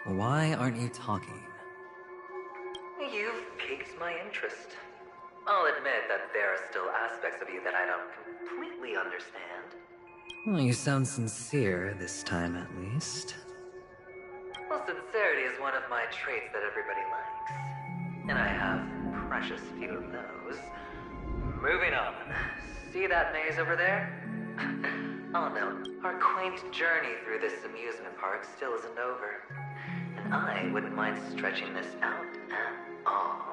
Why aren't you talking? You've piqued my interest. I'll admit that there are still aspects of you that I don't completely understand. Well, you sound sincere this time, at least. Well, sincerity is one of my traits that everybody likes. And I have precious few of those. Moving on. See that maze over there? Oh no, our quaint journey through this amusement park still isn't over. And I wouldn't mind stretching this out at all.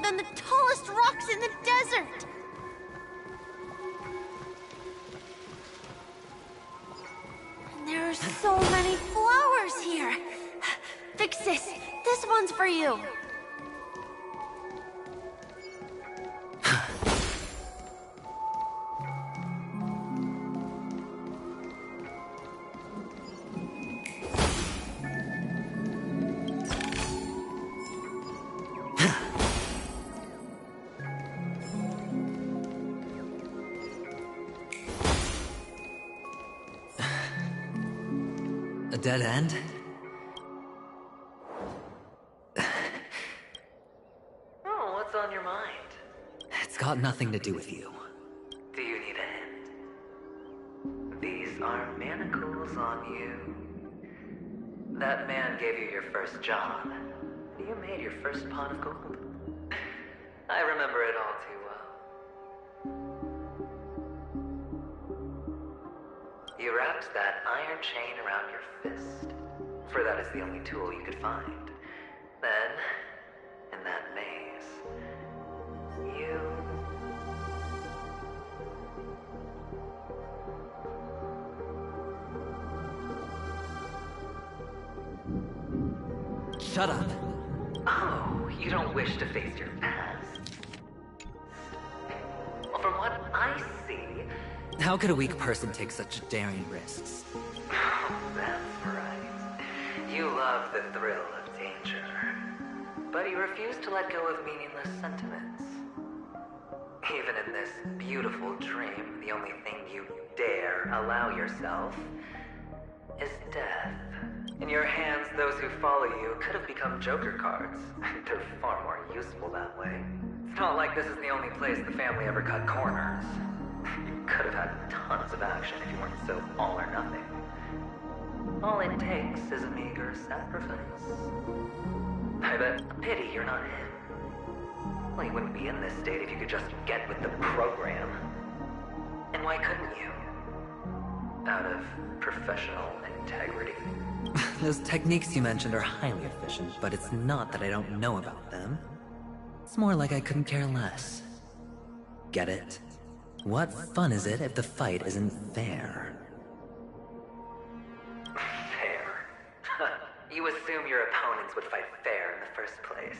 Than the tallest rocks in the desert! And there are so many flowers here! Vixis, this one's for you! A dead end? Oh, what's on your mind? It's got nothing to do with you. Do you need a hint? These are manacles on you. That man gave you your first job. You made your first pot of gold. I remember it all too well. You wrapped that iron chain around your fist, for that is the only tool you could find. Then, in that maze, you... Shut up. Oh, you don't wish to face your past? Well, from what I see... How could a weak person take such daring risks? Oh, that's right. You love the thrill of danger. But you refuse to let go of meaningless sentiments. Even in this beautiful dream, the only thing you dare allow yourself is death. In your hands, those who follow you could have become Joker cards. They're far more useful that way. It's not like this is the only place the family ever cut corners. You could have had tons of action if you weren't so all or nothing. All it takes is a meager sacrifice. I bet a pity you're not him. Well, you wouldn't be in this state if you could just get with the program. And why couldn't you? Out of professional integrity. Those techniques you mentioned are highly efficient, but it's not that I don't know about them. It's more like I couldn't care less. Get it? What fun is it if the fight isn't fair? Fair? You assume your opponents would fight fair in the first place.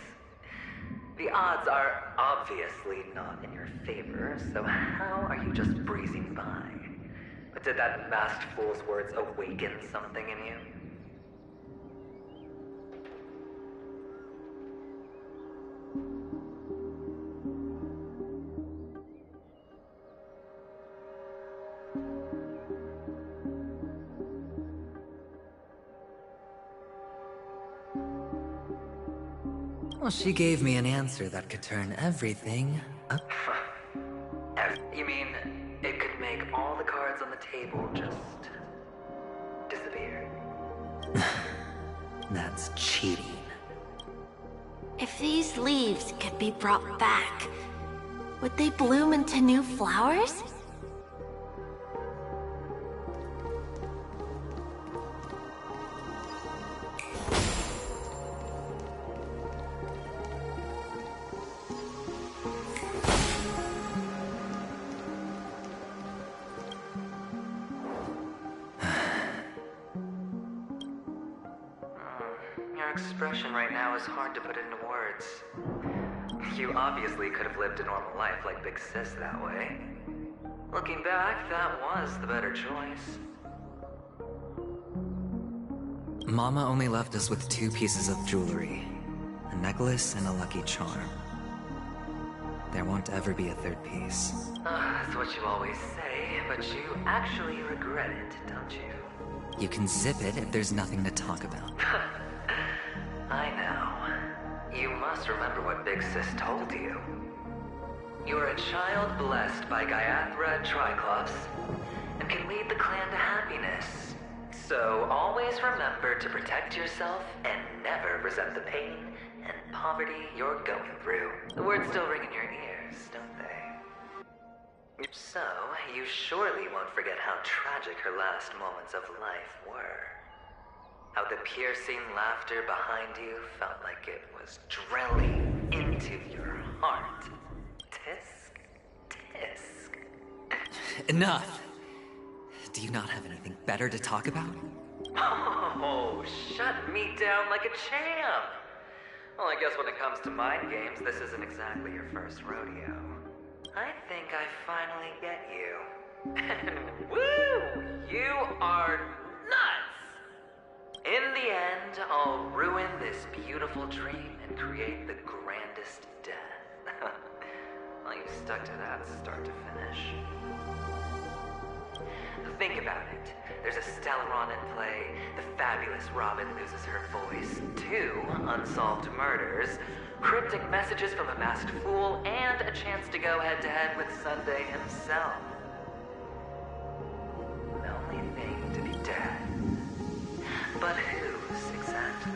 The odds are obviously not in your favor, so how are you just breezing by? Did that masked fool's words awaken something in you? Well, she gave me an answer that could turn everything up. You mean it could make all the cards on the table just disappear? That's cheating. If these leaves could be brought back, would they bloom into new flowers? Your expression right now is hard to put into words. You obviously could have lived a normal life like Big Sis that way. Looking back, that was the better choice. Mama only left us with 2 pieces of jewelry. A necklace and a lucky charm. There won't ever be a 3rd piece. That's what you always say, but you actually regret it, don't you? You can zip it if there's nothing to talk about. I know. You must remember what Big Sis told you. You are a child blessed by Gaiathra Triclops, and can lead the clan to happiness. So always remember to protect yourself and never resent the pain and poverty you're going through. The words still ring in your ears, don't they? So, you surely won't forget how tragic her last moments of life were. How the piercing laughter behind you felt like it was drilling into your heart. Tisk, tisk. Enough! Do you not have anything better to talk about? Oh, shut me down like a champ! Well, I guess when it comes to mind games, this isn't exactly your first rodeo. I think I finally get you. And woo! You are nuts! In the end, I'll ruin this beautiful dream and create the grandest death. Well, you stuck to that start to finish. Think about it. There's a Stellaron in play, the fabulous Robin loses her voice, 2 unsolved murders, cryptic messages from a masked fool, and a chance to go head-to-head with Sunday himself. The only thing to be dead. But whose exactly?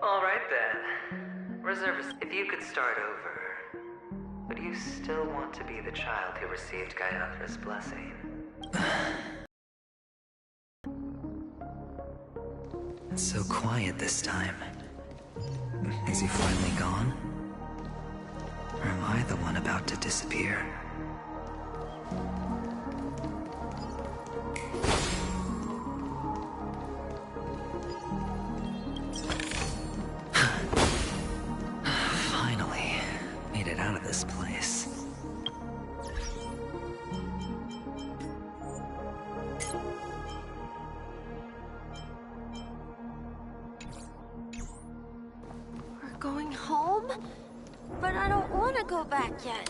All right then. Reservist, if you could start over, would you still want to be the child who received Gaiathra's blessing? It's so quiet this time. Is he finally gone? Or am I the one about to disappear? Finally, made it out of this place. We're going home? But I don't want to go back yet.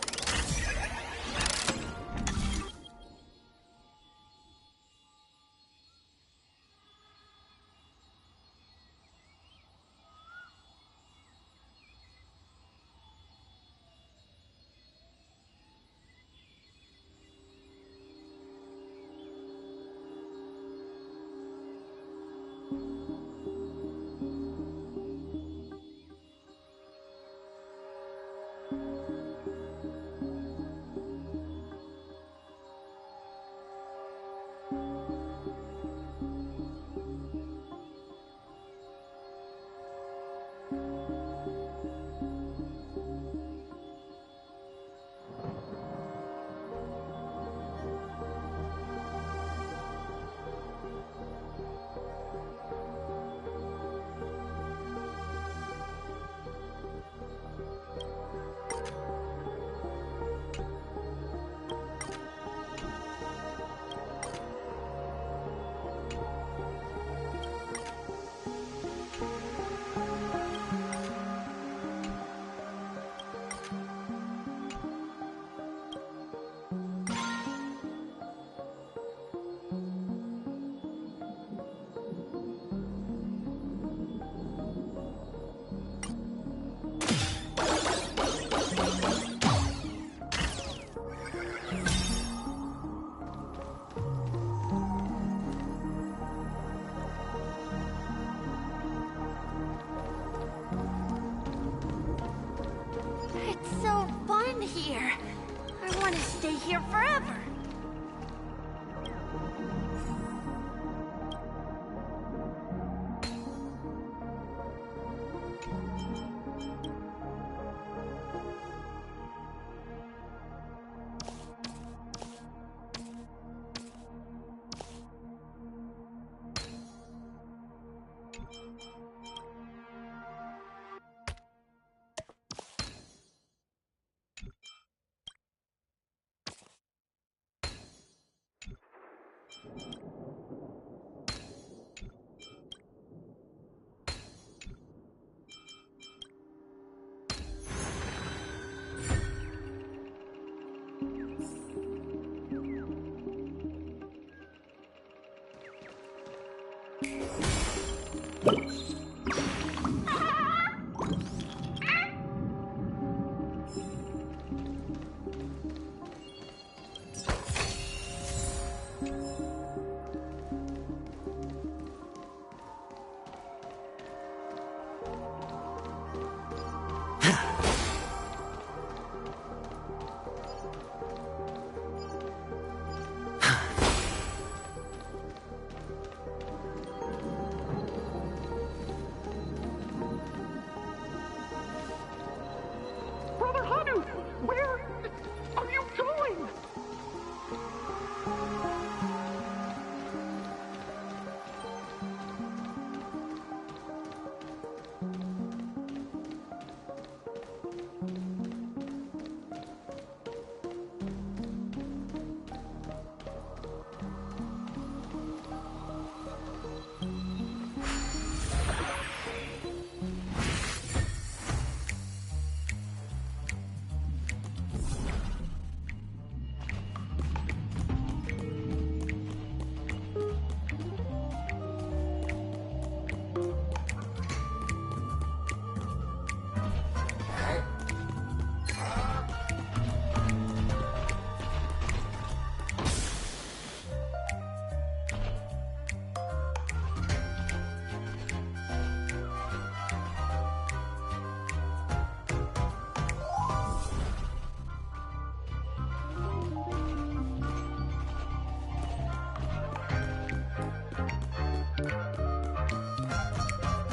gonna stay here forever.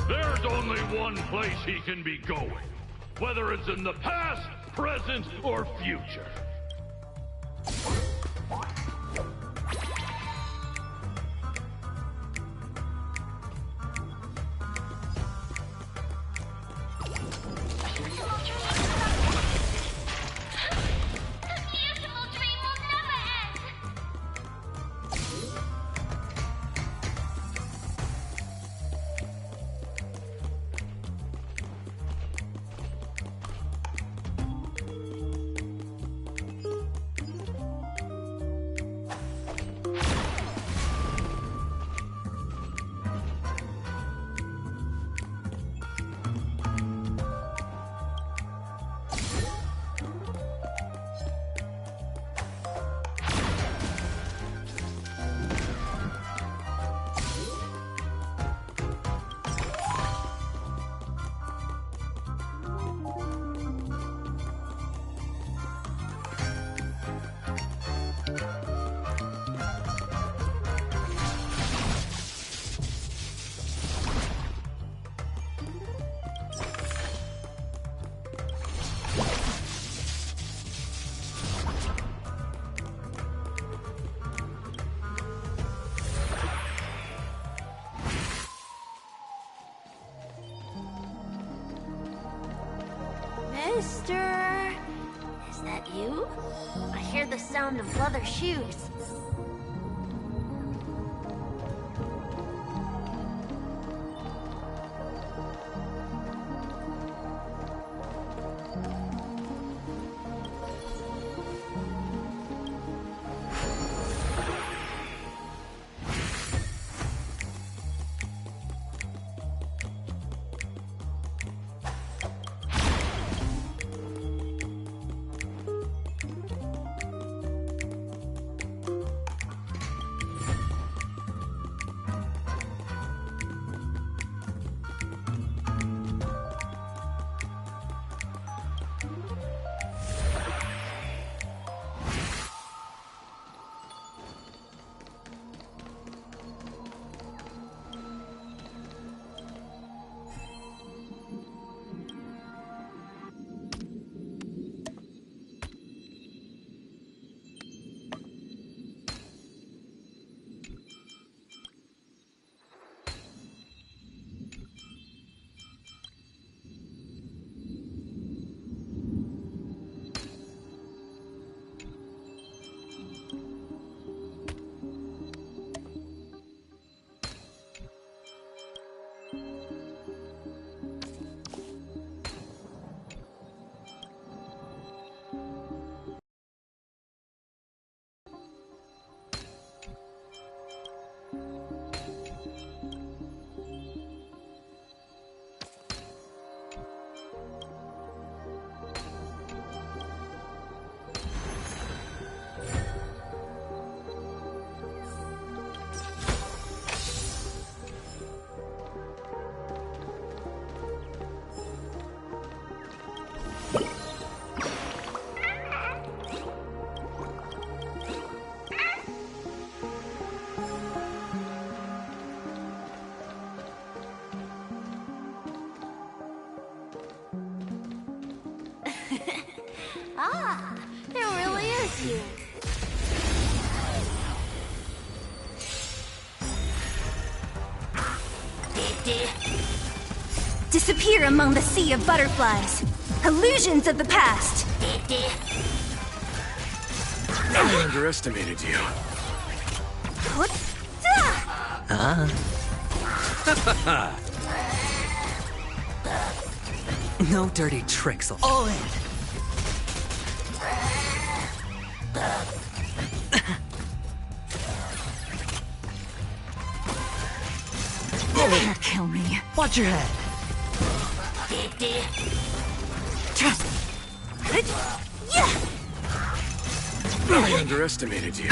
There's only one place he can be going, whether it's in the past, present, or future. Mister, is that you? I hear the sound of leather shoes. Ah, it really is you. Disappear among the sea of butterflies. Illusions of the past. I underestimated you. No dirty tricks. All in. Can't kill me. Watch your head. I underestimated you.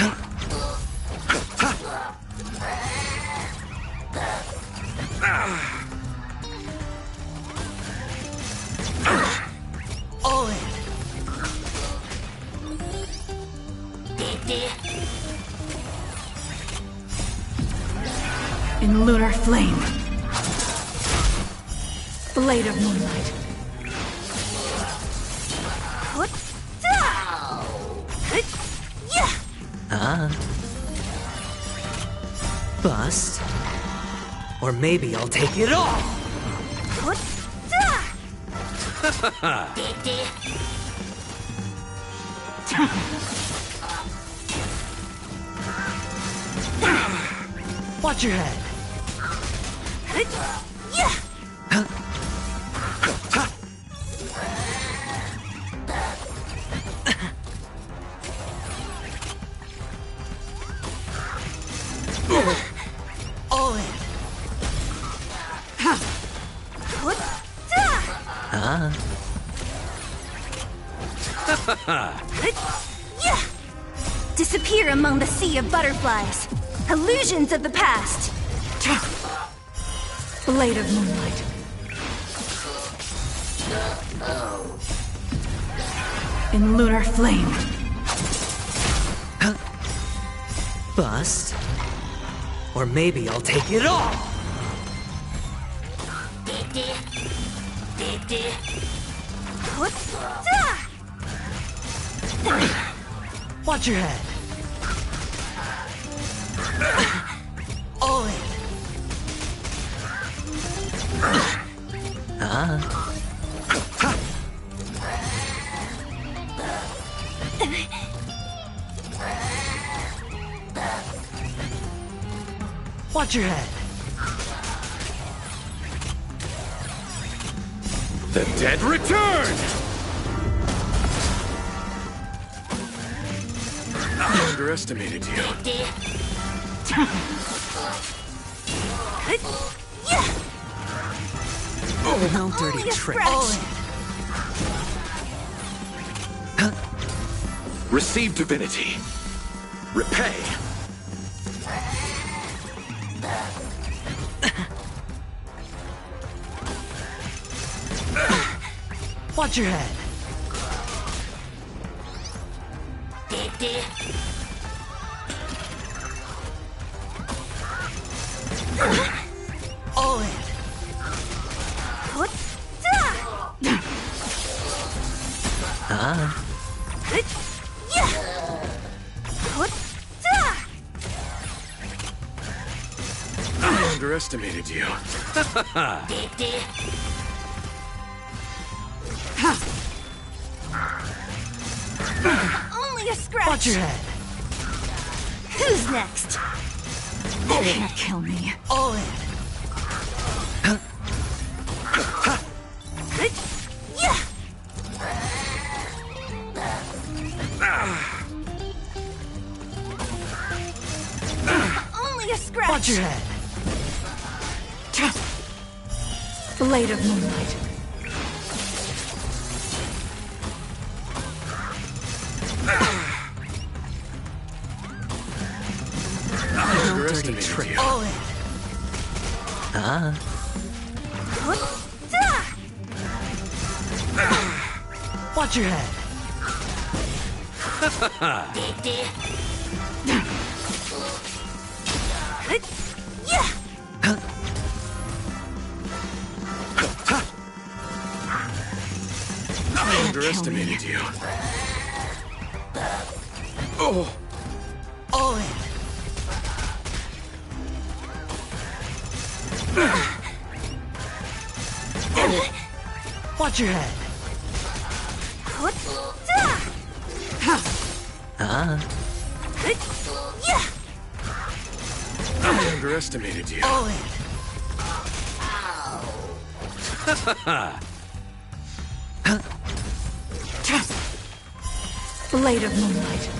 All in. In lunar flame. Blade of moonlight. Bust. Or maybe I'll take it all. Watch your head. All in. Disappear among the sea of butterflies. Illusions of the past. Blade of moonlight. In lunar flame. Bust. Or maybe I'll take it all. Watch your head. All in. Watch your head. The dead return! I underestimated you. No dirty tricks. All in. Receive divinity. Repay. Watch your head. All in. I underestimated you. Only a scratch. Watch your head. Who's next? Can't kill me. All in. Only a scratch. Watch your head. Blade of moonlight. No dirty trick. you. All in. Watch your head. underestimated you. Oh! All in. Watch your head. I underestimated you. All in. Blade of Moonlight.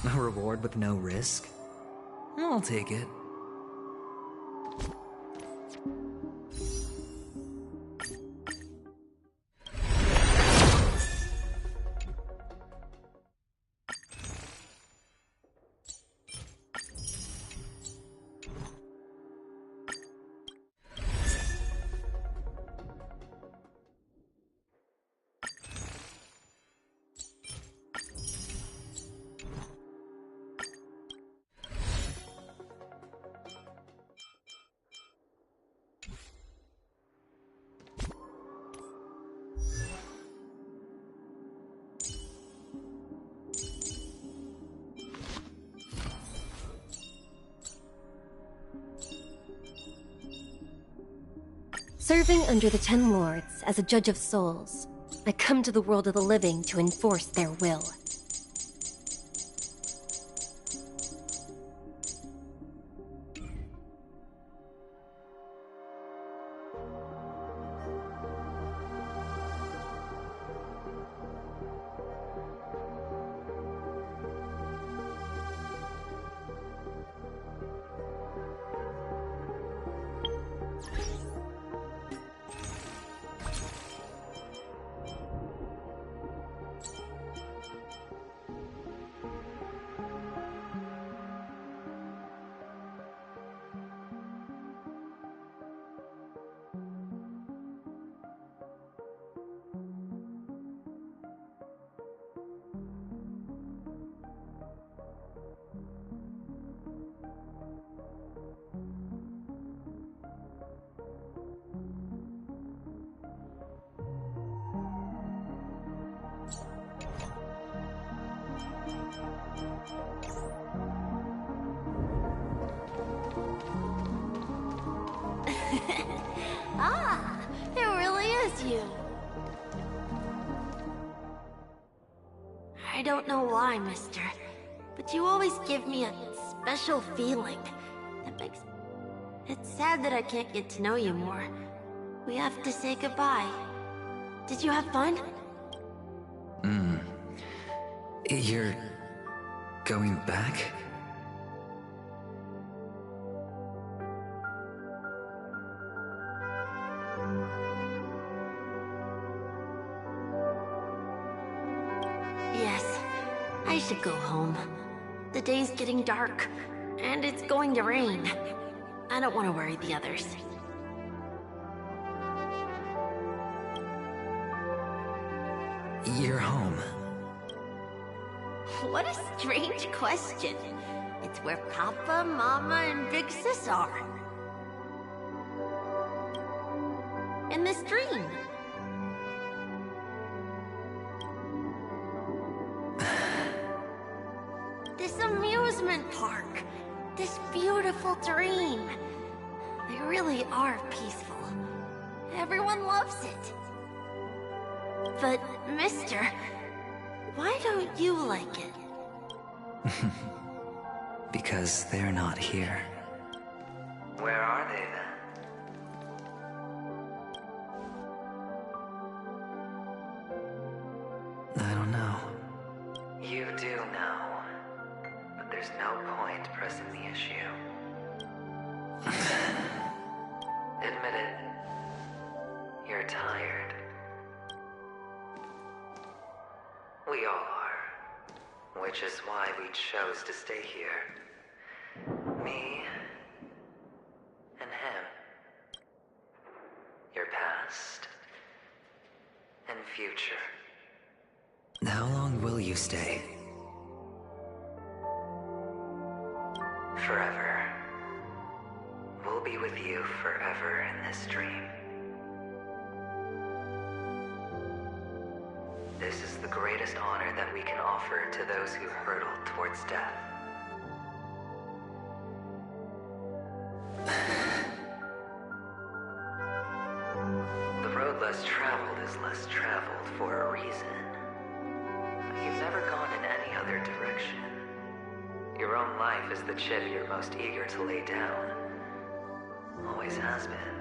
A reward with no risk? I'll take it. Serving under the Ten Lords as a judge of souls, I come to the world of the living to enforce their will. Ah, it really is you. I don't know why, mister, but you always give me a special feeling that makes... It's sad that I can't get to know you more. We have to say goodbye. Did you have fun? You're going back? Yes, I should go home. The day's getting dark, and it's going to rain. I don't want to worry the others. You're home. What a strange question. It's where Papa, Mama, and Big Sis are. In this dream. This amusement park. This beautiful dream. They really are peaceful. Everyone loves it. But, mister, why don't you like it? Because they're not here. Where are they then? I don't know. You do know. But there's no point pressing the issue. Admit it. You're tired. We all are. Which is why we chose to stay here. Me and him. future. How long will you stay? Forever. We'll be with you forever in this dream. This is the greatest honor that we can offer to those who hurtle towards death. The road less traveled is less traveled for a reason. But you've never gone in any other direction. Your own life is the chip you're most eager to lay down. Always has been.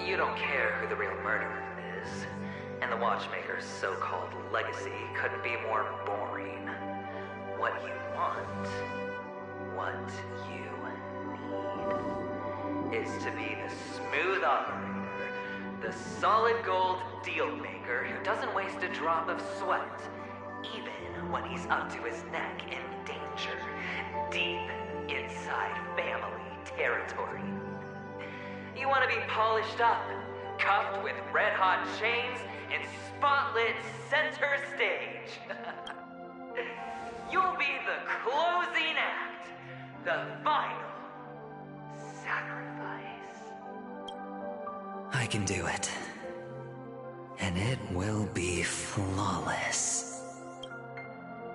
You don't care who the real murderer is, and the Watchmaker's so-called legacy couldn't be more boring. What you want, what you need, is to be the smooth operator, the solid gold deal maker who doesn't waste a drop of sweat, even when he's up to his neck in danger, deep inside family territory. You want to be polished up, cuffed with red-hot chains, and spotlit center stage. You'll be the closing act, the final sacrifice. I can do it. And it will be flawless.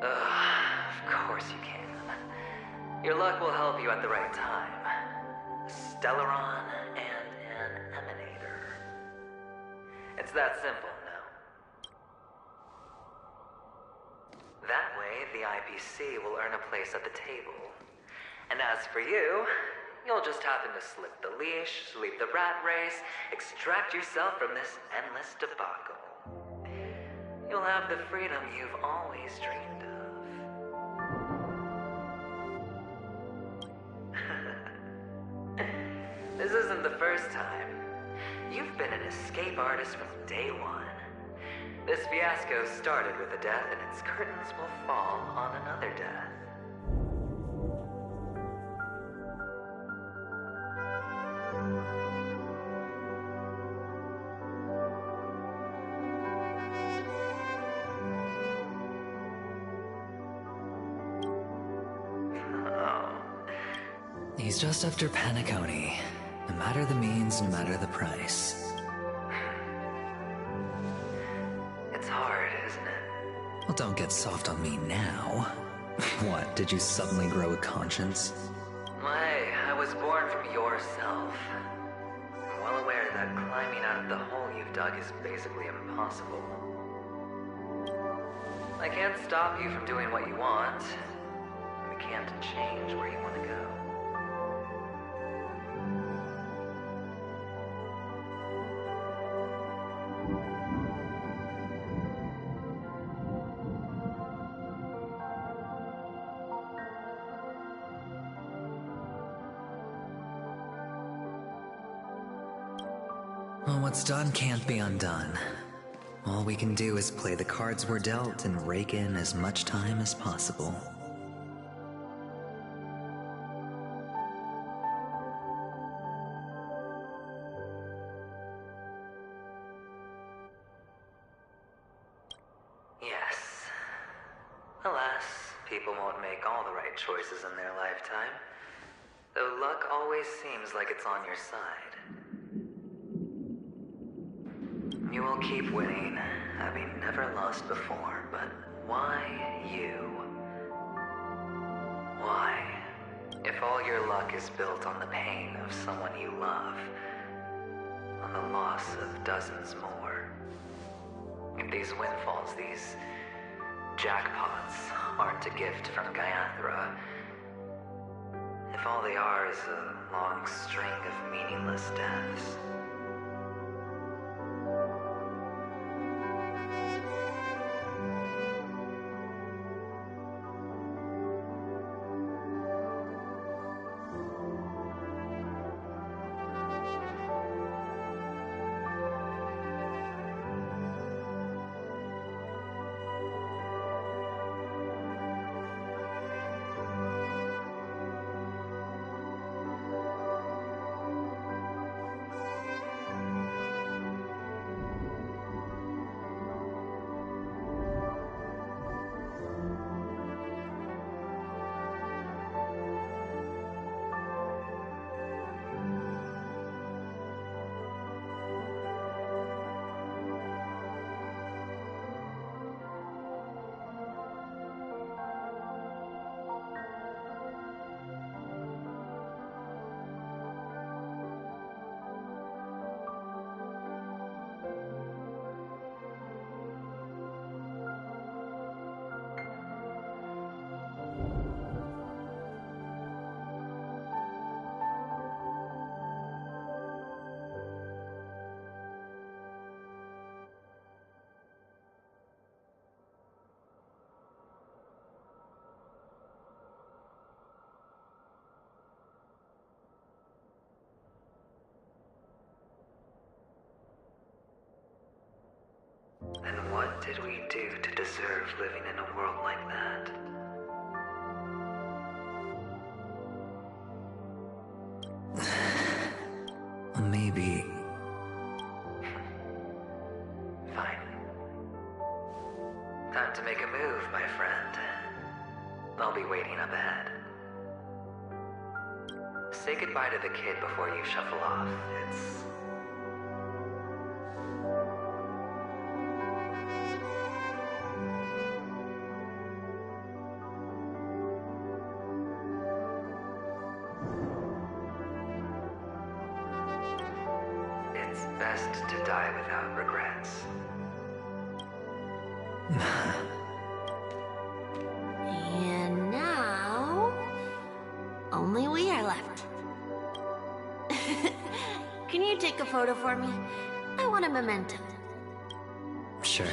Of course you can. Your luck will help you at the right time. Stellaron and an Emanator. It's that simple, no? That way, the IPC will earn a place at the table. And as for you, you'll just happen to slip the leash, leap the rat race, extract yourself from this endless debacle. You'll have the freedom you've always dreamed of. This isn't the first time. You've been an escape artist from day one. This fiasco started with a death, and its curtains will fall on another death. He's just after Paniconi. No matter the means, no matter the price. It's hard, isn't it? Well, don't get soft on me now. What, did you suddenly grow a conscience? Hey, I was born from yourself. I'm well aware that climbing out of the hole you've dug is basically impossible. I can't stop you from doing what you want. We can't change where you want to go. Well, what's done can't be undone. All we can do is play the cards we're dealt and rake in as much time as possible. Yes. Alas, people won't make all the right choices in their lifetime. Though luck always seems like it's on your side. You will keep winning, having never lost before, but why you? Why? If all your luck is built on the pain of someone you love, on the loss of dozens more. If these windfalls, these jackpots, aren't a gift from Gaiathra, if all they are is a long string of meaningless deaths, did we do to deserve living in a world like that? Maybe. Fine. Time to make a move, my friend. I'll be waiting up ahead. Say goodbye to the kid before you shuffle off. It's best to die without regrets. And now, only we are left. Can you take a photo for me? I want a memento. Sure.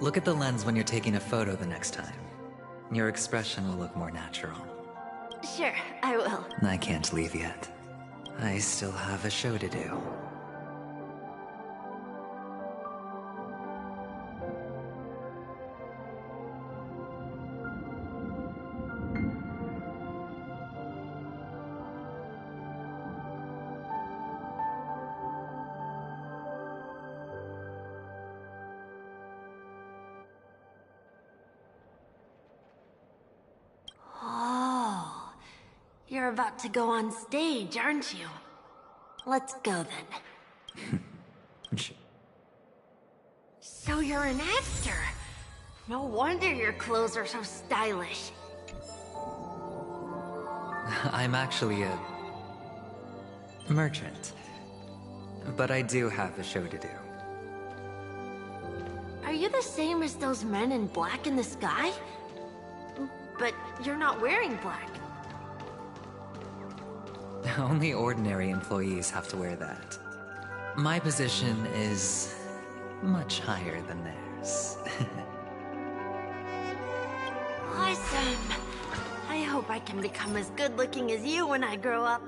Look at the lens when you're taking a photo the next time. Your expression will look more natural. Sure, I will. I can't leave yet. I still have a show to do. Oh, you're about to go on stage, aren't you? Let's go then. So you're an actor. No wonder your clothes are so stylish. I'm actually a merchant. But I do have a show to do. Are you the same as those men in black in the sky? But you're not wearing black. Only ordinary employees have to wear that. My position is much higher than theirs. Awesome! I hope I can become as good looking as you when I grow up.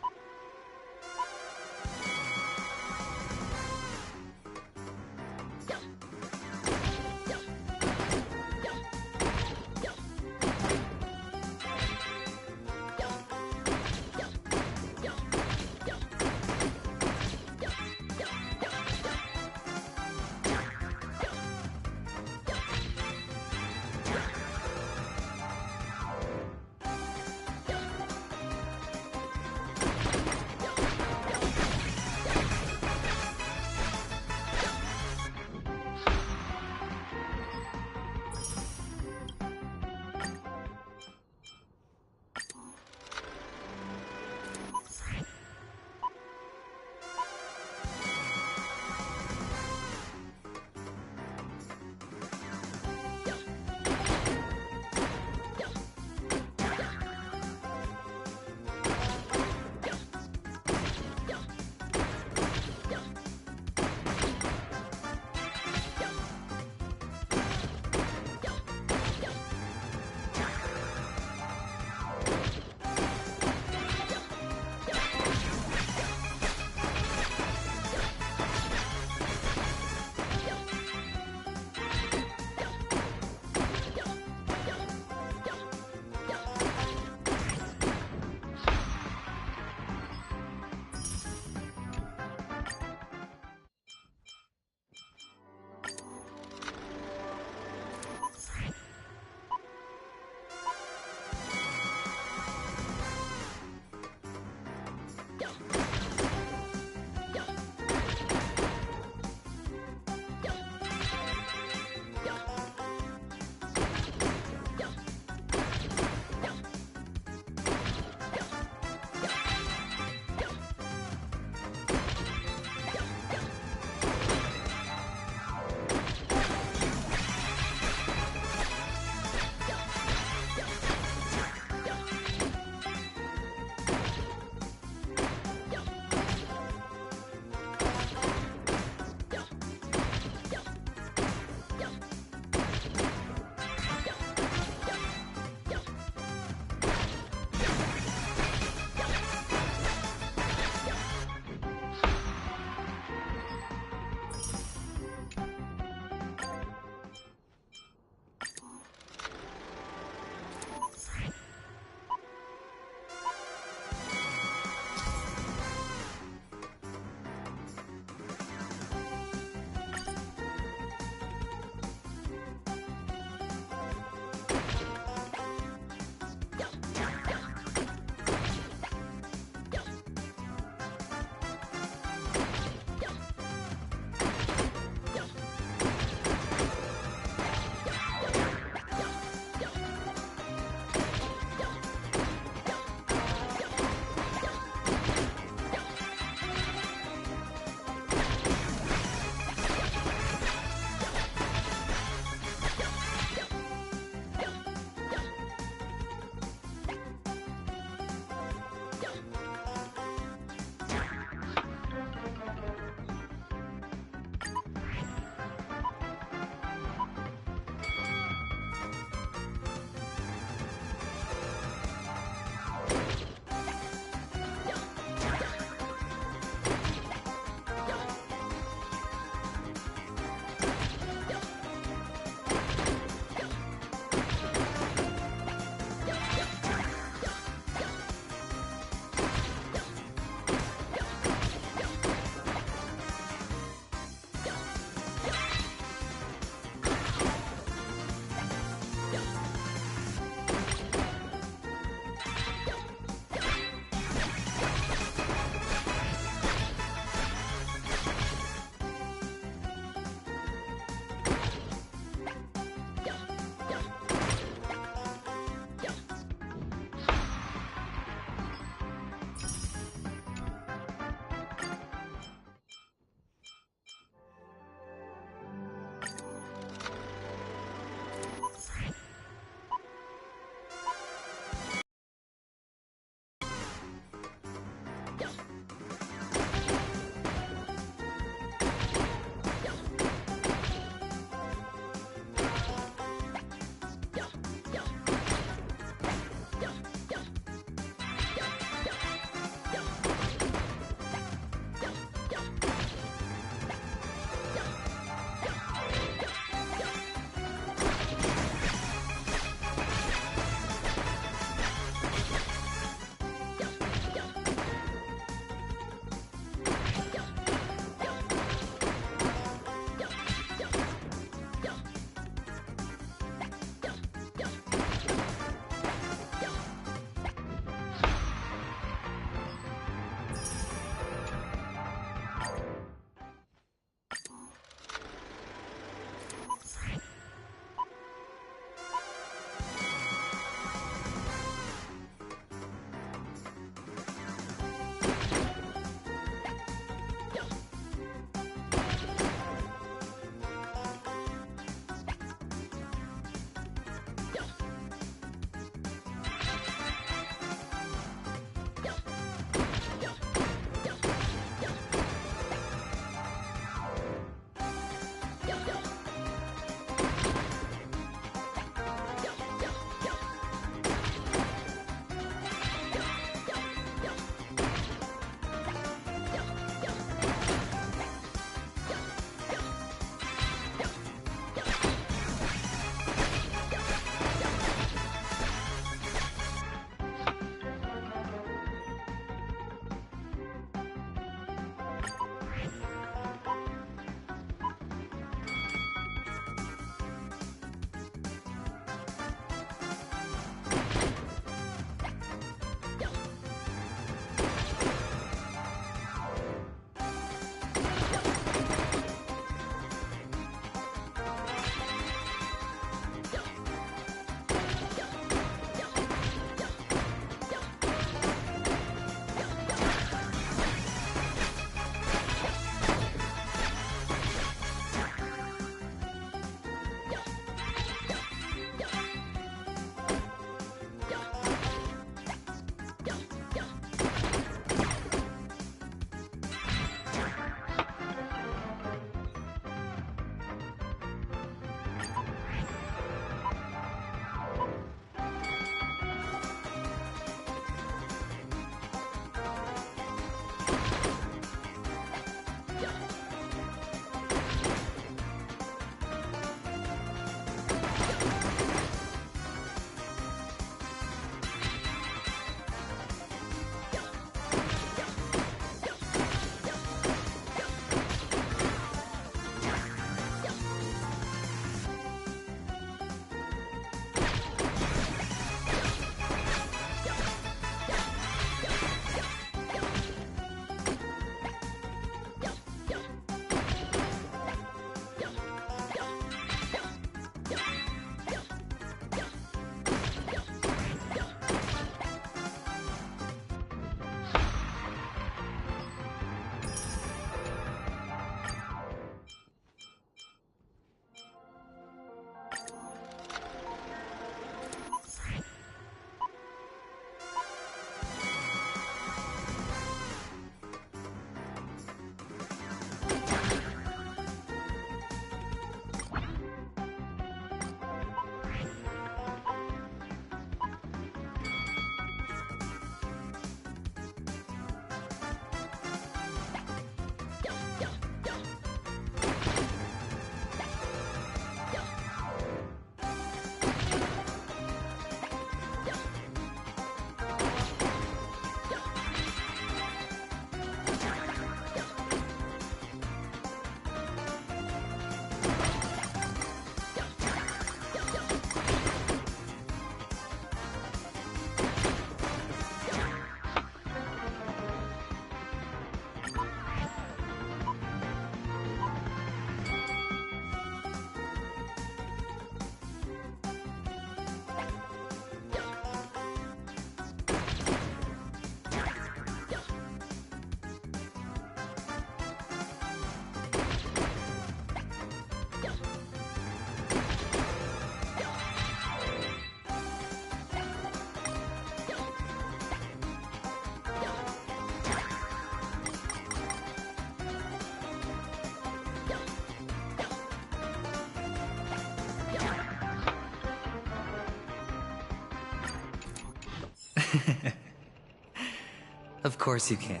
Of course you can.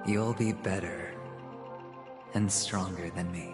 You'll be better and stronger than me.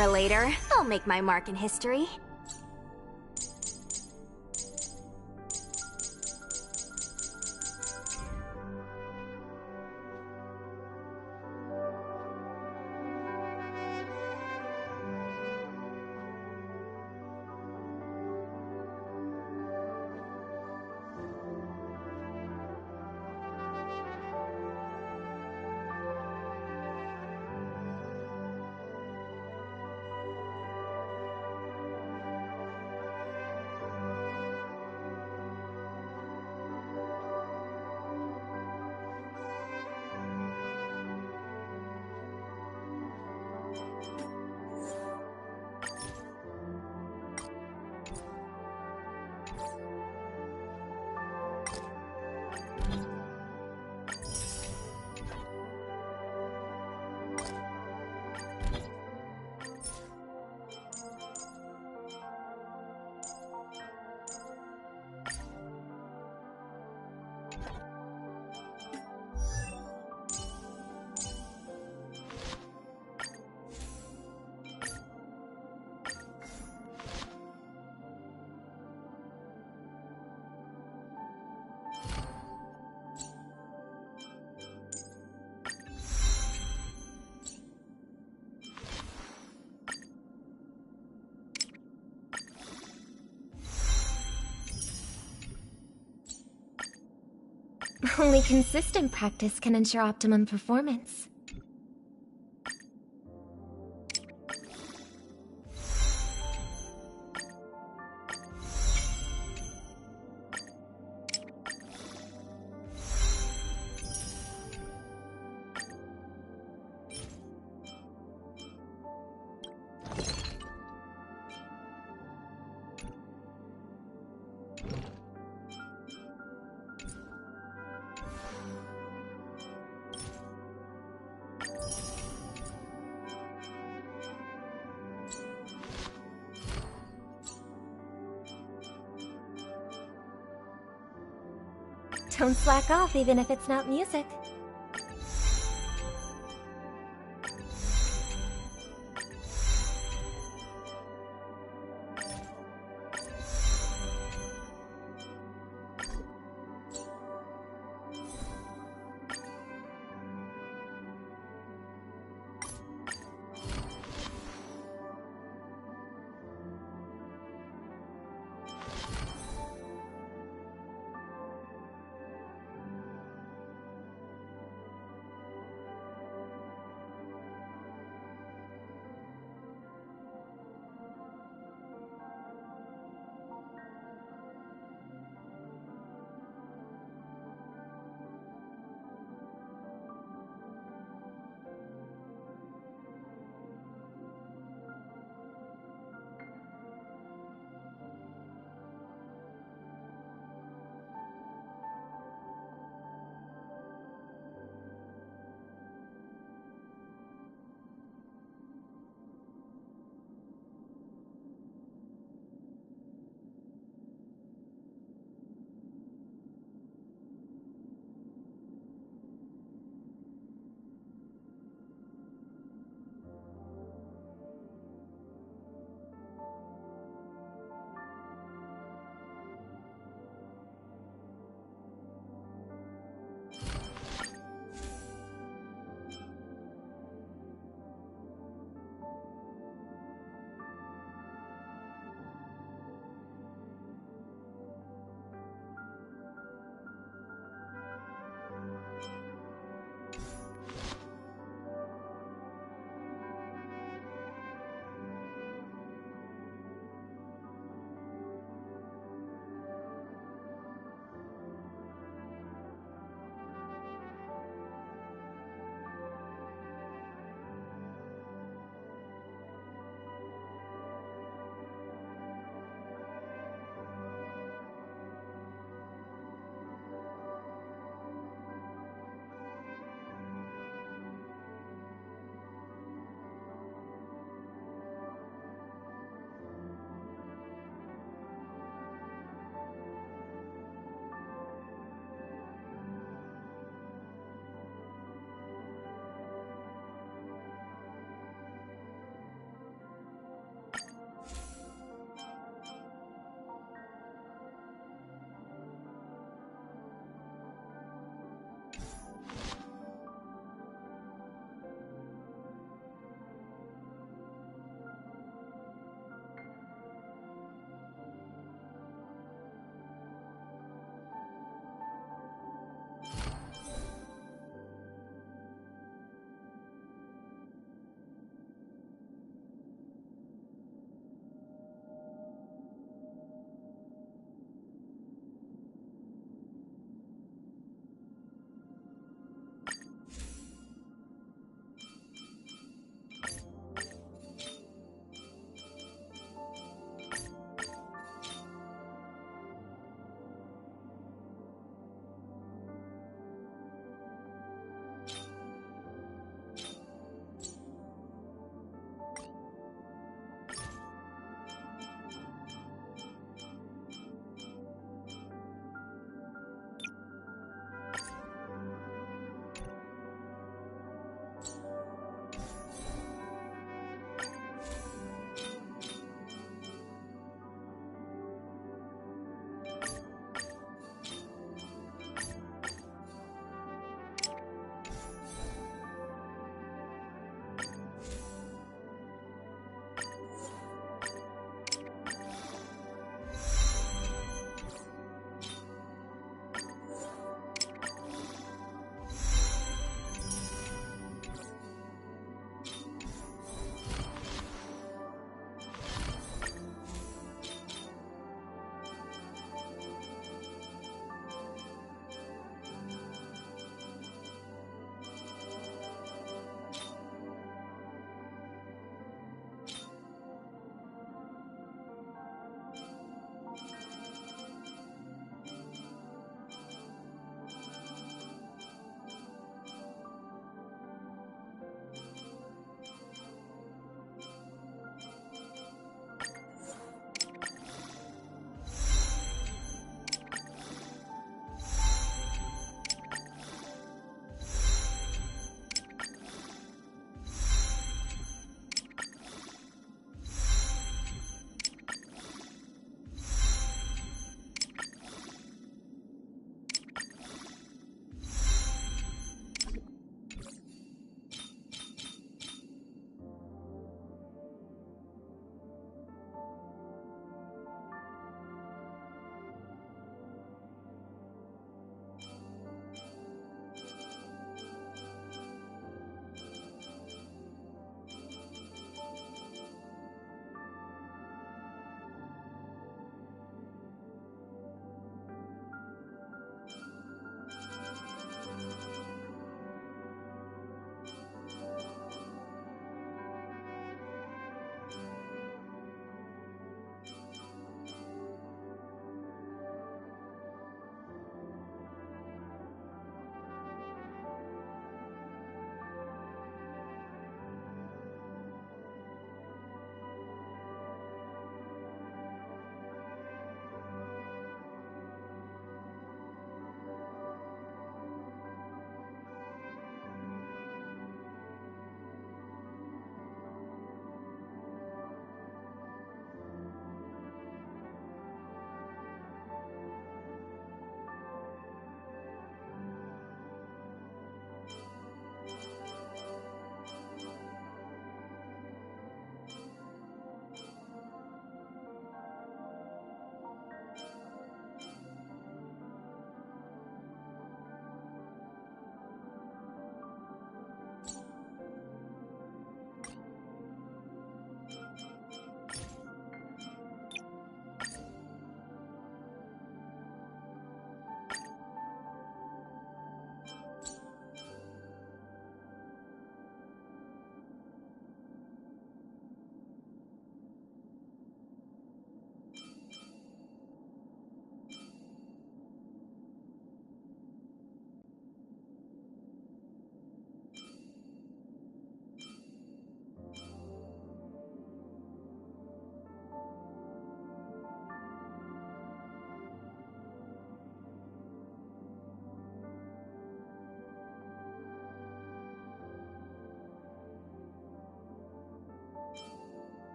or later, I'll make my mark in history. Only consistent practice can ensure optimum performance. Don't slack off even if it's not music.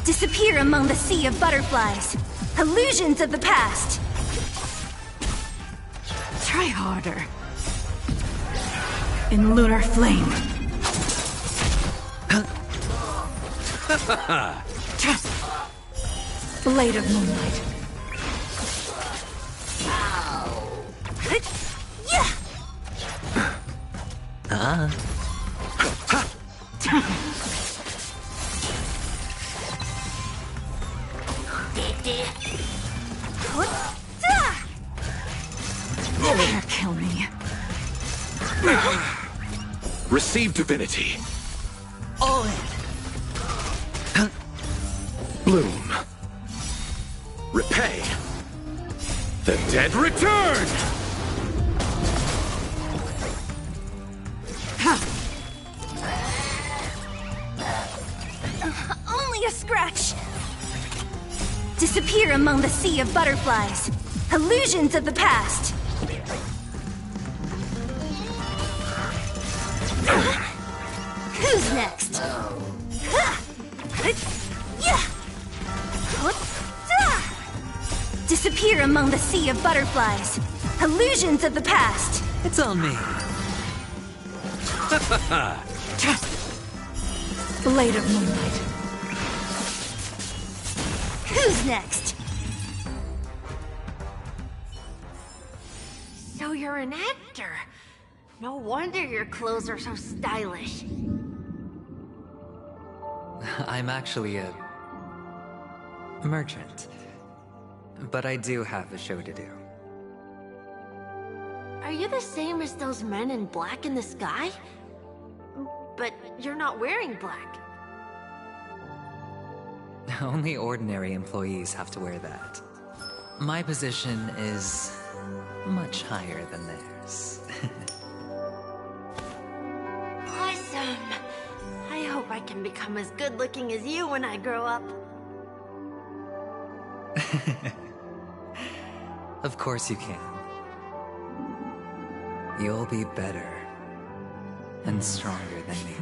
Disappear among the sea of butterflies. Illusions of the past. Try harder. In lunar flame. Blade of moonlight. Kill me. Receive divinity. All in. Bloom. Repay. The dead return! Only a scratch. Disappear among the sea of butterflies. Illusions of the past. Who's next? Disappear among the sea of butterflies. Illusions of the past. It's on me. Blade of moonlight. Who's next? So you're an actor. No wonder your clothes are so stylish. I'm actually a merchant. But I do have a show to do. Are you the same as those men in black in the sky? But you're not wearing black. Only ordinary employees have to wear that. My position is much higher than theirs. Awesome! I hope I can become as good looking as you when I grow up. Of course you can. You'll be better and stronger than me.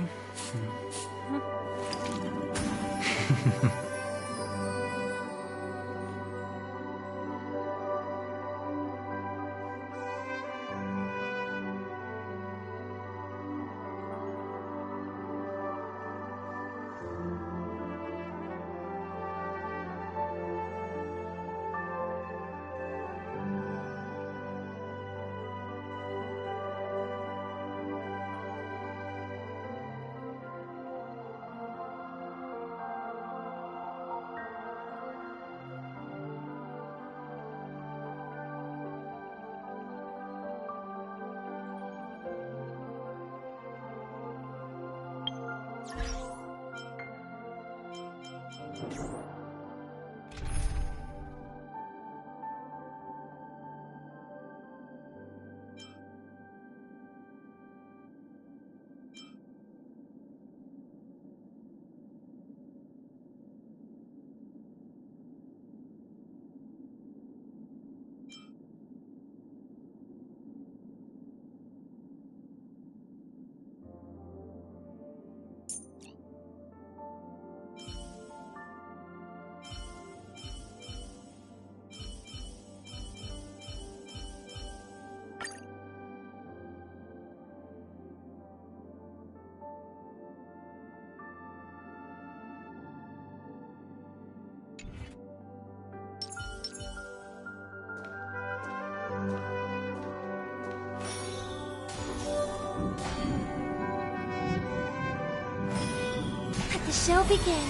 Let the show begin.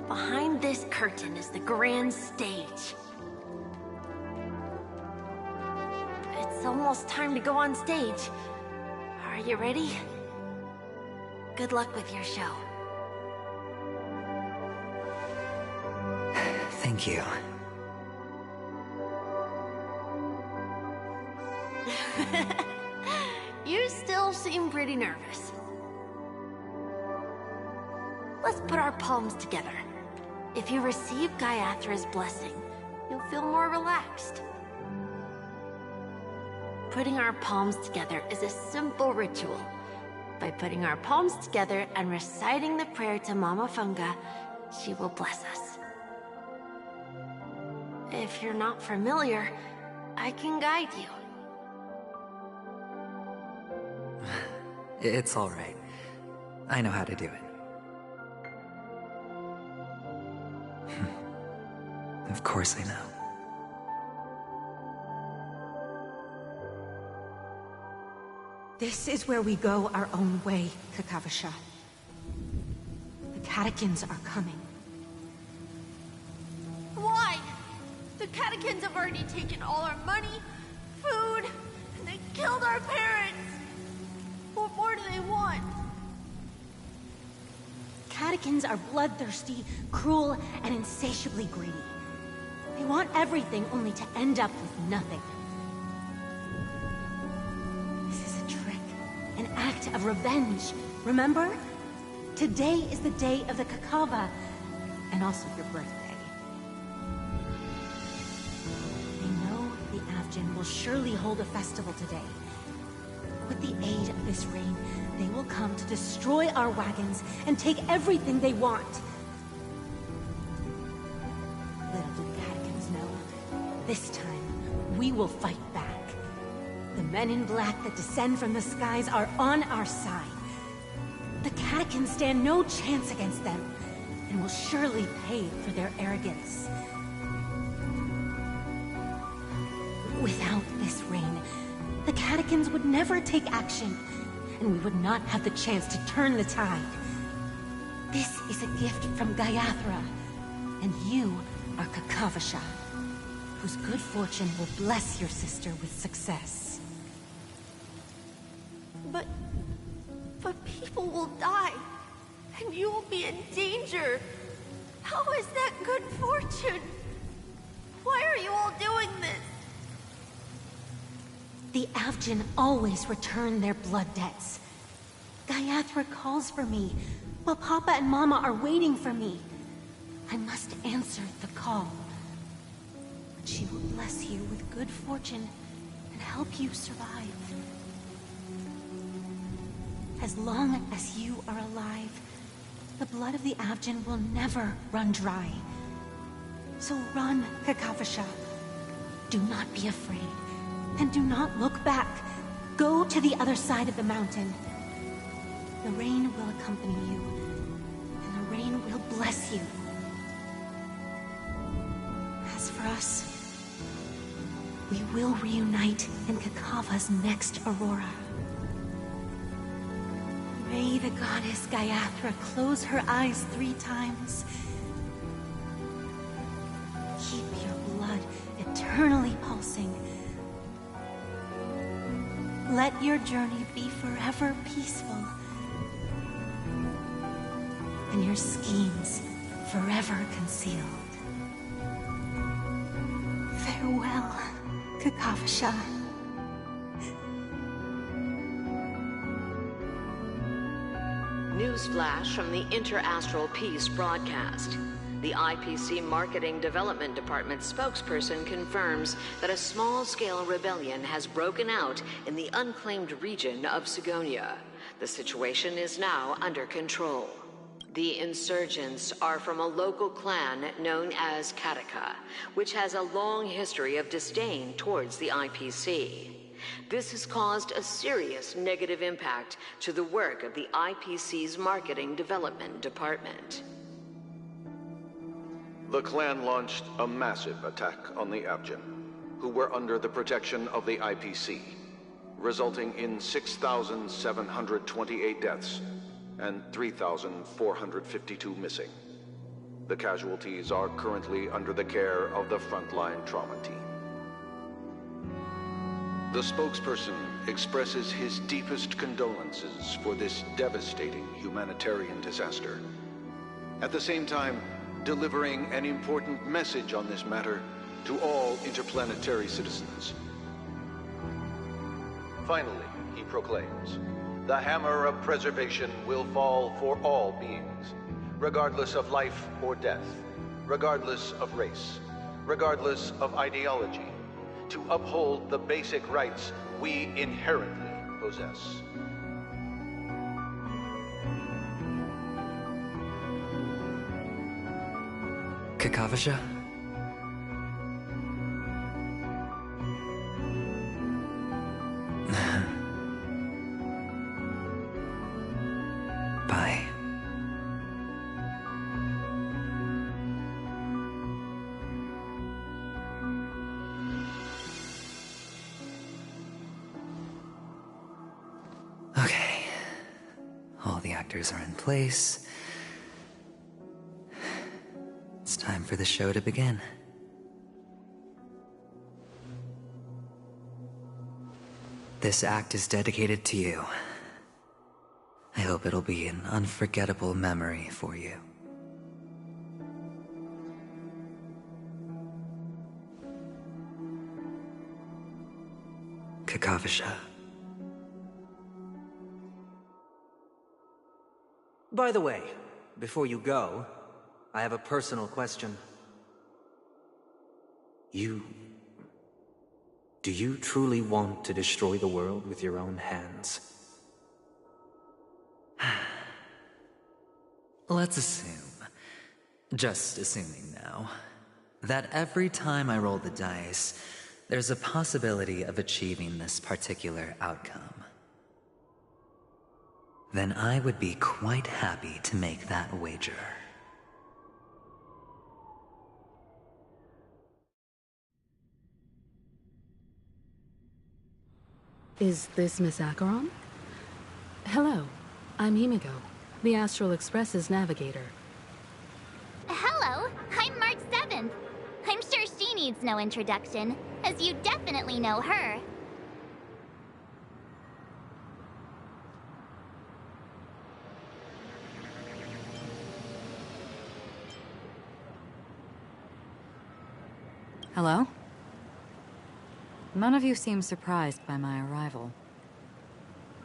Behind this curtain is the grand stage. It's almost time to go on stage. Are you ready? Good luck with your show. Thank you. You still seem pretty nervous. Let's put our palms together. If you receive Gaiathra's blessing, you'll feel more relaxed. Putting our palms together is a simple ritual. By putting our palms together and reciting the prayer to Mama Funga, she will bless us. If you're not familiar, I can guide you. It's all right. I know how to do it. Of course I know. This is where we go our own way, Kakavasha. The catechins are coming. Why? The catechins have already taken all our money, food, and they killed our parents. What more do they want? Catechins are bloodthirsty, cruel, and insatiably greedy. They want everything only to end up with nothing. This is a trick, an act of revenge. Remember? Today is the day of the Kakava, and also your birthday. They know the Avgin will surely hold a festival today. With the aid of this rain, they will come to destroy our wagons and take everything they want. Little do the catechins know, this time we will fight back. The men in black that descend from the skies are on our side. The catechins stand no chance against them, and will surely pay for their arrogance. Without this rain, the catechins would never take action, and we would not have the chance to turn the tide. This is a gift from Gaiathra, and you are Kakavasha, whose good fortune will bless your sister with success. But people will die, and you will be in danger. How is that good fortune? Why are you all doing this? The Avgin always return their blood debts. Gaiathra calls for me, while Papa and Mama are waiting for me. I must answer the call. But she will bless you with good fortune and help you survive. As long as you are alive, the blood of the Avgin will never run dry. So run, Kakavasha. Do not be afraid. And do not look back. Go to the other side of the mountain. The rain will accompany you, and the rain will bless you. As for us, we will reunite in Kakava's next aurora. May the goddess Gaiathra close her eyes 3 times. Keep your blood eternally pulsing. Let your journey be forever peaceful, and your schemes forever concealed. Farewell, Kakavasha. Newsflash from the Interastral Peace broadcast. The IPC Marketing Development Department spokesperson confirms that a small-scale rebellion has broken out in the unclaimed region of Sigonia. The situation is now under control. The insurgents are from a local clan known as Kataka, which has a long history of disdain towards the IPC. This has caused a serious negative impact to the work of the IPC's Marketing Development Department. The clan launched a massive attack on the Abjin, who were under the protection of the IPC, resulting in 6,728 deaths and 3,452 missing. The casualties are currently under the care of the frontline trauma team. The spokesperson expresses his deepest condolences for this devastating humanitarian disaster. At the same time, delivering an important message on this matter to all interplanetary citizens. Finally, he proclaims, the hammer of preservation will fall for all beings, regardless of life or death, regardless of race, regardless of ideology, to uphold the basic rights we inherently possess. Kakavasha? Bye. Okay. All the actors are in place. It's time for the show to begin. This act is dedicated to you. I hope it'll be an unforgettable memory for you. Kakavasha. By the way, before you go, I have a personal question. Do you truly want to destroy the world with your own hands? Let's assume, just assuming now, that every time I roll the dice, there's a possibility of achieving this particular outcome. Then I would be quite happy to make that wager. Is this Miss Acheron? Hello, I'm Himiko, the Astral Express's navigator. Hello, I'm Mark 7th. I'm sure she needs no introduction, as you definitely know her. Hello? None of you seem surprised by my arrival.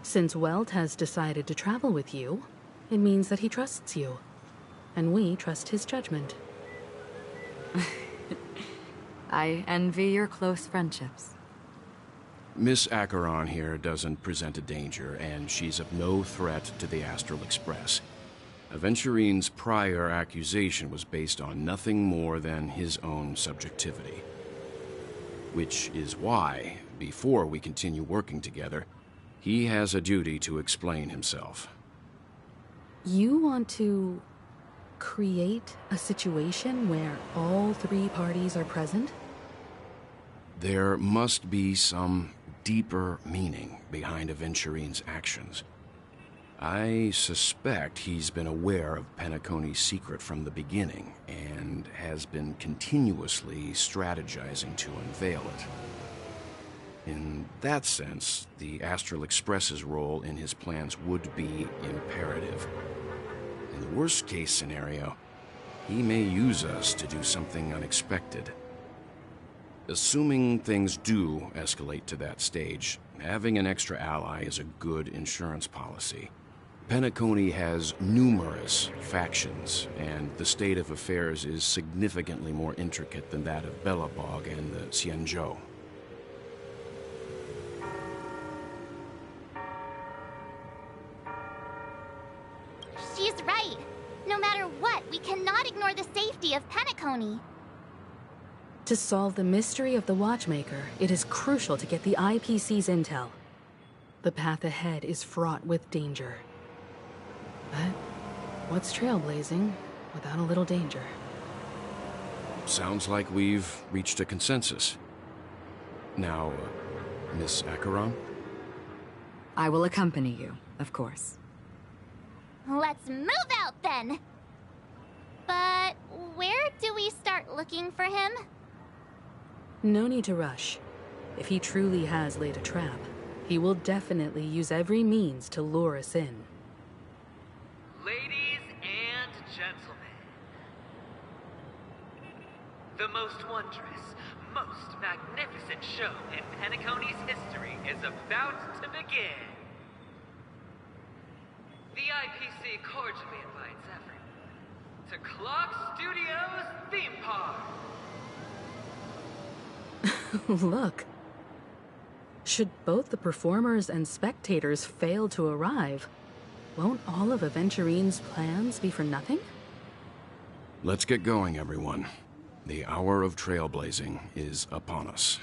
Since Welt has decided to travel with you, it means that he trusts you. And we trust his judgment. I envy your close friendships. Miss Acheron here doesn't present a danger, and she's of no threat to the Astral Express. Aventurine's prior accusation was based on nothing more than his own subjectivity. Which is why, before we continue working together, he has a duty to explain himself. You want to create a situation where all three parties are present? There must be some deeper meaning behind Aventurine's actions. I suspect he's been aware of Penacony's secret from the beginning, and has been continuously strategizing to unveil it. In that sense, the Astral Express's role in his plans would be imperative. In the worst-case scenario, he may use us to do something unexpected. Assuming things do escalate to that stage, having an extra ally is a good insurance policy. Penacony has numerous factions, and the state of affairs is significantly more intricate than that of Belobog and the Xianzhou. She's right. No matter what, we cannot ignore the safety of Penacony. To solve the mystery of the Watchmaker, it is crucial to get the IPC's intel. The path ahead is fraught with danger. But what's trailblazing without a little danger? Sounds like we've reached a consensus. Now, Miss Acheron? I will accompany you, of course. Let's move out then! But where do we start looking for him? No need to rush. If he truly has laid a trap, he will definitely use every means to lure us in. Ladies and gentlemen, the most wondrous, most magnificent show in Penacony's history is about to begin. The IPC cordially invites everyone to Clock Studios Theme Park. Look. Should both the performers and spectators fail to arrive, won't all of Aventurine's plans be for nothing? Let's get going, everyone. The hour of trailblazing is upon us.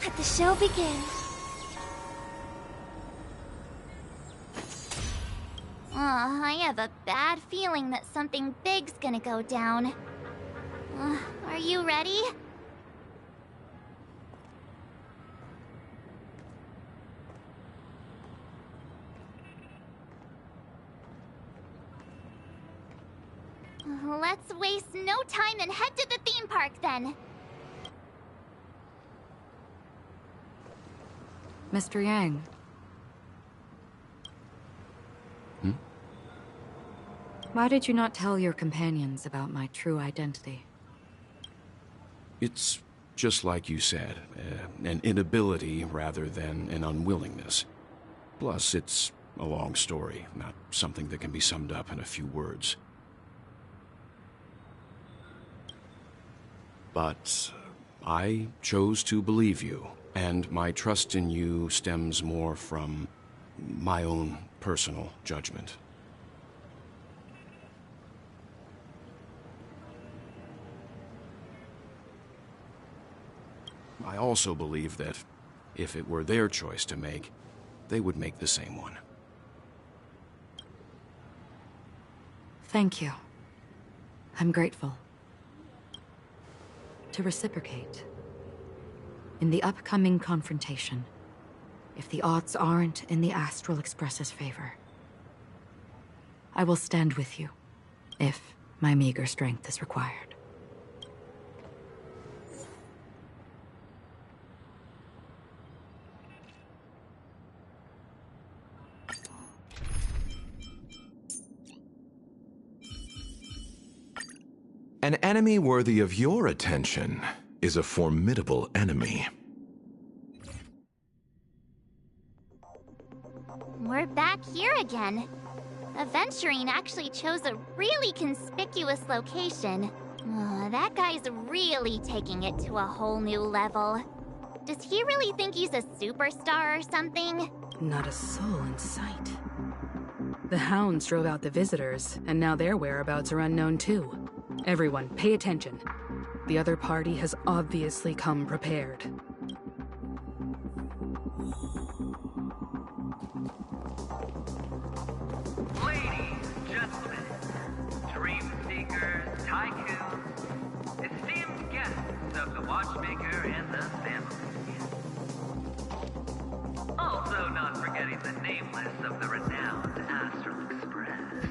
Let the show begin. I have a bad feeling that something big's gonna go down. Are you ready? Let's waste no time and head to the theme park then. Mr. Yang. Why did you not tell your companions about my true identity? It's just like you said, an inability rather than an unwillingness. Plus, it's a long story, not something that can be summed up in a few words. But I chose to believe you, and my trust in you stems more from my own personal judgment. I also believe that if it were their choice to make, they would make the same one. Thank you. I'm grateful. To reciprocate, in the upcoming confrontation, if the odds aren't in the Astral Express's favor, I will stand with you, if my meager strength is required. An enemy worthy of your attention is a formidable enemy. We're back here again. Aventurine actually chose a really conspicuous location. That guy's really taking it to a whole new level. Does he really think he's a superstar or something? Not a soul in sight. The hounds drove out the visitors, and now their whereabouts are unknown too. Everyone, pay attention. The other party has obviously come prepared. Ladies, gentlemen, dream seekers, tycoons, esteemed guests of the Watchmaker and the family. Also not forgetting the nameless of the renowned Astral Express.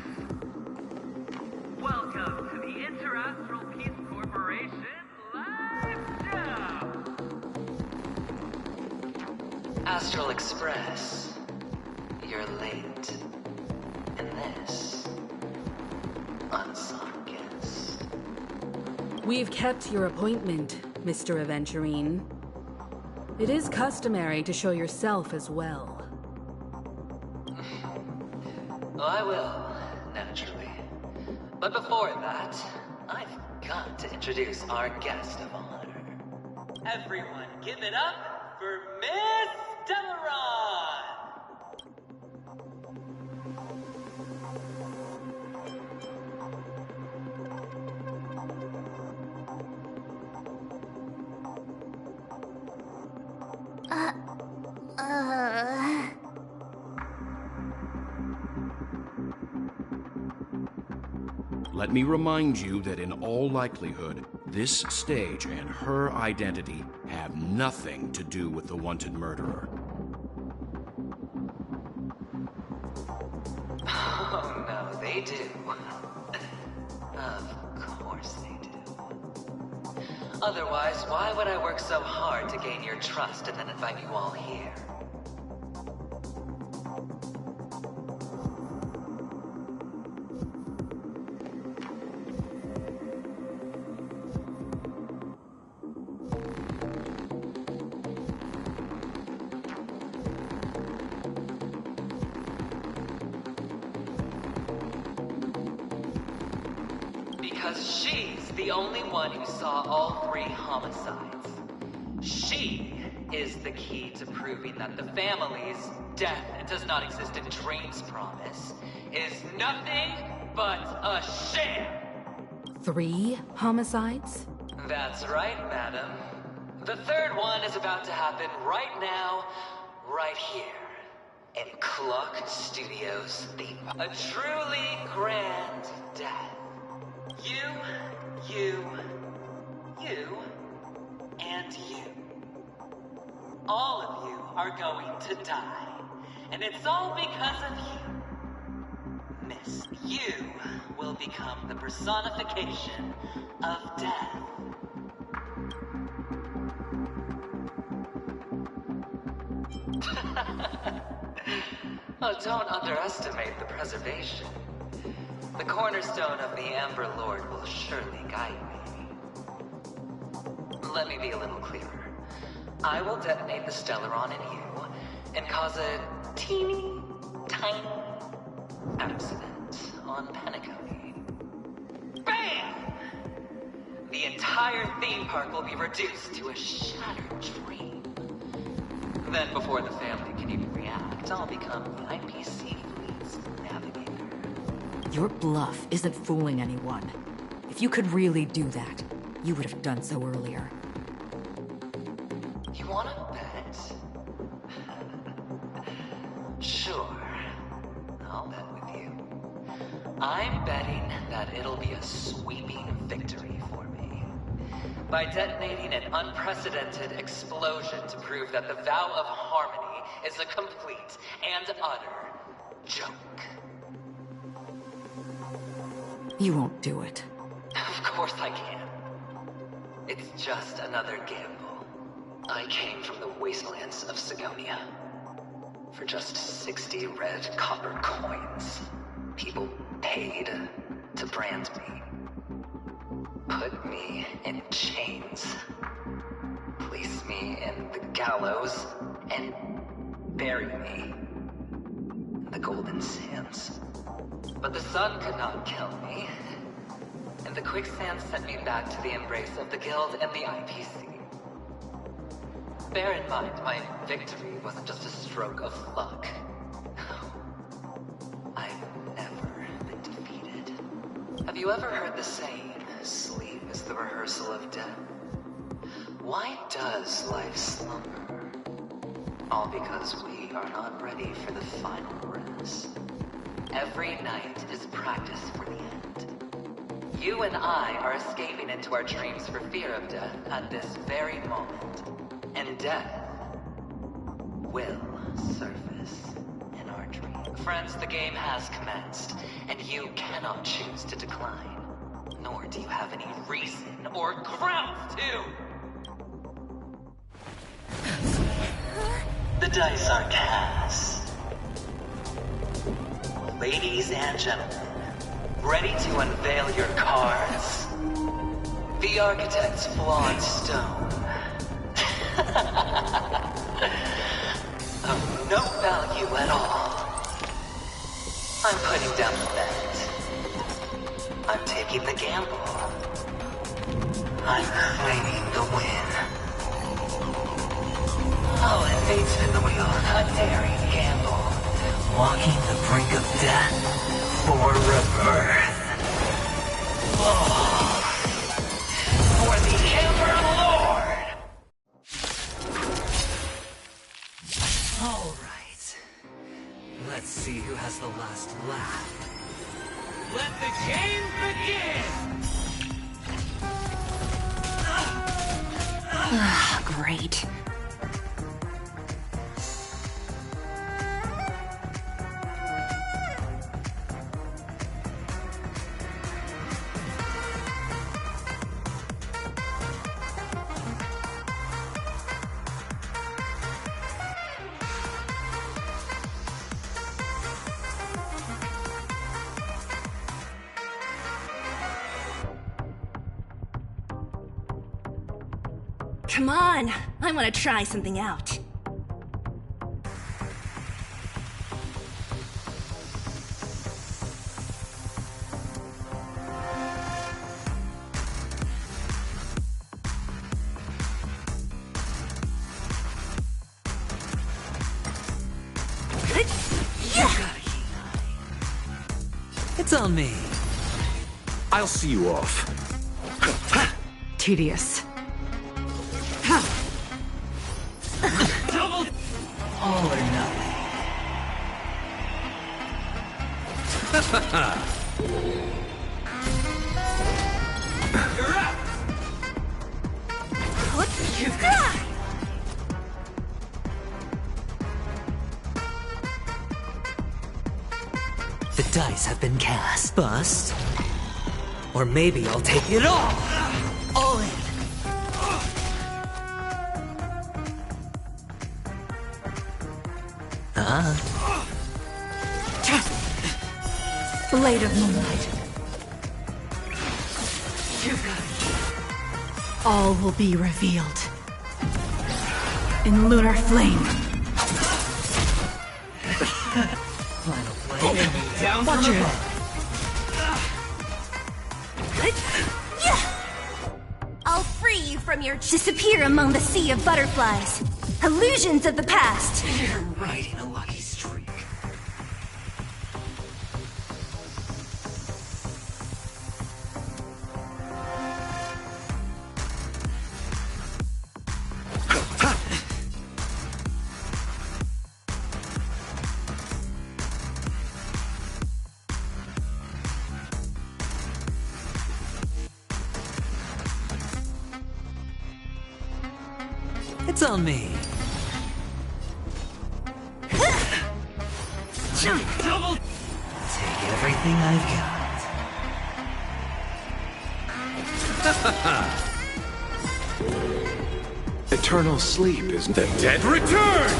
Welcome to the Interastral Peace Corporation live show! Astral Express, you're late. And this, unsung guest. We've kept your appointment, Mr. Aventurine. It is customary to show yourself as well. I will, naturally. But before that, I've got to introduce our guest of honor. Everyone, give it up for Miss Delaron! Let me remind you that in all likelihood, this stage and her identity have nothing to do with the wanted murderer. Oh, no, they do. Of course they do. Otherwise, why would I work so hard to gain your trust and then invite you all here? Because she's the only one who saw all 3 homicides. She is the key to proving that the family's death does not exist in Dream's promise is nothing but a sham! 3 homicides? That's right, madam. The 3rd one is about to happen right now, right here, in Clock Studios' theme. A truly grand death. You, and you. All of you are going to die. And it's all because of you. Miss, you will become the personification of death. Oh, don't underestimate the preservation. The cornerstone of the Amber Lord will surely guide me. Let me be a little clearer. I will detonate the Stellaron in you and cause a teeny, tiny accident on Penacony. BAM! The entire theme park will be reduced to a shattered dream. Then before the family can even react, I'll become the IPC fleet's navigator. Your bluff isn't fooling anyone. If you could really do that, you would have done so earlier. You wanna bet? Sure. I'll bet with you. I'm betting that it'll be a sweeping victory for me. By detonating an unprecedented explosion to prove that the vow of harmony is a complete and utter joke. You won't do it. Of course I can. It's just another gamble. I came from the wastelands of Sigonia. For just 60 red copper coins, people paid to brand me. Put me in chains. Place me in the gallows and bury me in the golden sands. But the sun could not kill me, and the quicksand sent me back to the embrace of the Guild and the IPC. Bear in mind, my victory wasn't just a stroke of luck. I've never been defeated. Have you ever heard the saying, sleep is the rehearsal of death? Why does life slumber? All because we are not ready for the final rest. Every night is practice for the end. You and I are escaping into our dreams for fear of death at this very moment. And death will surface in our dreams. Friends, the game has commenced, and you cannot choose to decline. Nor do you have any reason or grounds to. The dice are cast. Ladies and gentlemen, ready to unveil your cards. The Architect's flawed stone. Of no value at all. I'm putting down the bet. I'm taking the gamble. I'm claiming the win. Oh, and fate spin the wheel, a daring gamble. Walking the brink of death for rebirth. Oh, for the Emperor Lord! Alright. Let's see who has the last laugh. Let the game begin! Great. Come on, I want to try something out. It's on me. I'll see you off. Tedious. All or nothing. You're up! The dice have been cast. Bust. Or maybe I'll take it all! All in! Blade of Moonlight. All will be revealed. In lunar flame. Final flame. Down Watch from your above. I'll free you from your disappear among the sea of butterflies. Illusions of the past. You're riding a lucky streak. It's on me. Double! Take everything I've got. Eternal sleep is the dead Return!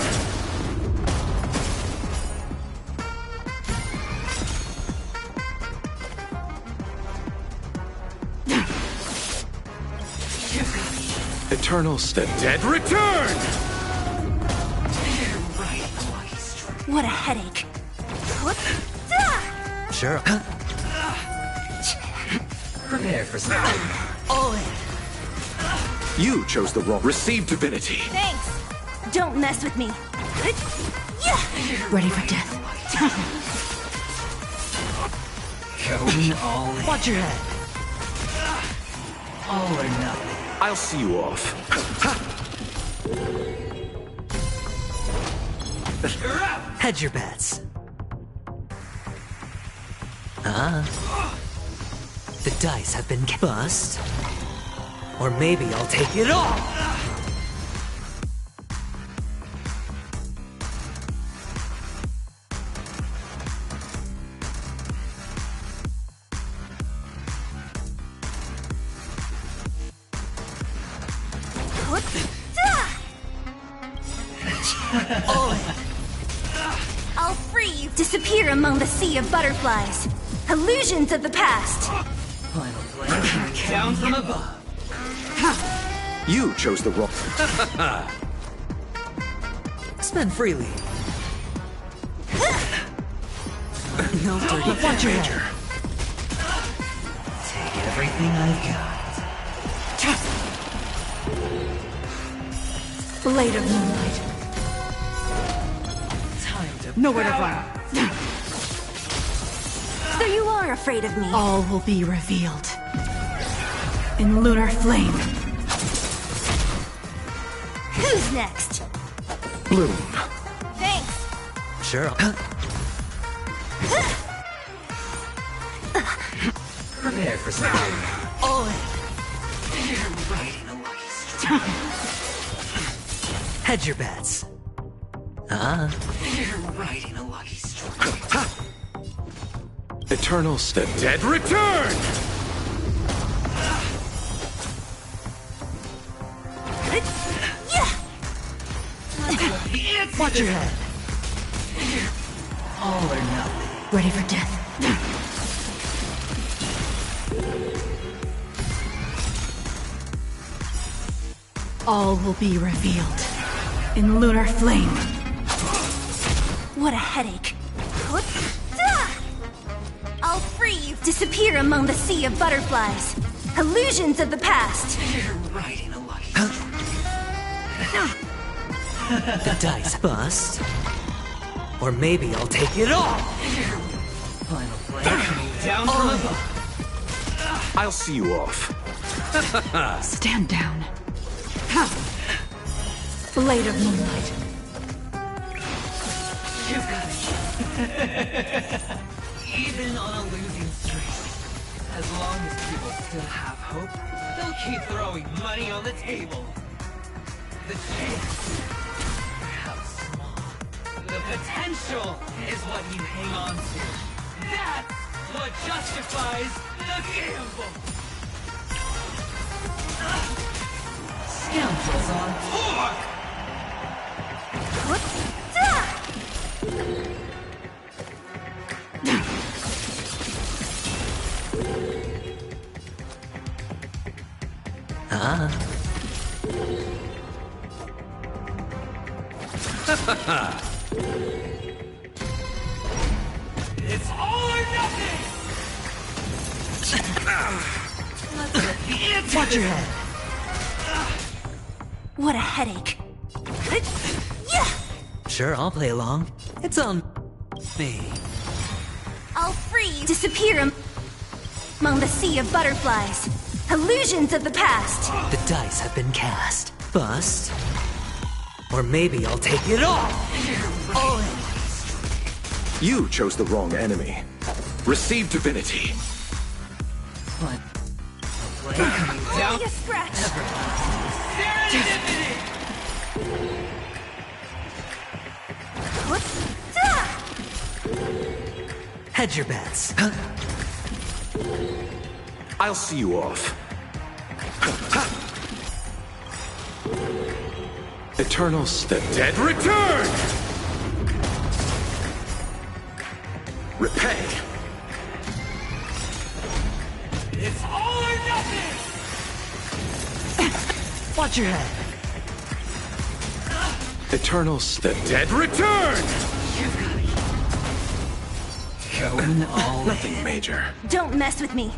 eternal the dead Return! What a headache. Sure. Prepare for something. All in. You chose the wrong. Receive divinity. Thanks. Don't mess with me. Ready for death. Going all in. Watch your head. All or nothing. I'll see you off. Hedge your bets. The dice have been bust. Or maybe I'll take it all! I'll free you. Disappear among the sea of butterflies. Illusions of the past. Final flame down from above. You chose the wrong... Spend freely. No dirty Watch your head. Take everything I've got. Blade of moonlight. Time to Nowhere to run. So you are afraid of me. All will be revealed. In lunar flame. Who's next? Bloom. Thanks. Sure. Prepare for something. All in. You're riding a lucky streak. Hedge your bets. You're riding a lucky streak. Eternal step. Dead return! Watch your head. All or nothing. Ready for death. All will be revealed. In lunar flame. What a headache. I'll free you. Disappear among the sea of butterflies. Illusions of the past. You're riding a lucky The dice bust. Or maybe I'll take it all. Final flame down from above. I'll see you off. Stand down. Blade of moonlight. You've got it. Even on a losing streak, as long as people still have hope, they'll keep throwing money on the table. The chance, how small. The potential is what you hang on to. That's what justifies the gamble. Scoundrels on tour! It's all or nothing! Watch your head. What a headache. Sure, I'll play along. It's on me. I'll free you. Disappear among the sea of butterflies. Illusions of the past. The dice have been cast. Bust. Or maybe I'll take it all. All in. You chose the wrong enemy. Receive divinity. What? Coming down. Only a scratch. Serendipity! Hedge your bets. I'll see you off. Eternal step. Dead return! Repay. It's all or nothing! Watch your head. Eternal step. Dead return! Going all Nothing major. Don't mess with me.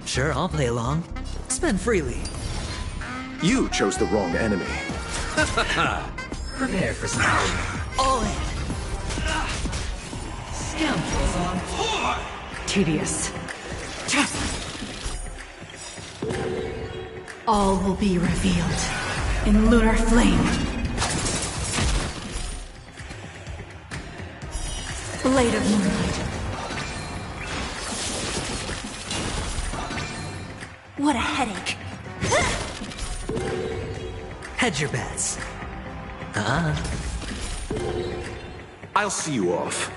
Sure, I'll play along. Spend freely. You chose the wrong enemy. Prepare for something. All in. Scoundrels on tour! Tedious. All will be revealed in lunar flame. Blade of moonlight. What a headache. Hedge your bets. I'll see you off.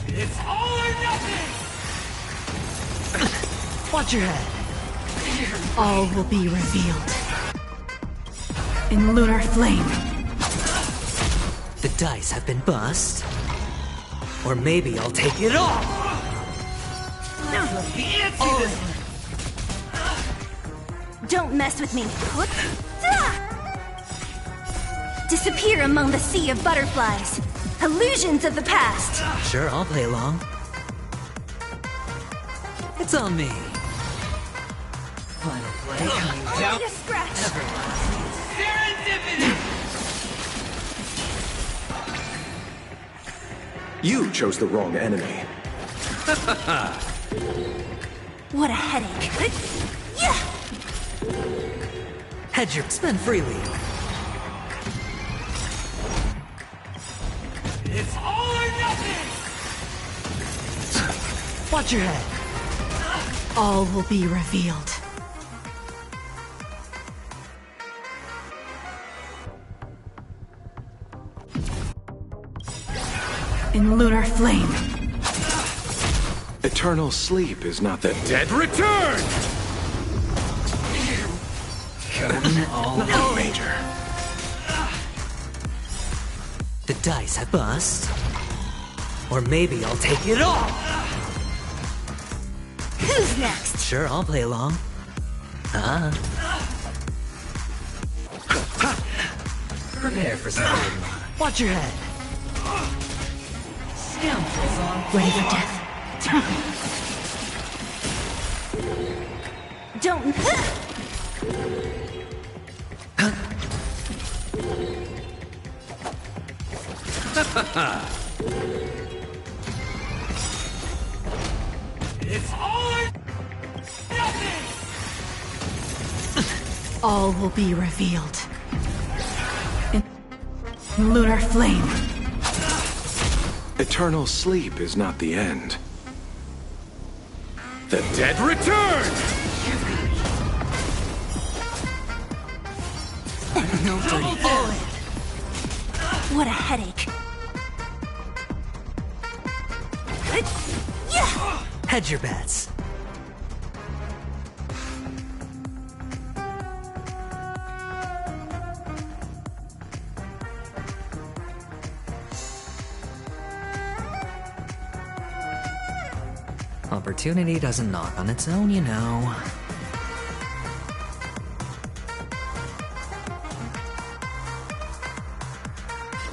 It's all or nothing! Watch your head. All will be revealed in lunar flame. The dice have been bust. Or maybe I'll take it all. Don't mess with me. Disappear among the sea of butterflies. Illusions of the past. Sure, I'll play along. It's on me. Final play coming down. Only a scratch. Serendipity! You chose the wrong enemy. What a headache. Hedge your spend freely. It's all or nothing! Watch your head. All will be revealed. In lunar flame. Eternal sleep is not the Dead return! Nothing major. The dice have bust. Or maybe I'll take it all. Who's next? Sure, I'll play along. Prepare for something. Watch your head. Scoundrels on Ready for death. Don't. It's all or nothing! All will be revealed in lunar flame. Eternal sleep is not the end. The dead return! no dirty. What a headache. Hedge your bets. Opportunity doesn't knock on its own, you know.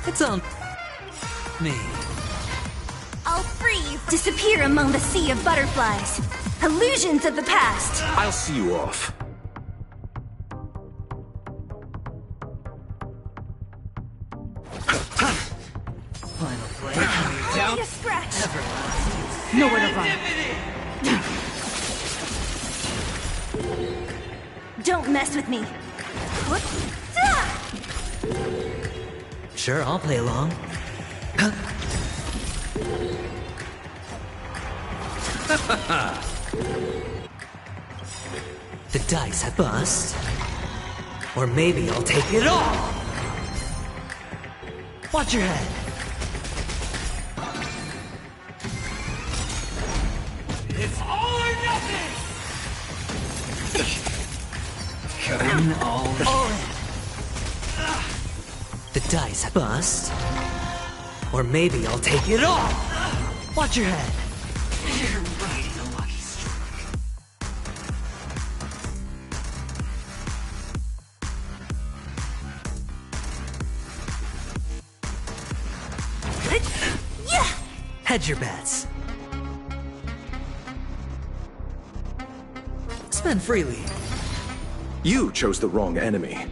It's on me. I'll freeze. Disappear among the sea of butterflies. Illusions of the past. I'll see you off. Final play coming down. Only a scratch. Nowhere to run. Don't mess with me. Sure, I'll play along. The dice have bust. Or maybe I'll take it all. Watch your head. It's all or nothing! Coming all in. The dice have bust. Or maybe I'll take it all. Watch your head. You're riding a lucky streak. Hedge your bets. Spend freely. You chose the wrong enemy.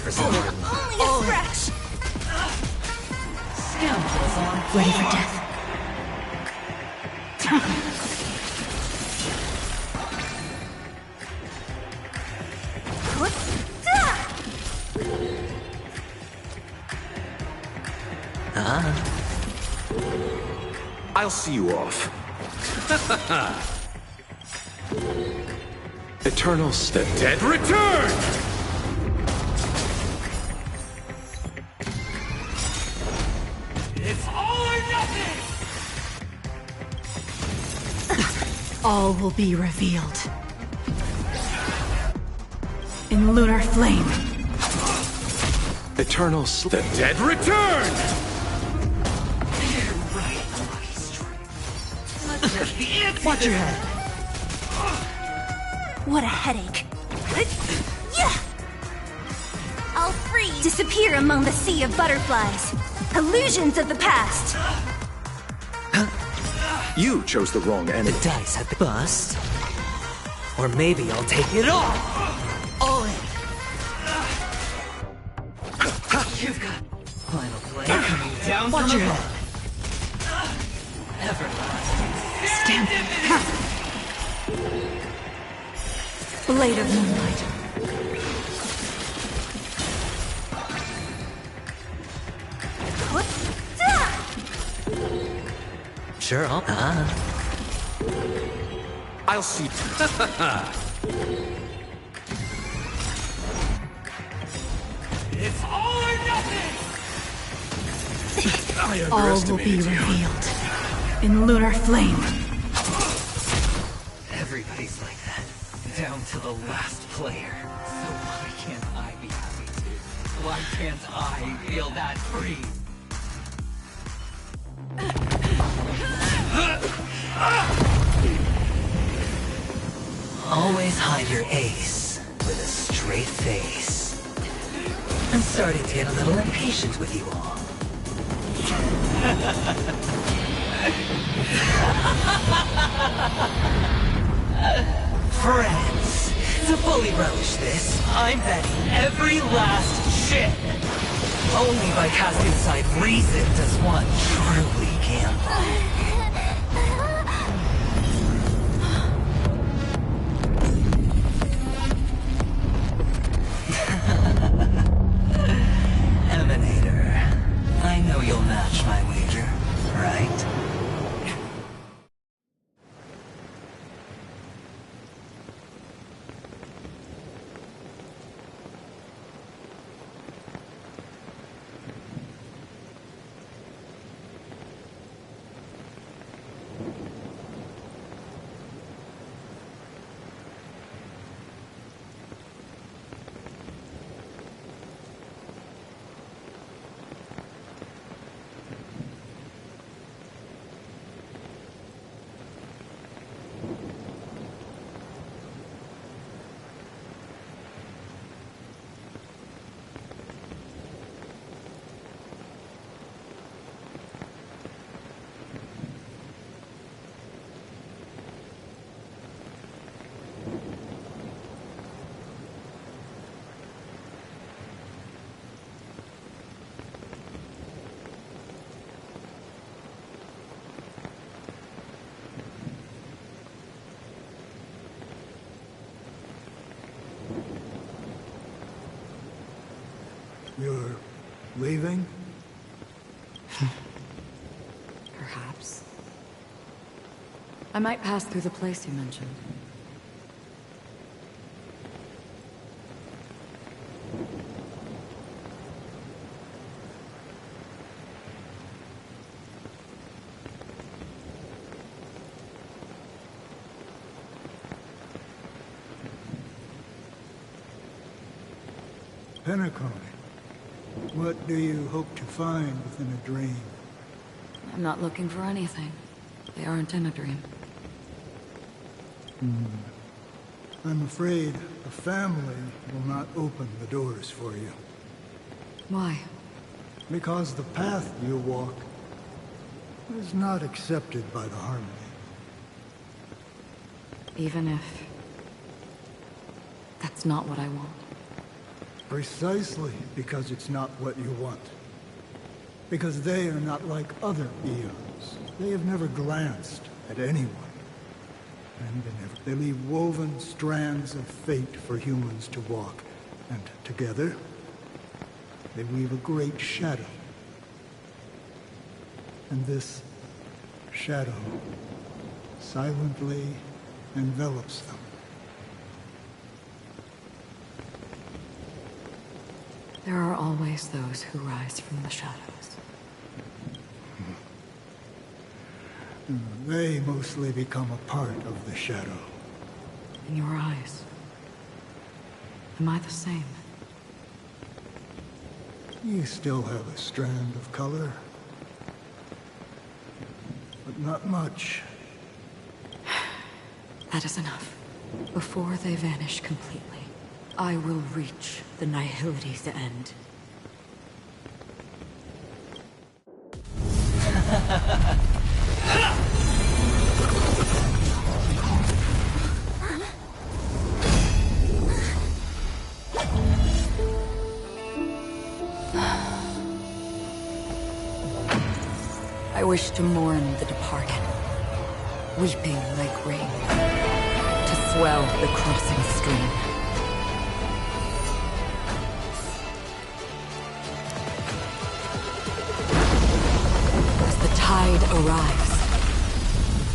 for something. Only a scratch! Scoundrels on Ready for death. I'll see you off. Eternal The dead return! It's all or nothing! All will be revealed. In lunar flame. Eternal The dead return! Watch your head. What a headache. I'll freeze! Disappear among the sea of butterflies. Illusions of the past. You chose the wrong enemy. The dice have been bust. Or maybe I'll take it all. All in. You've got final play coming down. Watch your head. Everlasting. Stand. Blade of moonlight. Sure, I'll see. It's all or nothing! All will be revealed. In lunar flame. Everybody's like that, down to the last player. So why can't I be happy too? Why can't I feel that free? Always hide your ace with a straight face. I'm starting to get a little impatient with you all. Friends, to fully relish this, I'm betting every last chip. Only by casting aside reason does one truly gamble. Emanator, I know you'll match my wager, right? You're leaving? Perhaps. I might pass through the place you mentioned. Penacony. What do you hope to find within a dream? I'm not looking for anything. They aren't in a dream. I'm afraid the family will not open the doors for you. Why? Because the path you walk is not accepted by the Harmony. Even if... that's not what I want. Precisely because it's not what you want. Because they are not like other eons. They have never glanced at anyone. And they leave woven strands of fate for humans to walk. And together, they weave a great shadow. And this shadow silently envelops them. There are always those who rise from the shadows. They mostly become a part of the shadow. In your eyes, am I the same? You still have a strand of color. But not much. That is enough. Before they vanish completely, I will reach the Nihility's end. I wish to mourn the departed, weeping like rain, to swell the crossing stream. As the tide arrives,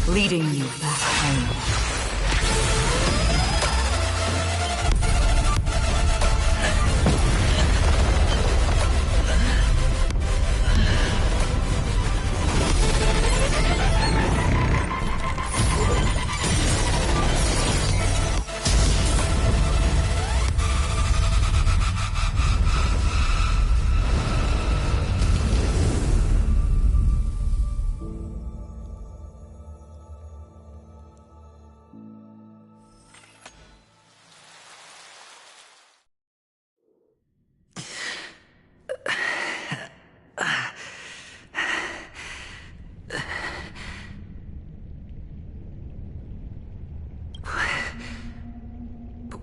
leading you back home.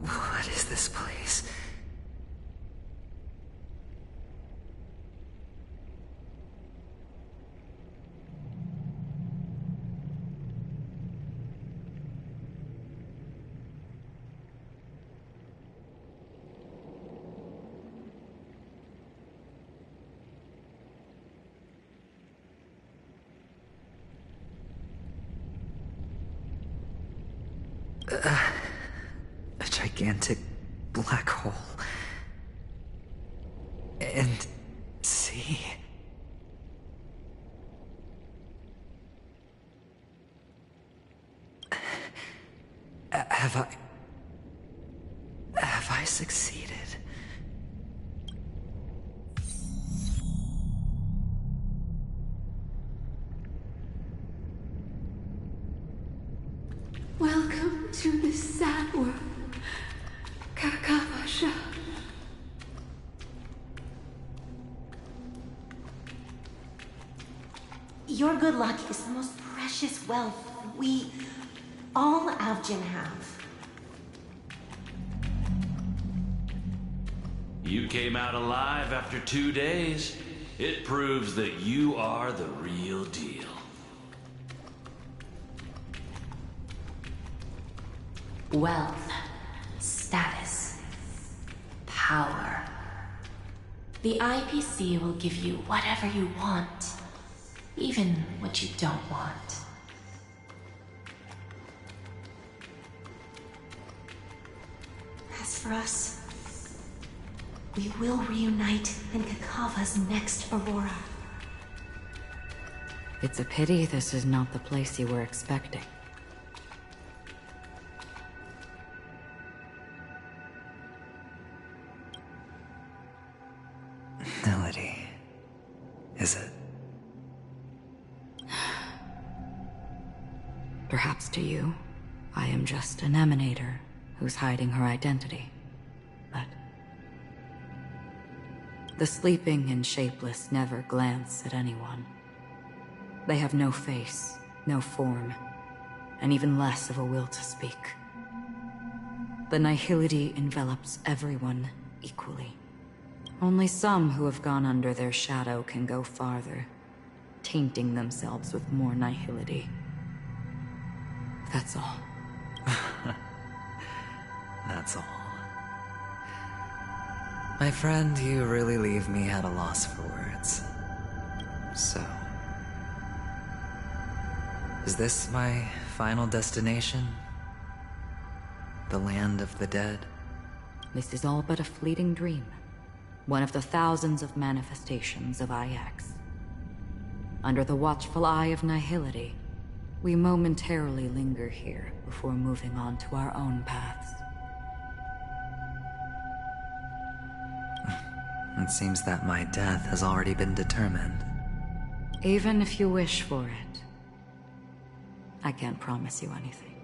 What is this place? A gigantic black hole. And see. Have I succeeded? Welcome to this sad world, Kakavasha. Your good luck is the most precious wealth we, all Avgin, have. You came out alive after 2 days. It proves that you are the real deal. Wealth, status, power. The IPC will give you whatever you want, even what you don't want. As for us, we will reunite in Kakava's next Aurora. It's a pity this is not the place you were expecting. Melody. Is it? Perhaps to you, I am just an emanator who's hiding her identity. But the sleeping and shapeless never glance at anyone. They have no face, no form, and even less of a will to speak. The nihility envelops everyone equally. Only some who have gone under their shadow can go farther, tainting themselves with more nihility. That's all. That's all. My friend, you really leave me at a loss for words. So, is this my final destination? The land of the dead? This is all but a fleeting dream. One of the thousands of manifestations of IX. Under the watchful eye of nihility, we momentarily linger here before moving on to our own paths. It seems that my death has already been determined. Even if you wish for it, I can't promise you anything.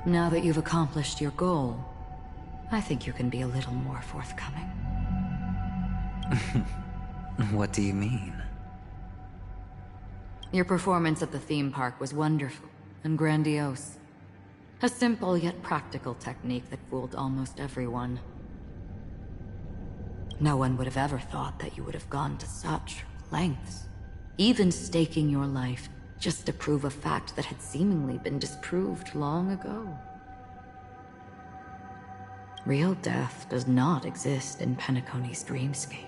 Now that you've accomplished your goal, I think you can be a little more forthcoming. What do you mean? Your performance at the theme park was wonderful and grandiose. A simple yet practical technique that fooled almost everyone. No one would have ever thought that you would have gone to such lengths, even staking your life just to prove a fact that had seemingly been disproved long ago. Real death does not exist in Penacony's dreamscape.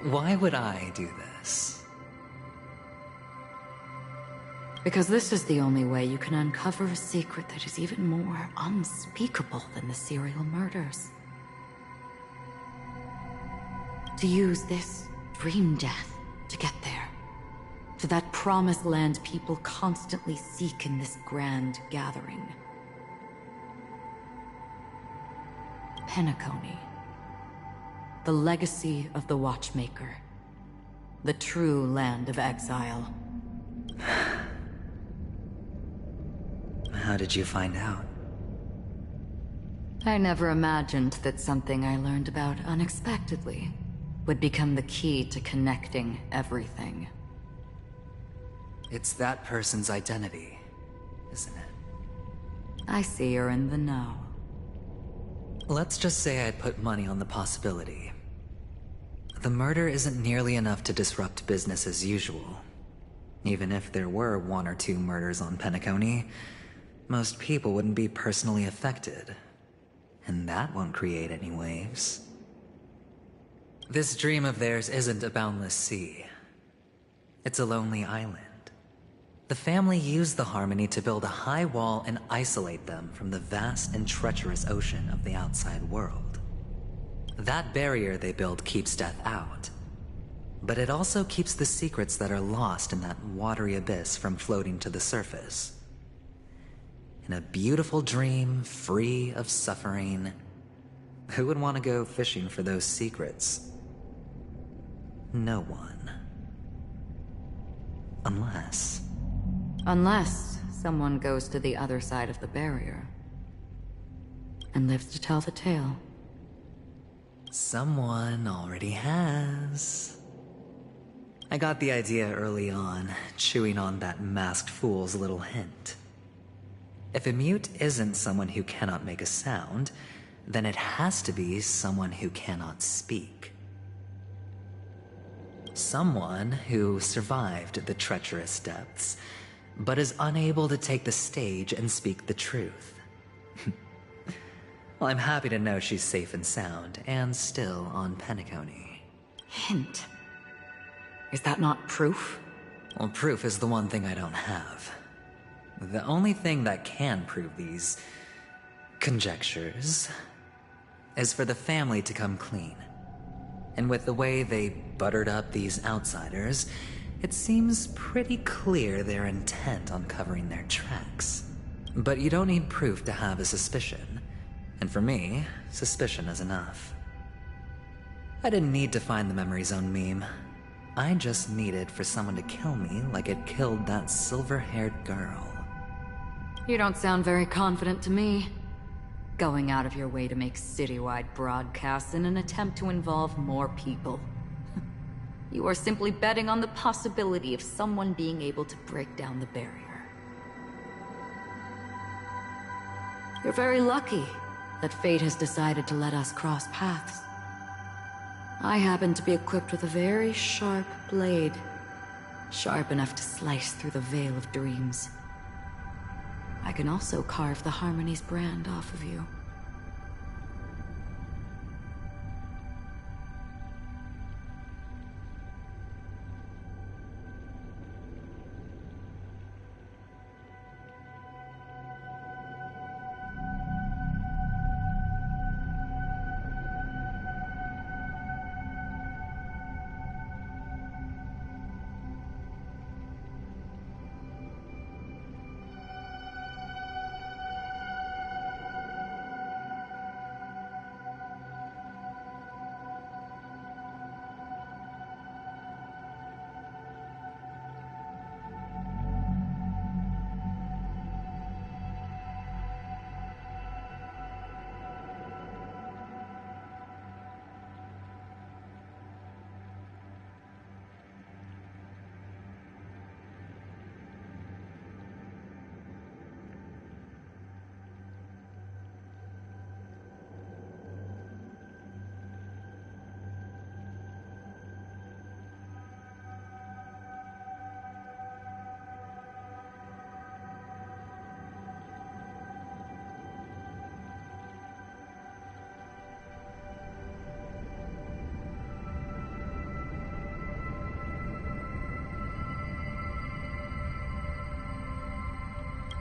Why would I do this? Because this is the only way you can uncover a secret that is even more unspeakable than the serial murders. To use this dream death to get there. To that promised land people constantly seek in this grand gathering. Penacony. The legacy of the Watchmaker. The true land of exile. How did you find out? I never imagined that something I learned about unexpectedly would become the key to connecting everything. It's that person's identity, isn't it? I see you're in the know. Let's just say I'd put money on the possibility. The murder isn't nearly enough to disrupt business as usual. Even if there were 1 or 2 murders on Penacony, most people wouldn't be personally affected. And that won't create any waves. This dream of theirs isn't a boundless sea. It's a lonely island. The family used the Harmony to build a high wall and isolate them from the vast and treacherous ocean of the outside world. That barrier they build keeps death out. But it also keeps the secrets that are lost in that watery abyss from floating to the surface. In a beautiful dream, free of suffering, who would want to go fishing for those secrets? No one. Unless someone goes to the other side of the barrier and lives to tell the tale. Someone already has. I got the idea early on, chewing on that masked fool's little hint. If a mute isn't someone who cannot make a sound, then it has to be someone who cannot speak. Someone who survived the treacherous depths, but is unable to take the stage and speak the truth. Well, I'm happy to know she's safe and sound, and still on Penacony. Hint? Is that not proof? Well, proof is the one thing I don't have. The only thing that can prove these conjectures is for the family to come clean. And with the way they buttered up these outsiders, it seems pretty clear they're intent on covering their tracks. But you don't need proof to have a suspicion. And for me, suspicion is enough. I didn't need to find the Memory Zone meme. I just needed for someone to kill me like it killed that silver-haired girl. You don't sound very confident to me. Going out of your way to make citywide broadcasts in an attempt to involve more people. You are simply betting on the possibility of someone being able to break down the barrier. You're very lucky that fate has decided to let us cross paths. I happen to be equipped with a very sharp blade. Sharp enough to slice through the veil of dreams. I can also carve the Harmony's brand off of you.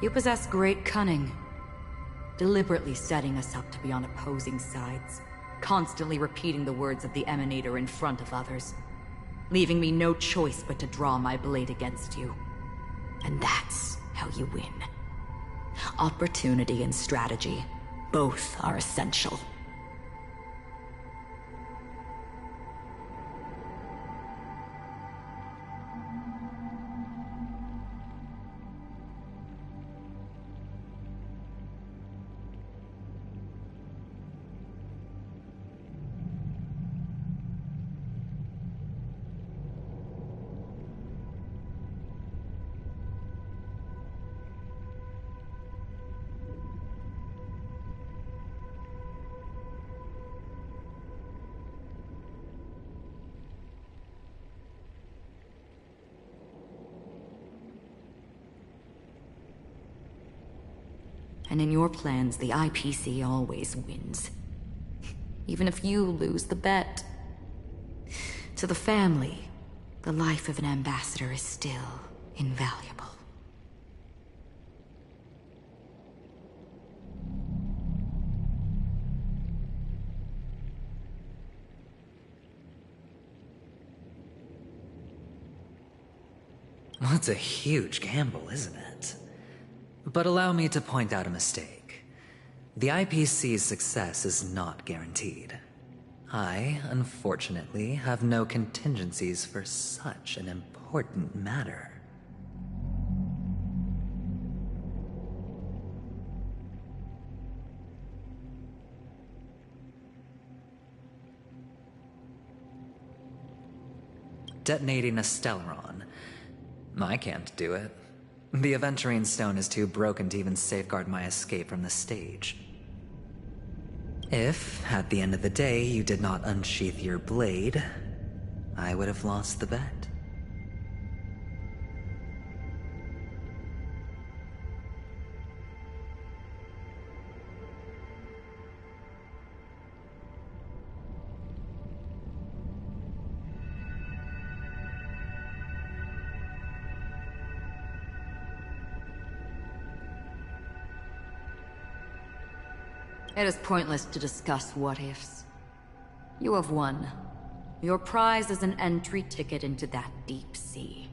You possess great cunning, deliberately setting us up to be on opposing sides, constantly repeating the words of the Emanator in front of others, leaving me no choice but to draw my blade against you. And that's how you win. Opportunity and strategy, both are essential. And in your plans, the IPC always wins. Even if you lose the bet. To the family, the life of an ambassador is still invaluable. Well, it's a huge gamble, isn't it? But allow me to point out a mistake. The IPC's success is not guaranteed. I, unfortunately, have no contingencies for such an important matter. Detonating a Stellaron. I can't do it. The Aventurine Stone is too broken to even safeguard my escape from the stage. If, at the end of the day, you did not unsheath your blade, I would have lost the bet. It is pointless to discuss what-ifs. You have won. Your prize is an entry ticket into that deep sea.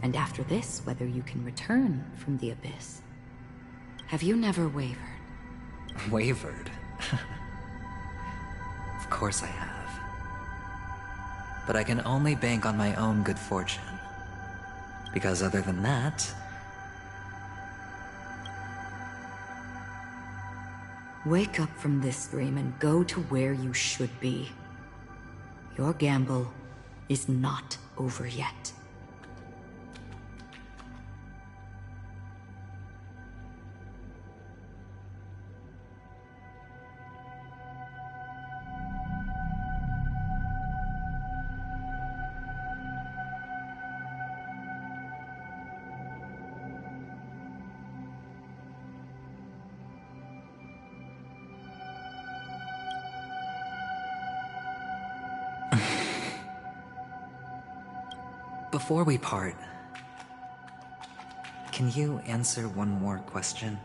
And after this, whether you can return from the abyss. Have you never wavered? Wavered? Of course I have. But I can only bank on my own good fortune. Because other than that... Wake up from this dream and go to where you should be. Your gamble is not over yet. Before we part, can you answer one more question?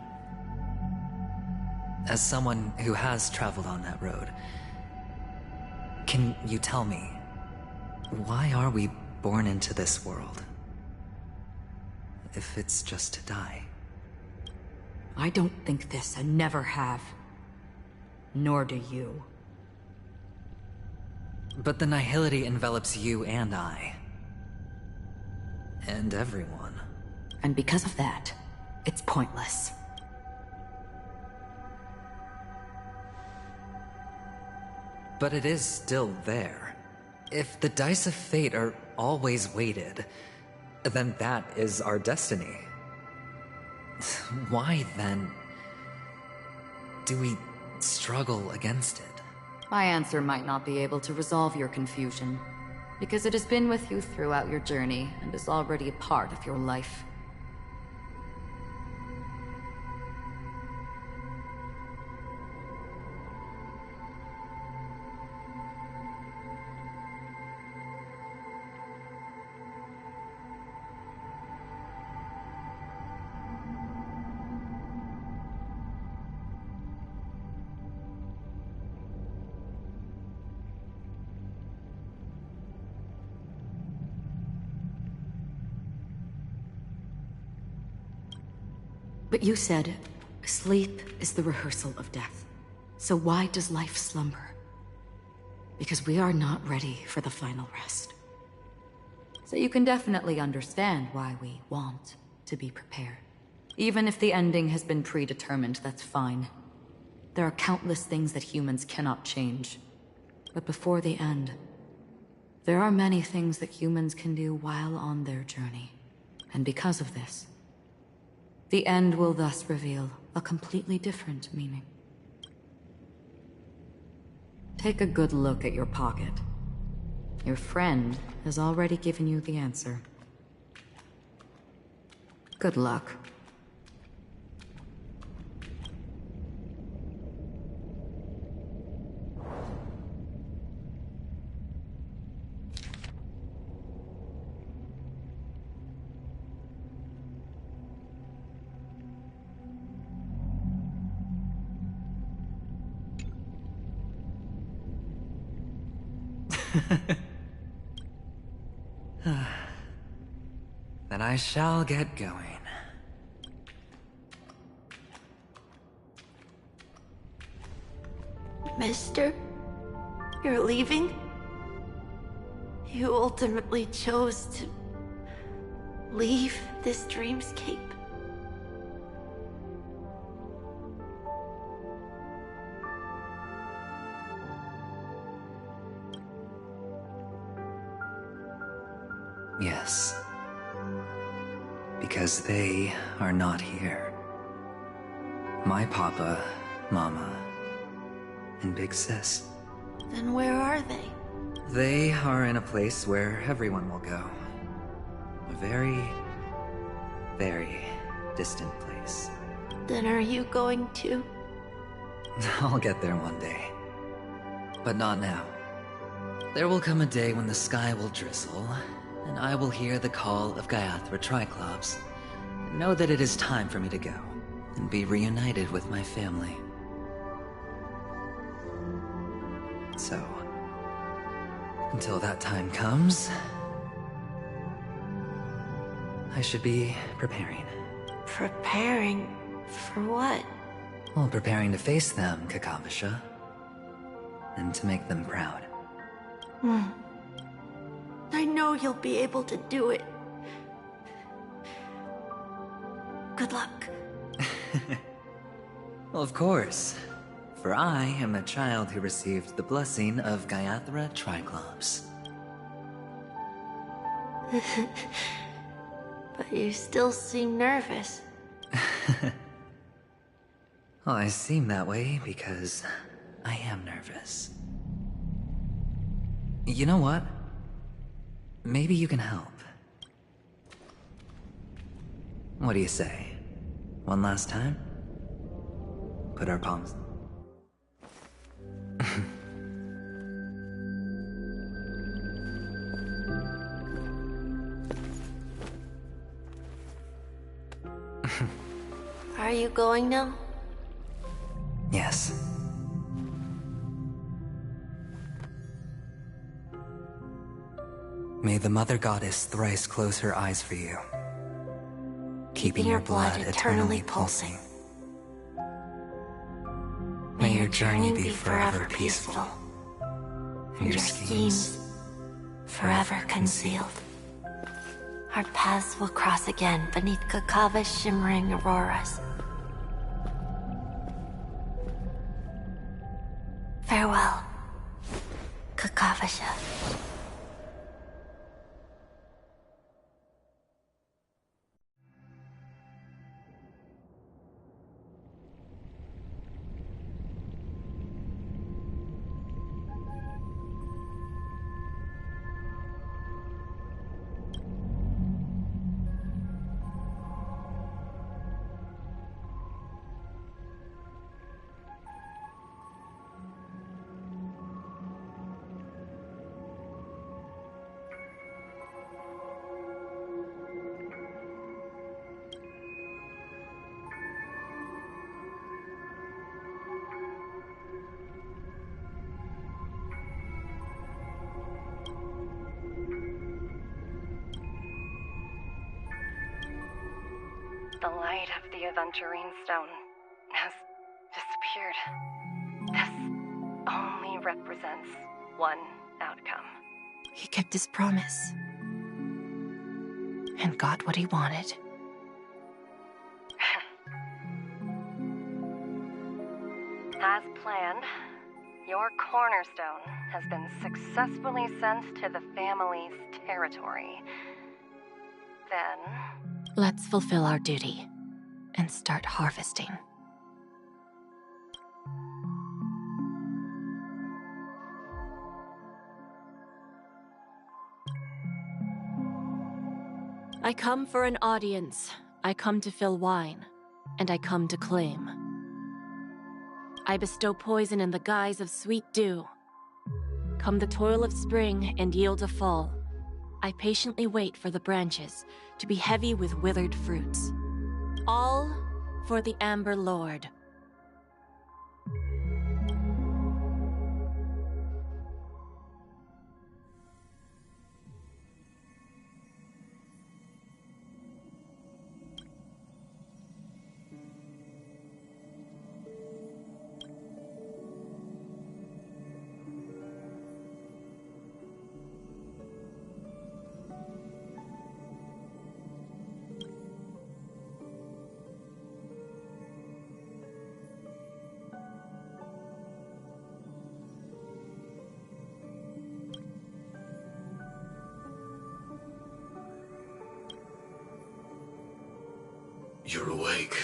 As someone who has traveled on that road, can you tell me, why are we born into this world? If it's just to die. I don't think this, and never have. Nor do you. But the nihility envelops you and I. And everyone. And because of that, it's pointless. But it is still there. If the dice of fate are always weighted, then that is our destiny. Why, then, do we struggle against it? My answer might not be able to resolve your confusion, because it has been with you throughout your journey and is already a part of your life. But you said, sleep is the rehearsal of death. So why does life slumber? Because we are not ready for the final rest. So you can definitely understand why we want to be prepared. Even if the ending has been predetermined, that's fine. There are countless things that humans cannot change. But before the end, there are many things that humans can do while on their journey. And because of this, the end will thus reveal a completely different meaning. Take a good look at your pocket. Your friend has already given you the answer. Good luck. Then I shall get going. Mister? You're leaving? You ultimately chose to leave this dreamscape. Yes. Because they are not here. My papa, mama, and big sis. Then where are they? They are in a place where everyone will go. A very, very distant place. Then are you going to? I'll get there one day. But not now. There will come a day when the sky will drizzle, and I will hear the call of Gaiathra Triclops, and know that it is time for me to go, and be reunited with my family. So, until that time comes, I should be preparing. Preparing? For what? Well, preparing to face them, Kakavasha. And to make them proud. I know you'll be able to do it. Good luck. Well, of course. For I am a child who received the blessing of Gayathra Triclops. But you still seem nervous. Well, I seem that way because I am nervous. You know what? Maybe you can help. What do you say? One last time? Put our palms... Are you going now? Yes. May the Mother Goddess thrice close her eyes for you, keeping your blood eternally pulsing. May your journey be forever peaceful, and your schemes forever concealed. Our paths will cross again beneath Kakava's shimmering auroras. Farewell, Kakavasha. The light of the Aventurine Stone has disappeared. This only represents one outcome. He kept his promise. And got what he wanted. As planned, your cornerstone has been successfully sent to the family's territory. Then... Let's fulfill our duty and start harvesting. I come for an audience. I come to fill wine, and I come to claim. I bestow poison in the guise of sweet dew. Come the toil of spring and yield a fall. I patiently wait for the branches to be heavy with withered fruits. All for the Amber Lord. You're awake.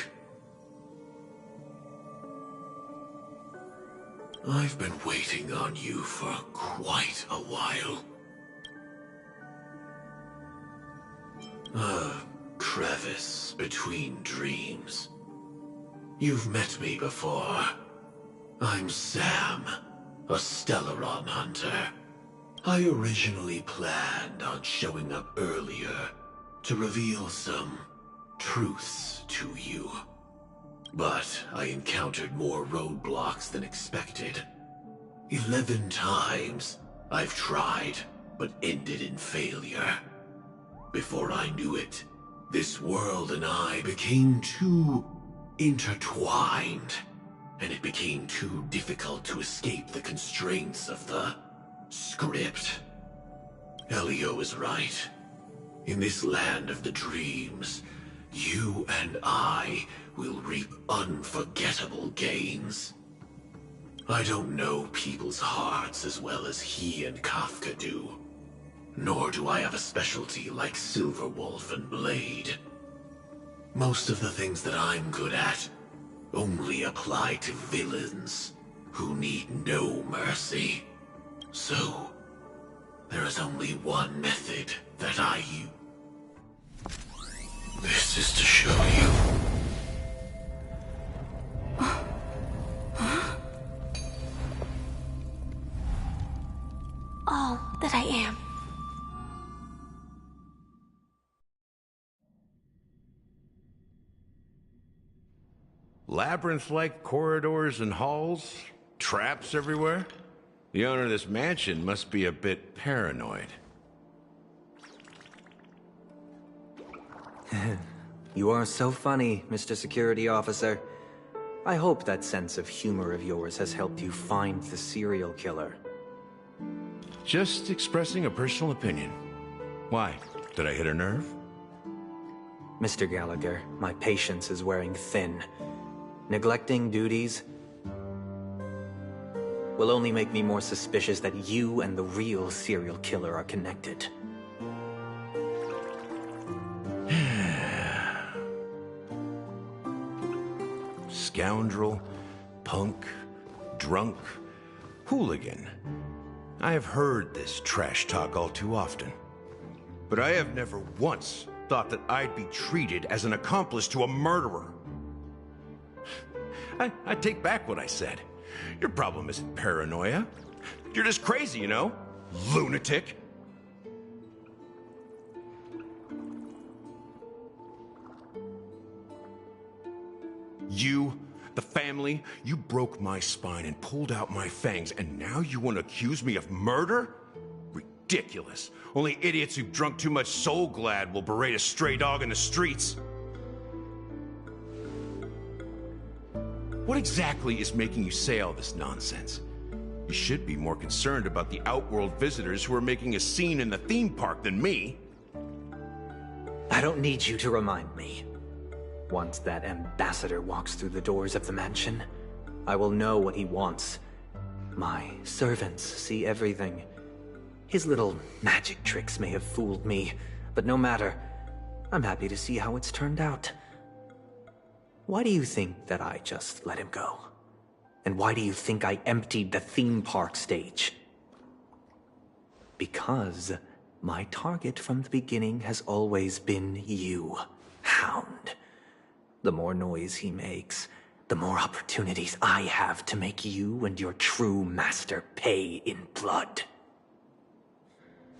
I've been waiting on you for quite a while. A crevice between dreams. You've met me before. I'm Sam, a Stellaron hunter. I originally planned on showing up earlier to reveal some truths to you. But I encountered more roadblocks than expected. 11 times I've tried, but ended in failure. Before I knew it, This world and I became too intertwined, and it became too difficult to escape the constraints of the script. Elio is right. In this land of the dreams, you and I will reap unforgettable gains. I don't know people's hearts as well as he and Kafka do. Nor do I have a specialty like Silverwolf and Blade. Most of the things that I'm good at only apply to villains who need no mercy. So, there is only one method that I use. This is to show you. All that I am. Labyrinth-like corridors and halls? Traps everywhere? The owner of this mansion must be a bit paranoid. You are so funny, Mr. Security Officer. I hope that sense of humor of yours has helped you find the serial killer. Just expressing a personal opinion. Why? Did I hit a nerve? Mr. Gallagher, my patience is wearing thin. Neglecting duties will only make me more suspicious that you and the real serial killer are connected. Scoundrel, punk, drunk, hooligan. I have heard this trash talk all too often. But I have never once thought that I'd be treated as an accomplice to a murderer. I take back what I said. Your problem isn't paranoia. You're just crazy, you know? Lunatic. You, the family, you broke my spine and pulled out my fangs, and now you want to accuse me of murder? Ridiculous. Only idiots who've drunk too much Soul Glad will berate a stray dog in the streets. What exactly is making you say all this nonsense? You should be more concerned about the Outworld visitors who are making a scene in the theme park than me. I don't need you to remind me. Once that ambassador walks through the doors of the mansion, I will know what he wants. My servants see everything. His little magic tricks may have fooled me, but no matter. I'm happy to see how it's turned out. Why do you think that I just let him go? And why do you think I emptied the theme park stage? Because my target from the beginning has always been you, Hound. The more noise he makes, the more opportunities I have to make you and your true master pay in blood.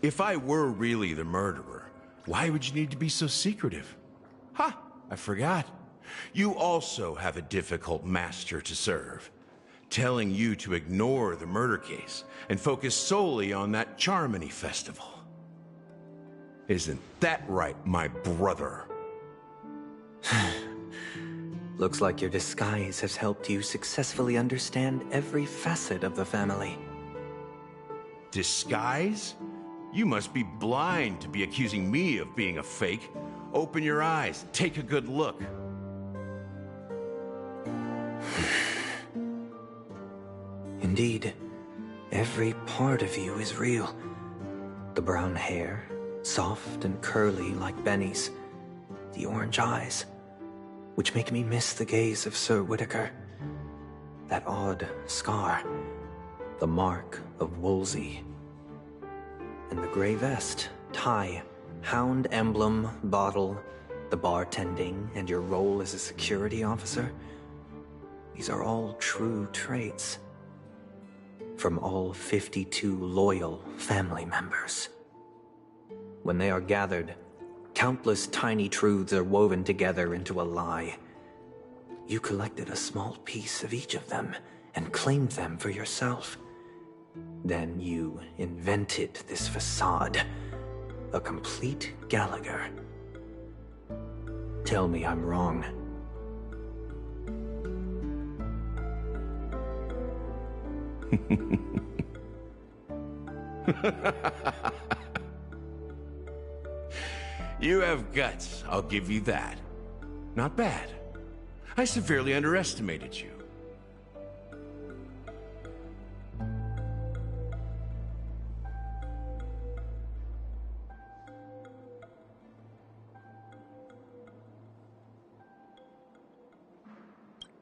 If I were really the murderer, why would you need to be so secretive? Ha! I forgot. You also have a difficult master to serve, telling you to ignore the murder case and focus solely on that Charmony festival. Isn't that right, my brother? Looks like your disguise has helped you successfully understand every facet of the family. Disguise? You must be blind to be accusing me of being a fake. Open your eyes, take a good look. Indeed, every part of you is real. The brown hair, soft and curly like Benny's. The orange eyes, which make me miss the gaze of Sir Whitaker. That odd scar, the mark of Wolsey. And the gray vest, tie, hound emblem, bottle, the bartending, and your role as a security officer. These are all true traits. From all 52 loyal family members. When they are gathered, countless tiny truths are woven together into a lie. You collected a small piece of each of them and claimed them for yourself. Then you invented this facade, a complete Gallagher. Tell me I'm wrong. You have guts, I'll give you that. Not bad. I severely underestimated you.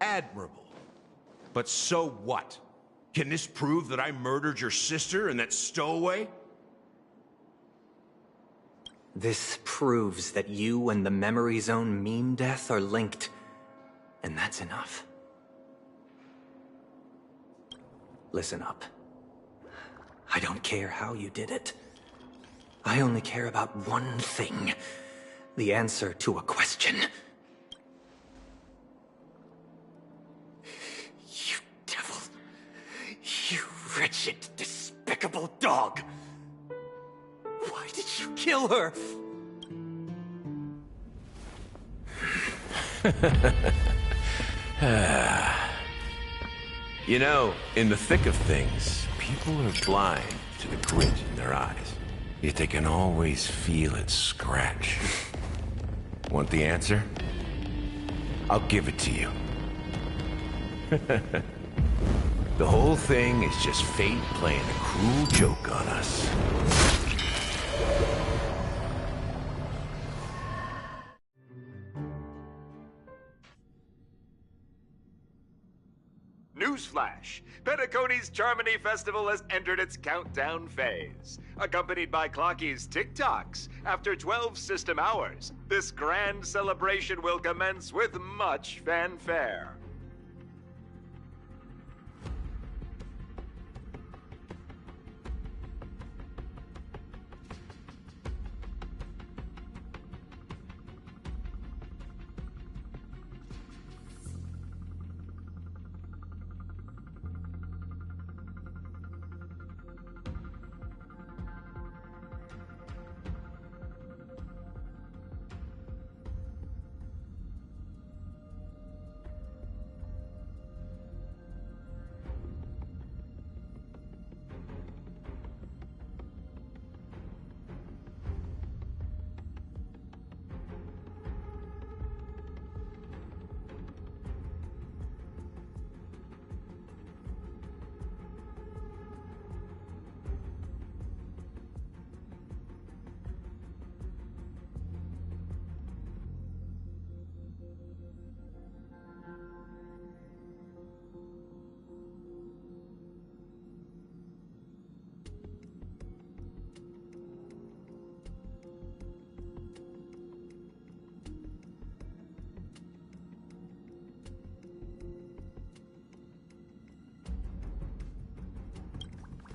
Admirable. But so what? Can this prove that I murdered your sister and that stowaway? This proves that you and the Memory Zone meme death are linked, and that's enough. Listen up. I don't care how you did it. I only care about one thing. The answer to a question. You devil. You wretched, despicable dog. Why did you kill her? You know, in the thick of things, people are blind to the grit in their eyes. Yet they can always feel it scratch. Want the answer? I'll give it to you. The whole thing is just fate playing a cruel joke on us. Newsflash! Penacony's Charmony Festival has entered its countdown phase. Accompanied by Clocky's TikToks, after 12 system hours, this grand celebration will commence with much fanfare.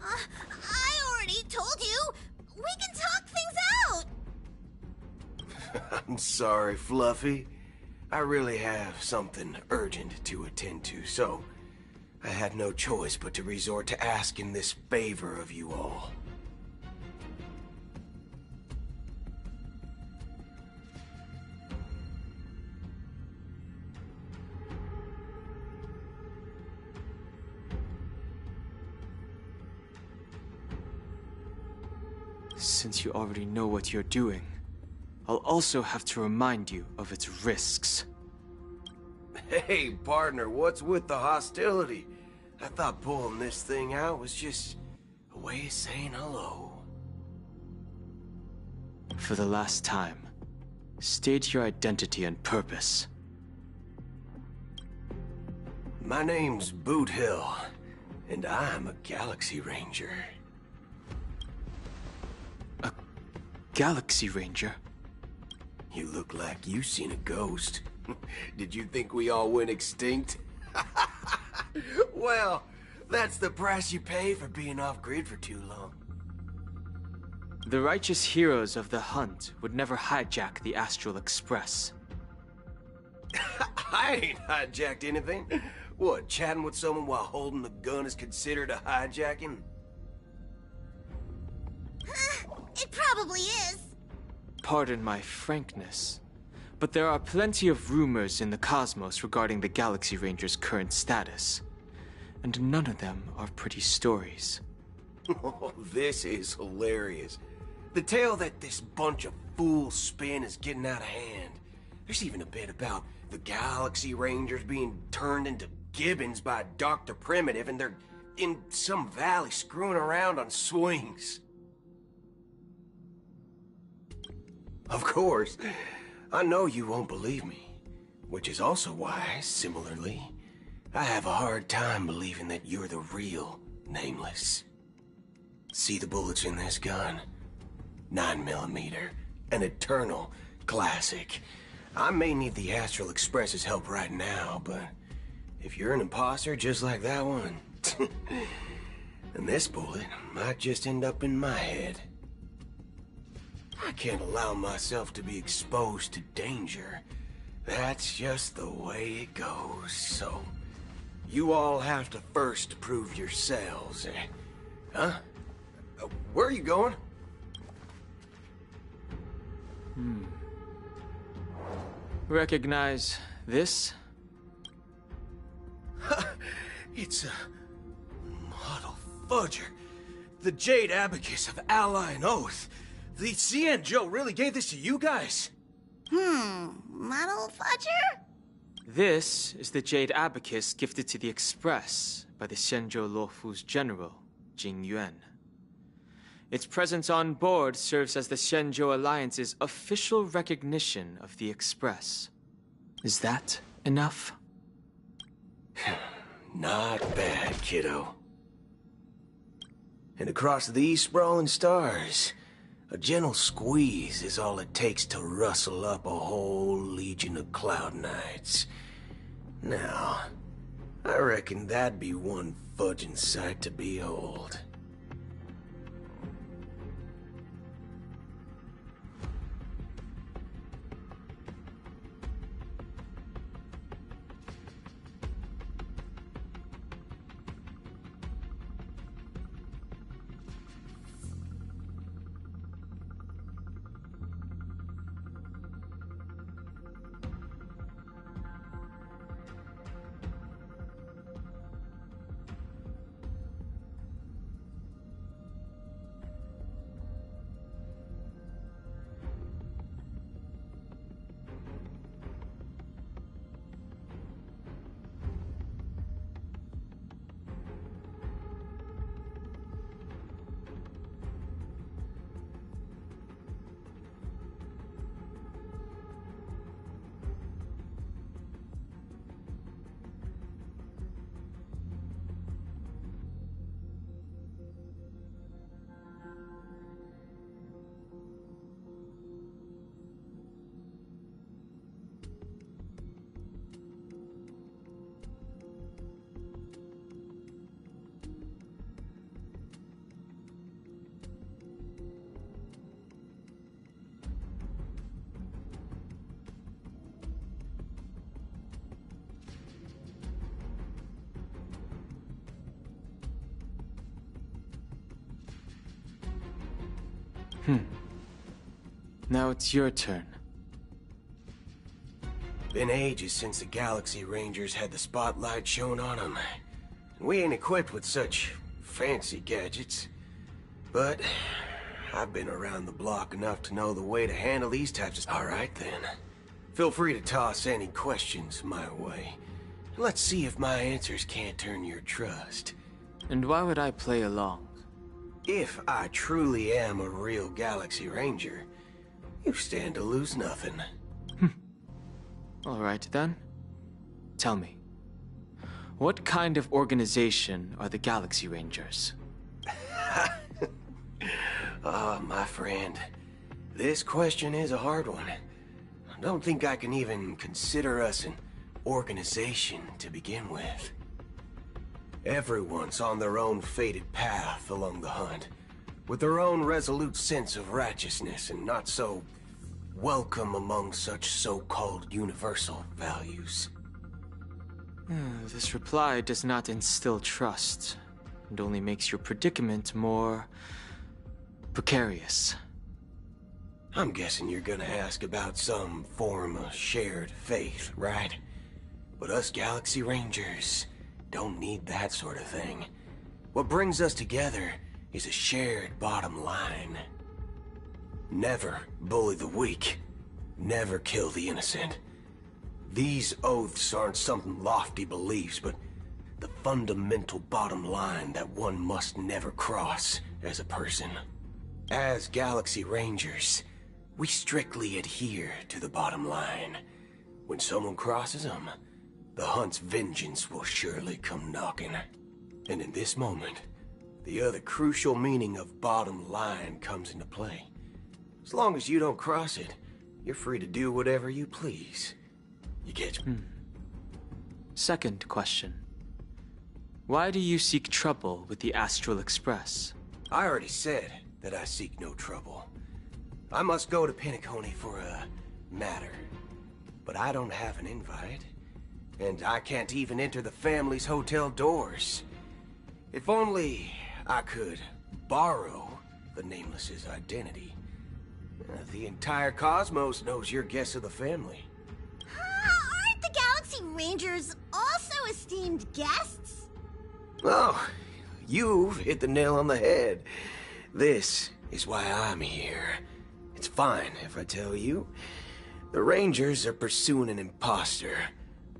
I already told you! We can talk things out! I'm sorry, Fluffy. I really have something urgent to attend to, so I had no choice but to resort to asking this favor of you all. Since you already know what you're doing, I'll also have to remind you of its risks. Hey, partner, what's with the hostility? I thought pulling this thing out was just a way of saying hello. For the last time, state your identity and purpose. My name's Boot Hill, and I'm a Galaxy Ranger. A Galaxy Ranger? You look like you seen a ghost. Did you think we all went extinct? Well, that's the price you pay for being off-grid for too long. The righteous heroes of the hunt would never hijack the Astral Express. I ain't hijacked anything. What, chatting with someone while holding the gun is considered a hijacking? It probably is. Pardon my frankness, But there are plenty of rumors in the cosmos regarding the Galaxy Ranger's current status. And none of them are pretty stories. Oh, this is hilarious. The tale that this bunch of fools spin is getting out of hand. There's even a bit about the Galaxy Rangers being turned into gibbons by Dr. Primitive, and they're in some valley screwing around on swings. Of course, I know you won't believe me, which is also why, similarly, I have a hard time believing that you're the real Nameless. See the bullets in this gun? 9mm, an eternal classic. I may need the Astral Express's help right now, but if you're an imposter just like that one, then this bullet might just end up in my head. I can't allow myself to be exposed to danger. That's just the way it goes, so you all have to first prove yourselves. Huh? Where are you going? Recognize this? It's a model fudger. The Jade Abacus of Ally and Oath. The Xianzhou really gave this to you guys? Model fudger? This is the Jade Abacus gifted to the Express by the Xianzhou Luofu's general, Jing Yuan. Its presence on board serves as the Xianzhou Alliance's official recognition of the Express. Is that enough? Not bad, kiddo. And across these sprawling stars, a gentle squeeze is all it takes to rustle up a whole legion of Cloud Knights. Now, I reckon that'd be one fudging sight to behold. Now it's your turn. Been ages since the Galaxy Rangers had the spotlight shown on them. We ain't equipped with such fancy gadgets. But I've been around the block enough to know the way to handle these types of... Alright then. Feel free to toss any questions my way. Let's see if my answers can't turn your trust. And why would I play along? If I truly am a real Galaxy Ranger, you stand to lose nothing. Alright then. Tell me, what kind of organization are the Galaxy Rangers? Oh, my friend. This question is a hard one. I don't think I can even consider us an organization to begin with. Everyone's on their own fated path along the hunt, with their own resolute sense of righteousness and not so welcome among such so-called universal values. This reply does not instill trust, and only makes your predicament more precarious. I'm guessing you're gonna ask about some form of shared faith, right? But us Galaxy Rangers don't need that sort of thing. What brings us together is a shared bottom line. Never bully the weak. Never kill the innocent. These oaths aren't some lofty beliefs, but the fundamental bottom line that one must never cross as a person. As Galaxy Rangers, we strictly adhere to the bottom line. When someone crosses them, the hunt's vengeance will surely come knocking. And in this moment, the other crucial meaning of bottom line comes into play. As long as you don't cross it, you're free to do whatever you please. You get me? Second question. Why do you seek trouble with the Astral Express? I already said that I seek no trouble. I must go to Penacony for a matter. But I don't have an invite. And I can't even enter the family's hotel doors. If only I could borrow the Nameless's identity. The entire cosmos knows you're guests of the family. Aren't the Galaxy Rangers also esteemed guests? Oh, you've hit the nail on the head. This is why I'm here. It's fine if I tell you. The Rangers are pursuing an imposter.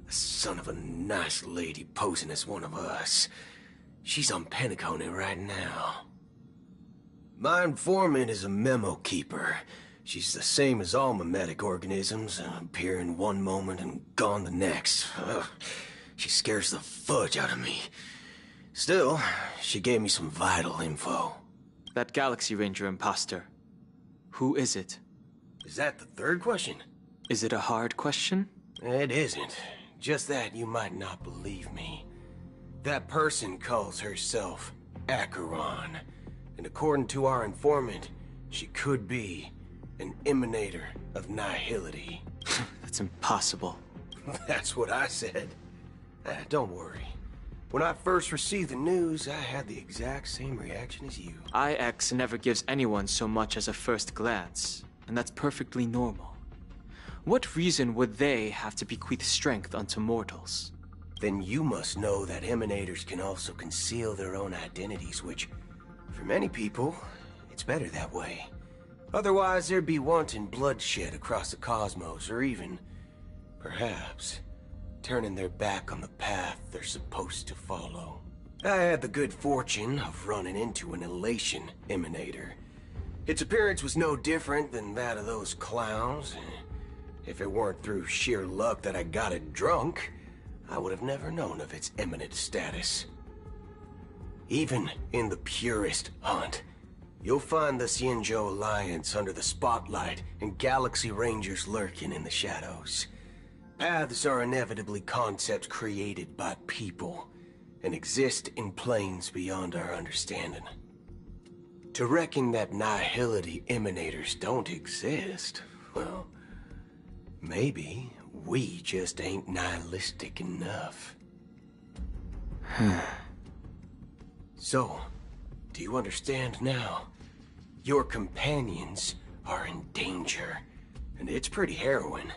A son of a nice lady posing as one of us. She's on Penacony right now. My informant is a memo keeper. She's the same as all mimetic organisms, appearing one moment and gone the next. Ugh. She scares the fudge out of me. Still, she gave me some vital info. That Galaxy Ranger imposter. Who is it? Is that the third question? Is it a hard question? It isn't. Just that you might not believe me. That person calls herself Acheron. And according to our informant, she could be an emanator of nihility. That's impossible. That's what I said. Don't worry. When I first received the news, I had the exact same reaction as you. IX never gives anyone so much as a first glance, and that's perfectly normal. What reason would they have to bequeath strength unto mortals? Then you must know that emanators can also conceal their own identities, which, for many people, it's better that way. Otherwise, there'd be wanton bloodshed across the cosmos, or even, perhaps, turning their back on the path they're supposed to follow. I had the good fortune of running into an elation emanator. Its appearance was no different than that of those clowns. If it weren't through sheer luck that I got it drunk, I would have never known of its eminent status. Even in the purest hunt, you'll find the Xianzhou Alliance under the spotlight and Galaxy Rangers lurking in the shadows. Paths are inevitably concepts created by people and exist in planes beyond our understanding. To reckon that nihility emanators don't exist, well, maybe we just ain't nihilistic enough. So, do you understand now? Your companions are in danger, and it's pretty harrowing.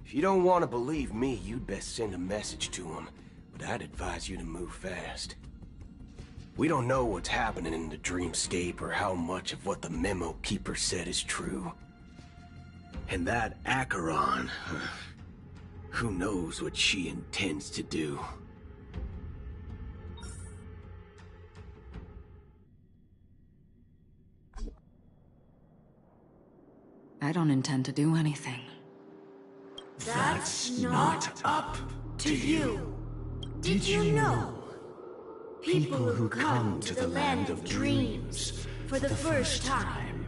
If you don't want to believe me, you'd best send a message to them, but I'd advise you to move fast. We don't know what's happening in the dreamscape or how much of what the memo keeper said is true. And that Acheron, who knows what she intends to do? I don't intend to do anything. That's not up to you. Did you know? People who come to the land of dreams for the first time,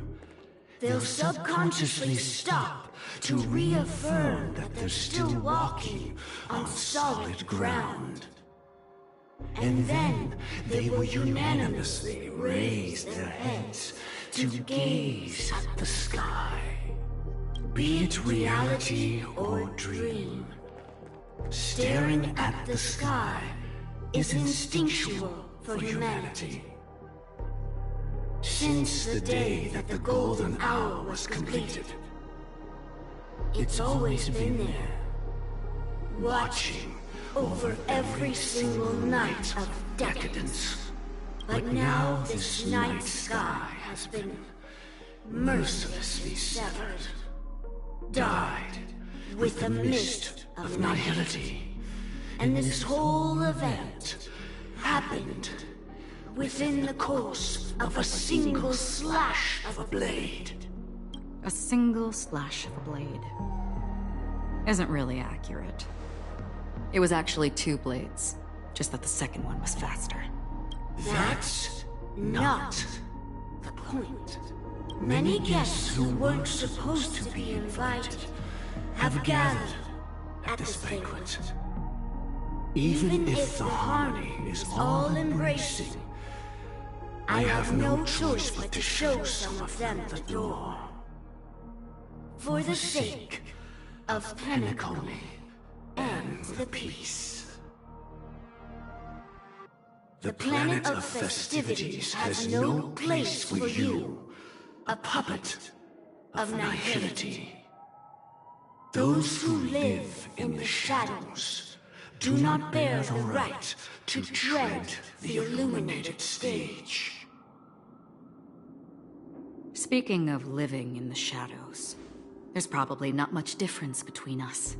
they'll subconsciously stop to reaffirm that they're still walking on solid ground. And then they will unanimously raise their heads to gaze at the sky. Be it reality or dream, staring at the sky is instinctual for humanity. since the day that the golden hour was completed. It's always been there, watching over every single night of decadence. But now this night sky has been mercilessly severed, dyed with the mist of nihility. And this whole event happened within the course of a single slash of a blade. A single slash of a blade isn't really accurate. It was actually 2 blades, just that the second one was faster. That's not the point. Many guests who weren't supposed to be invited have gathered at this banquet. Even if the harmony is all-embracing, I have no choice but to show some of them the door. For the sake of Penacony and the peace. The planet of festivities has no place for you, a puppet of nihility. Those who live in the shadows do not bear the right to tread the illuminated stage. Speaking of living in the shadows, there's probably not much difference between us.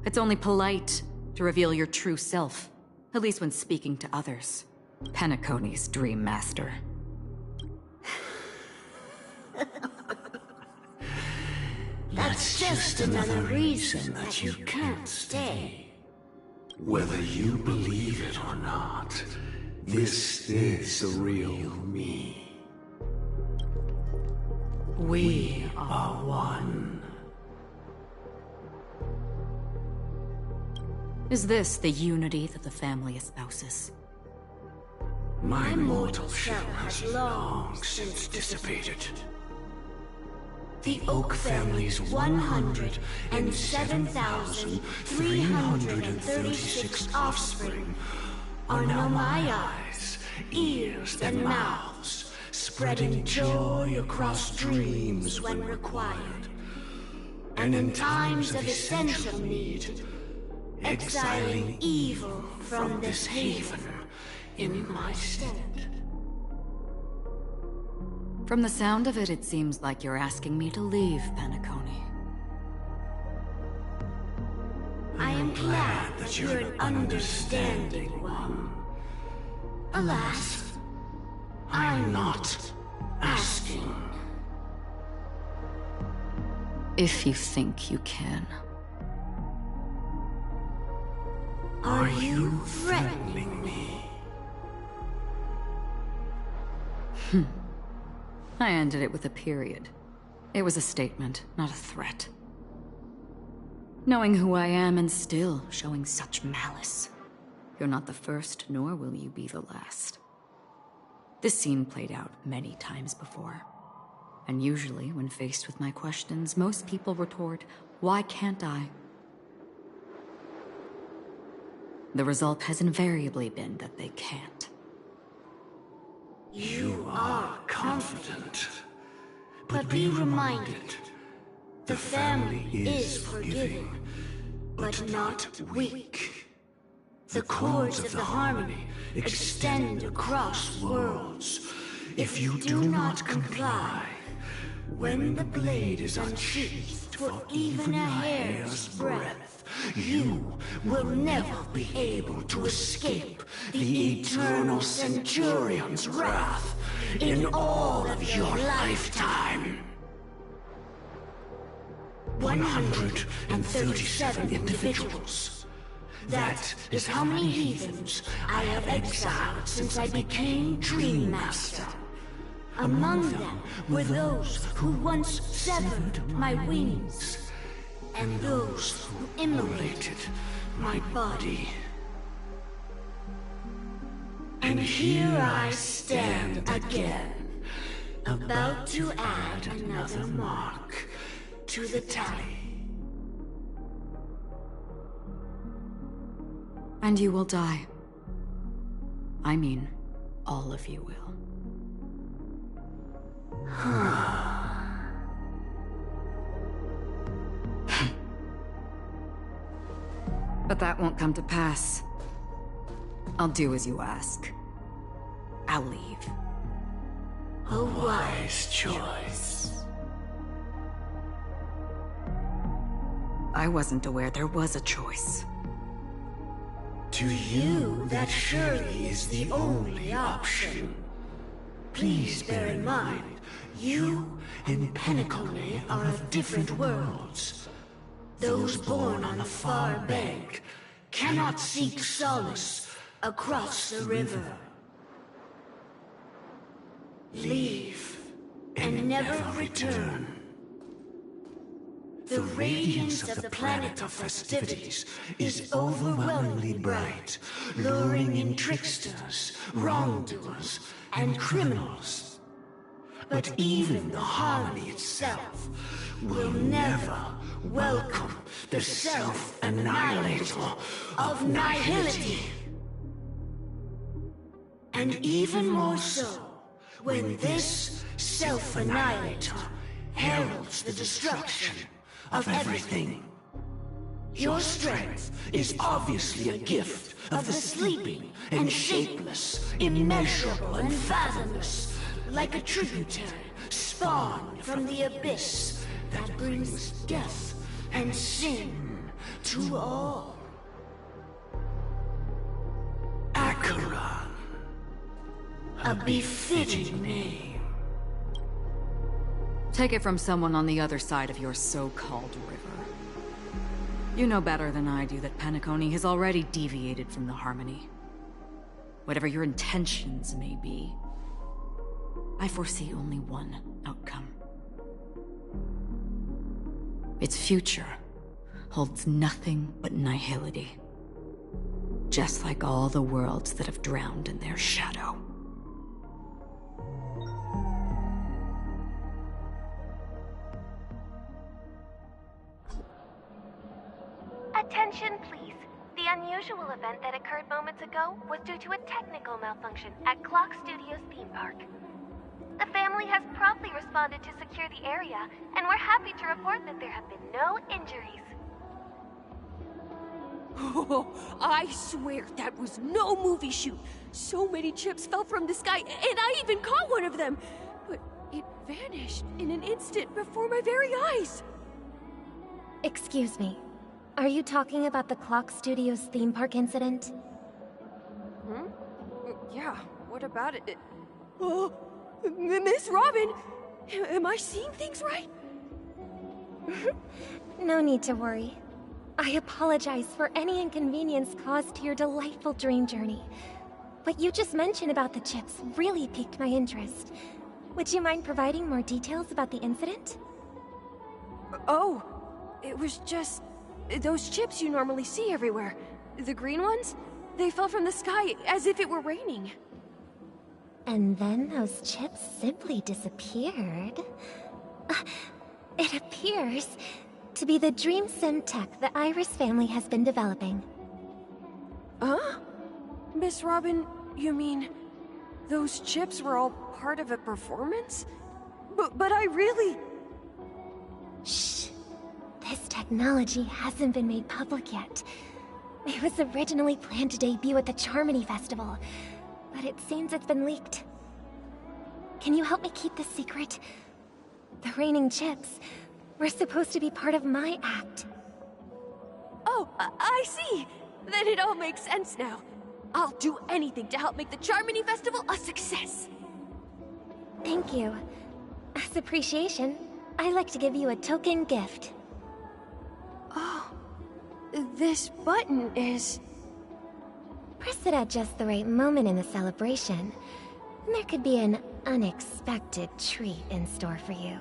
It's only polite to reveal your true self, at least when speaking to others. Penacony's Dream Master. That's just another reason that you can't stay. Whether you believe it or not, this is the real me. We are one. Is this the unity that the family espouses? My mortal shell has long since dissipated. The Oak family's 107,336 offspring are now my eyes, ears, and mouths, spreading joy across dreams when required, and in times of essential need, exiling evil from this haven in my stead. From the sound of it, it seems like you're asking me to leave Penacony. I am glad that you're an understanding one. Alas, I'm not asking. If you think you can. Are you threatening me? I ended it with a period. It was a statement, not a threat. Knowing who I am and still showing such malice. You're not the first, nor will you be the last. This scene played out many times before. And usually, when faced with my questions, most people retort, "Why can't I?" The result has invariably been that they can't. You are confident. But be reminded, the family is forgiving, but not weak. The cords of the harmony extend across worlds. If you do not comply, when the blade is unsheathed for even a hair's breadth, you will never be able to escape the eternal Centurion's wrath in all of your lifetime. 137 individuals. That is how many heathens I have exiled since I became Dream Master. Among them were those who once severed my wings, and those who immolated my body. And here I stand again, about to add another mark to the tally. And you will die. I mean, all of you will. But that won't come to pass. I'll do as you ask. I'll leave. A wise choice. I wasn't aware there was a choice. To you, that surely is the only option. Please bear in mind, you and Penacony are of different worlds. Those born on the far bank cannot seek solace across the river. Leave and never return. The radiance of the planet of festivities is overwhelmingly bright, luring in tricksters, wrongdoers, and criminals. But even the harmony itself will never welcome the self-annihilator of nihility. And even more so, when this self-annihilator heralds the destruction of everything. Your strength is obviously a gift of the sleeping and shapeless, immeasurable and fathomless, like a tributary spawned from the abyss that brings death and sin to all. Acheron, a befitting name. Take it from someone on the other side of your so-called river. You know better than I do that Penacony has already deviated from the Harmony. Whatever your intentions may be, I foresee only one outcome. Its future holds nothing but nihility. Just like all the worlds that have drowned in their shadow. Attention, please. The unusual event that occurred moments ago was due to a technical malfunction at Clock Studios theme park. The family has promptly responded to secure the area, and we're happy to report that there have been no injuries. Oh, I swear that was no movie shoot. So many chips fell from the sky, and I even caught one of them. But it vanished in an instant before my very eyes. Excuse me. Are you talking about the Clock Studios theme park incident? Hmm? Yeah, what about it? Oh, Miss Robin! Am I seeing things right? No need to worry. I apologize for any inconvenience caused to your delightful dream journey. What you just mentioned about the chips really piqued my interest. Would you mind providing more details about the incident? Oh, it was just... those chips you normally see everywhere. The green ones? They fell from the sky as if it were raining. And then those chips simply disappeared. It appears to be the dream sim tech the Iris family has been developing. Huh? Miss Robin, you mean those chips were all part of a performance? But I really... Shh. This technology hasn't been made public yet. It was originally planned to debut at the Charmony Festival, but it seems it's been leaked. Can you help me keep this secret? The raining chips were supposed to be part of my act. Oh, I see. Then it all makes sense now. I'll do anything to help make the Charmony Festival a success. Thank you. As appreciation, I'd like to give you a token gift. Oh, this button is... Press it at just the right moment in the celebration. There could be an unexpected treat in store for you.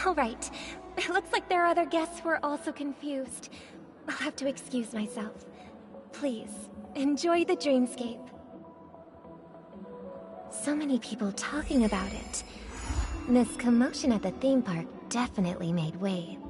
Alright, it looks like there are other guests who are also confused. I'll have to excuse myself. Please, enjoy the dreamscape. So many people talking about it. This commotion at the theme park definitely made waves.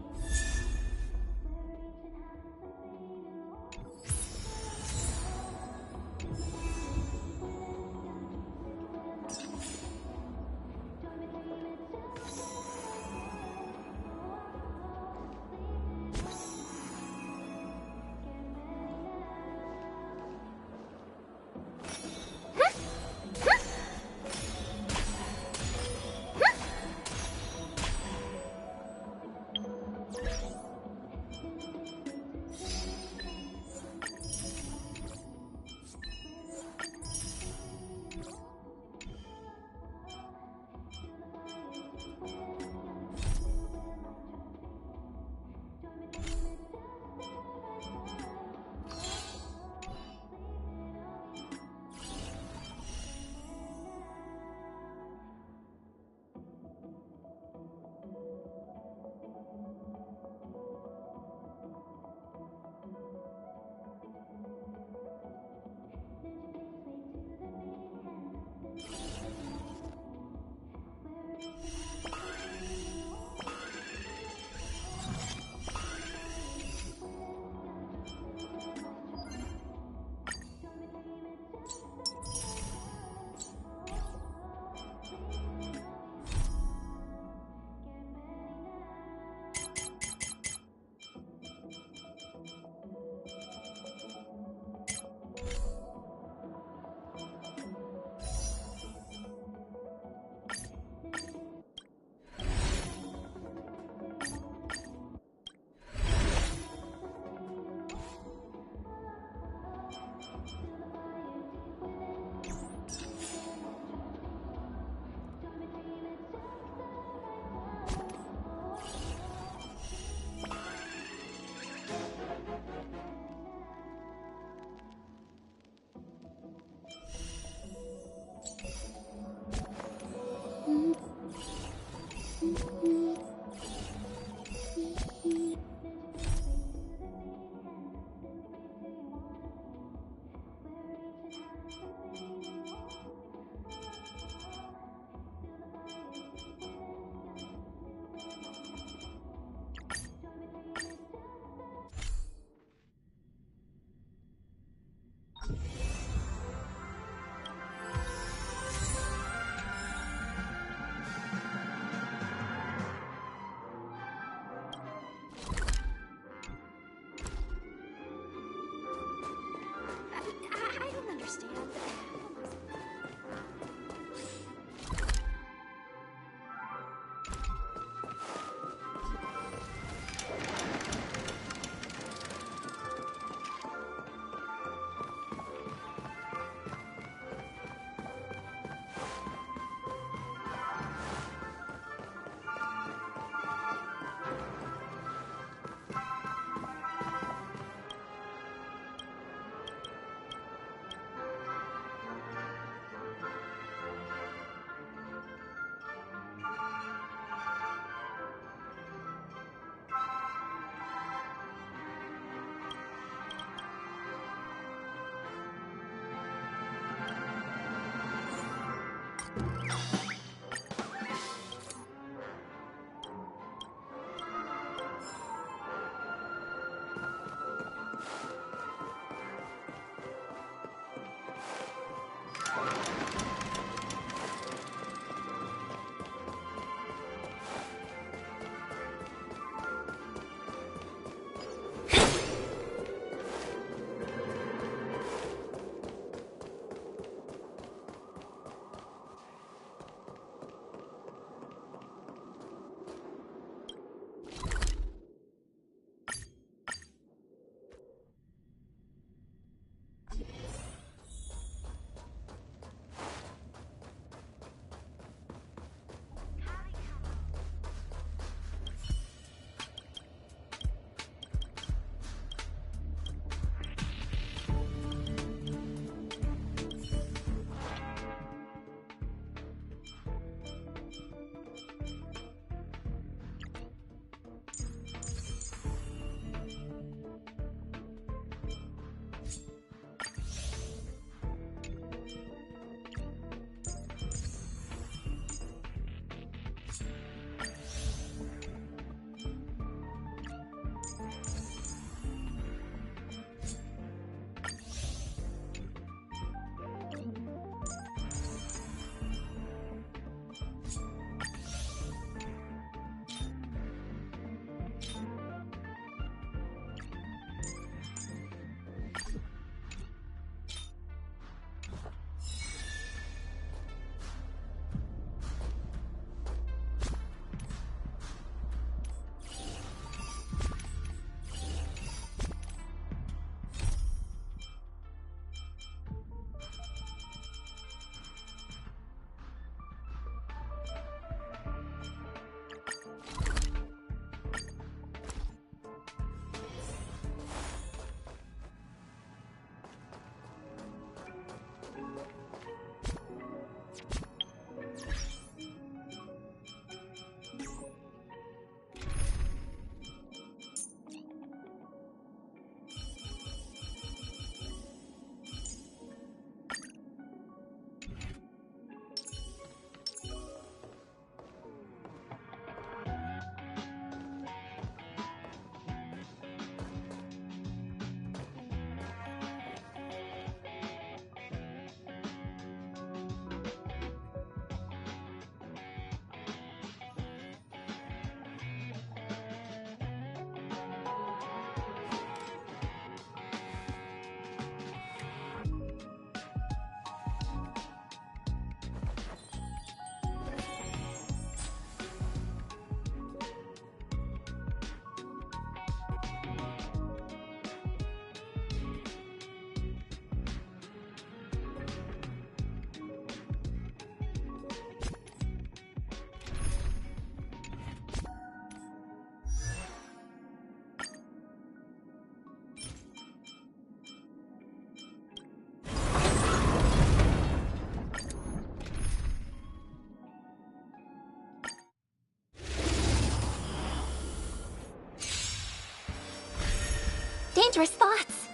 Dangerous thoughts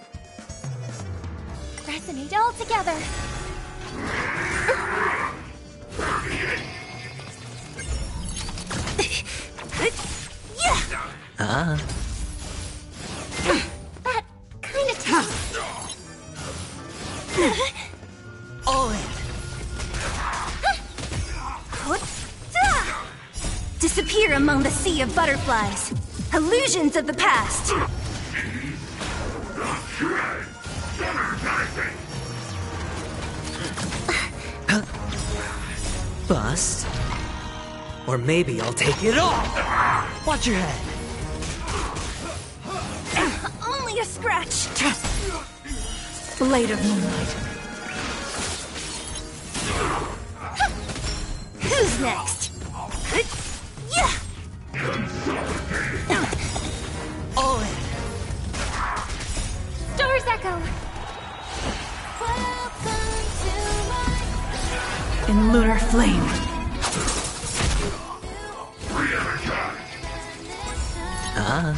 resonate all together. Ah. That kind of tough. All in. Disappear among the sea of butterflies. Illusions of the past. Bust. Or maybe I'll take it all. Watch your head. Only a scratch. Blade of moonlight. Who's next? All in. Doors echo. In lunar flame. Ah.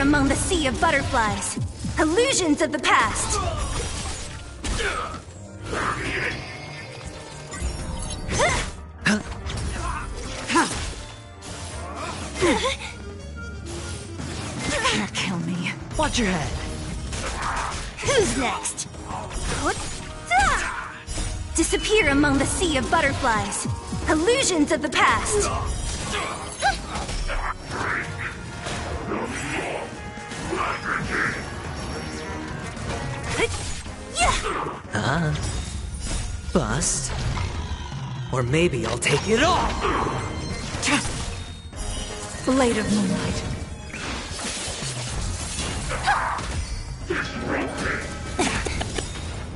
disappear among the sea of butterflies. Illusions of the past. Can't kill me. Watch your head. Who's next? Disappear among the sea of butterflies. Illusions of the past. Bust. Or maybe I'll take it all. Blade of Moonlight.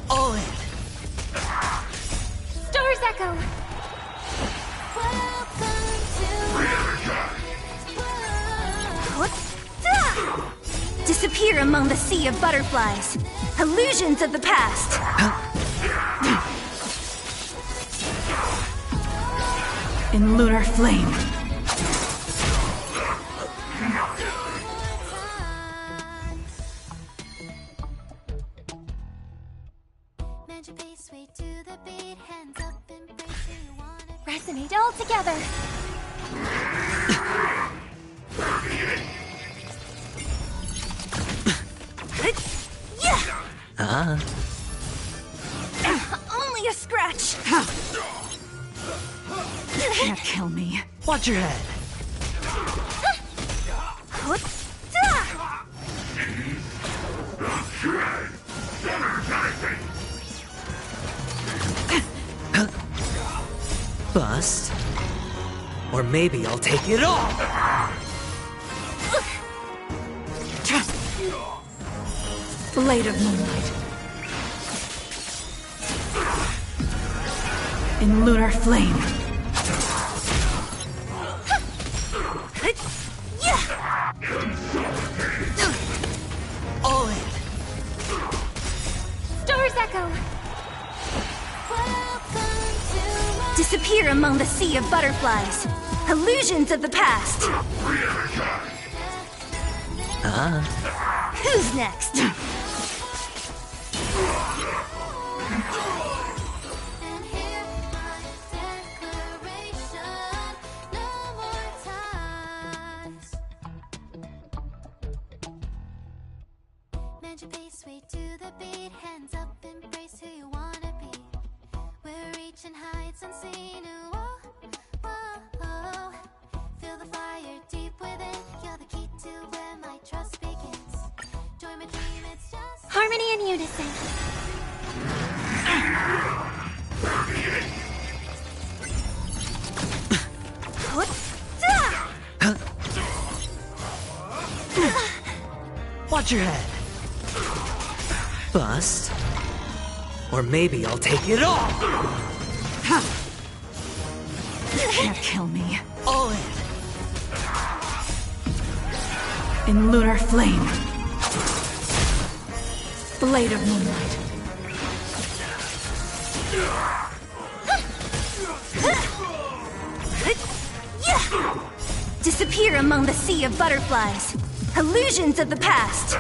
All in. Star's Echo! Disappear among the sea of butterflies. Illusions of the past. In lunar flame. Resonate all together! Only a scratch! Can't kill me. Watch your head. Bust. Or maybe I'll take it all. Blade of Moonlight. In lunar flame. All in. Star's Echo! Disappear among the sea of butterflies. Illusions of the past. Who's next? Mend your pace, sway to the beat. Hands up, embrace who you wanna be. We're reaching heights unseen. Ooh, oh, oh, oh. Feel the fire deep within. You're the key to where my trust begins. Join my dream, it's just Harmony and unison. Watch your head. Bust. Or maybe I'll take it all. Can't kill me. All in. In lunar flame. Blade of Moonlight. Disappear among the sea of butterflies. Illusions of the past.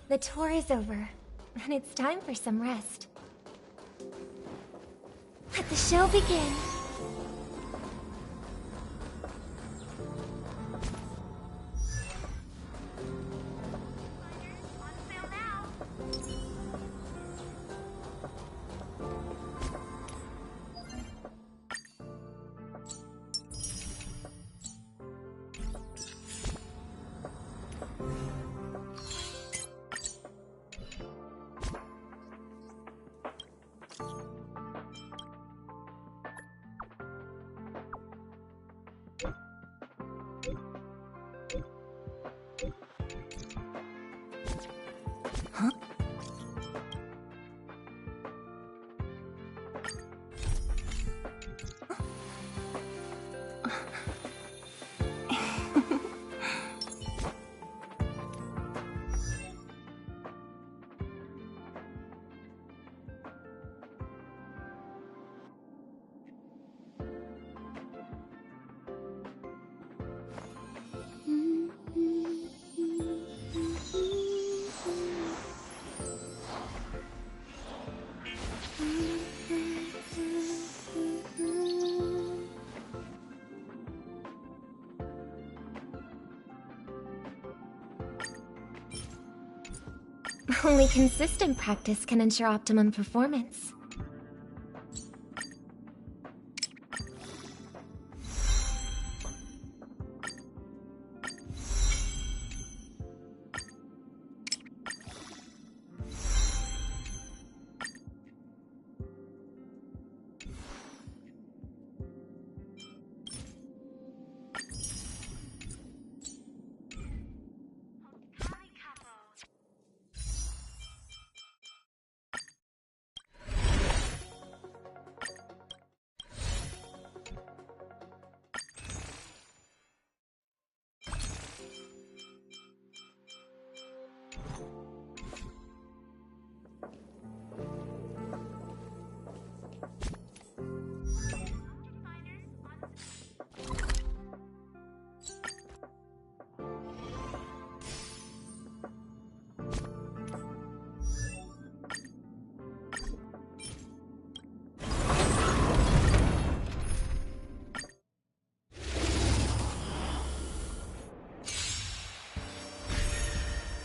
The tour is over, and it's time for some rest. Let the show begin. Only consistent practice can ensure optimum performance.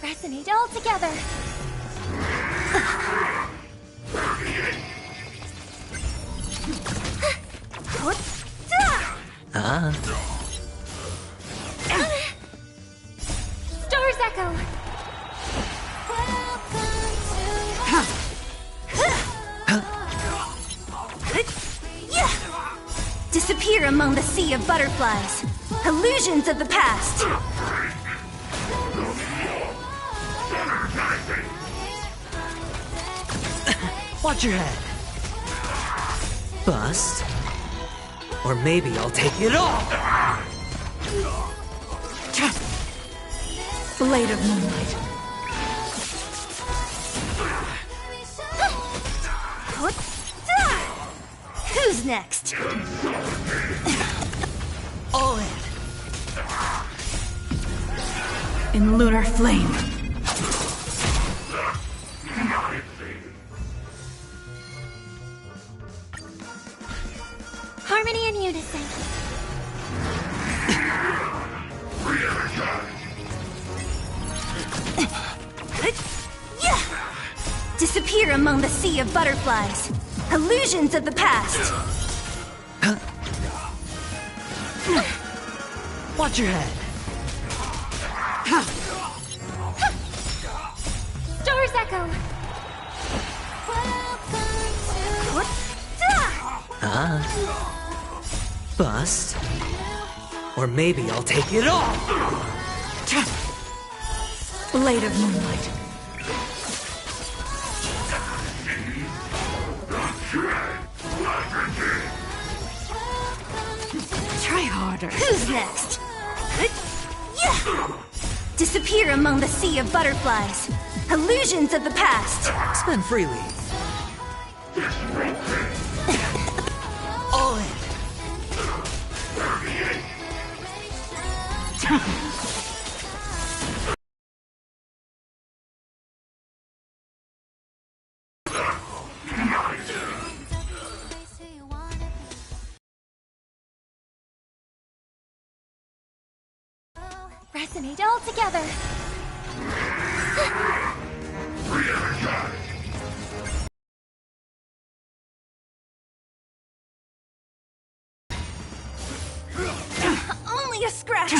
Resonate all together! Ah. Star's Echo! Disappear among the sea of butterflies. Illusions of the past. Watch your head. Bust. Or maybe I'll take it all! Blade of Moonlight. Who's next? All in. In lunar flame. Harmony and unison. Disappear among the sea of butterflies. Illusions of the past. Watch your head. Star's Echo! Bust. Or maybe I'll take it all! Blade of Moonlight. Try harder. Who's next? Disappear among the sea of butterflies. Illusions of the past. Spend freely. All in. Resonate all together! Only a scratch!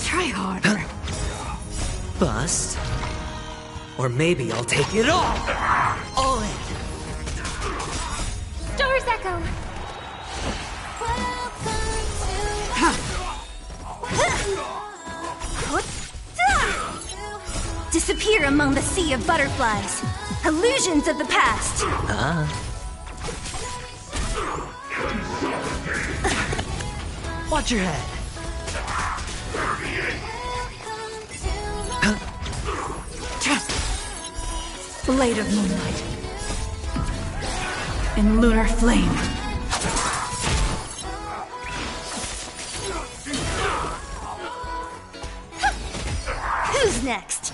Try harder. Bust. Or maybe I'll take it all! All in. Star's Echo! Disappear among the sea of butterflies. Illusions of the past. Watch your head. Blade of Moonlight. In lunar flame. Who's next?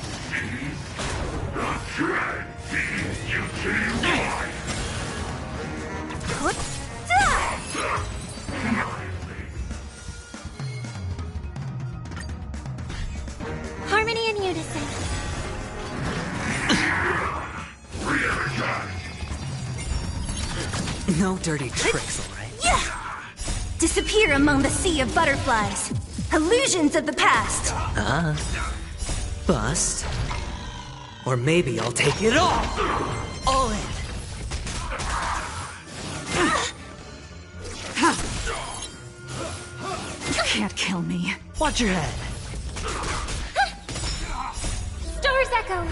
No dirty tricks, alright? Disappear among the sea of butterflies. Illusions of the past. Bust. Or maybe I'll take it all! All in. You can't kill me. Watch your head. Star's Echo!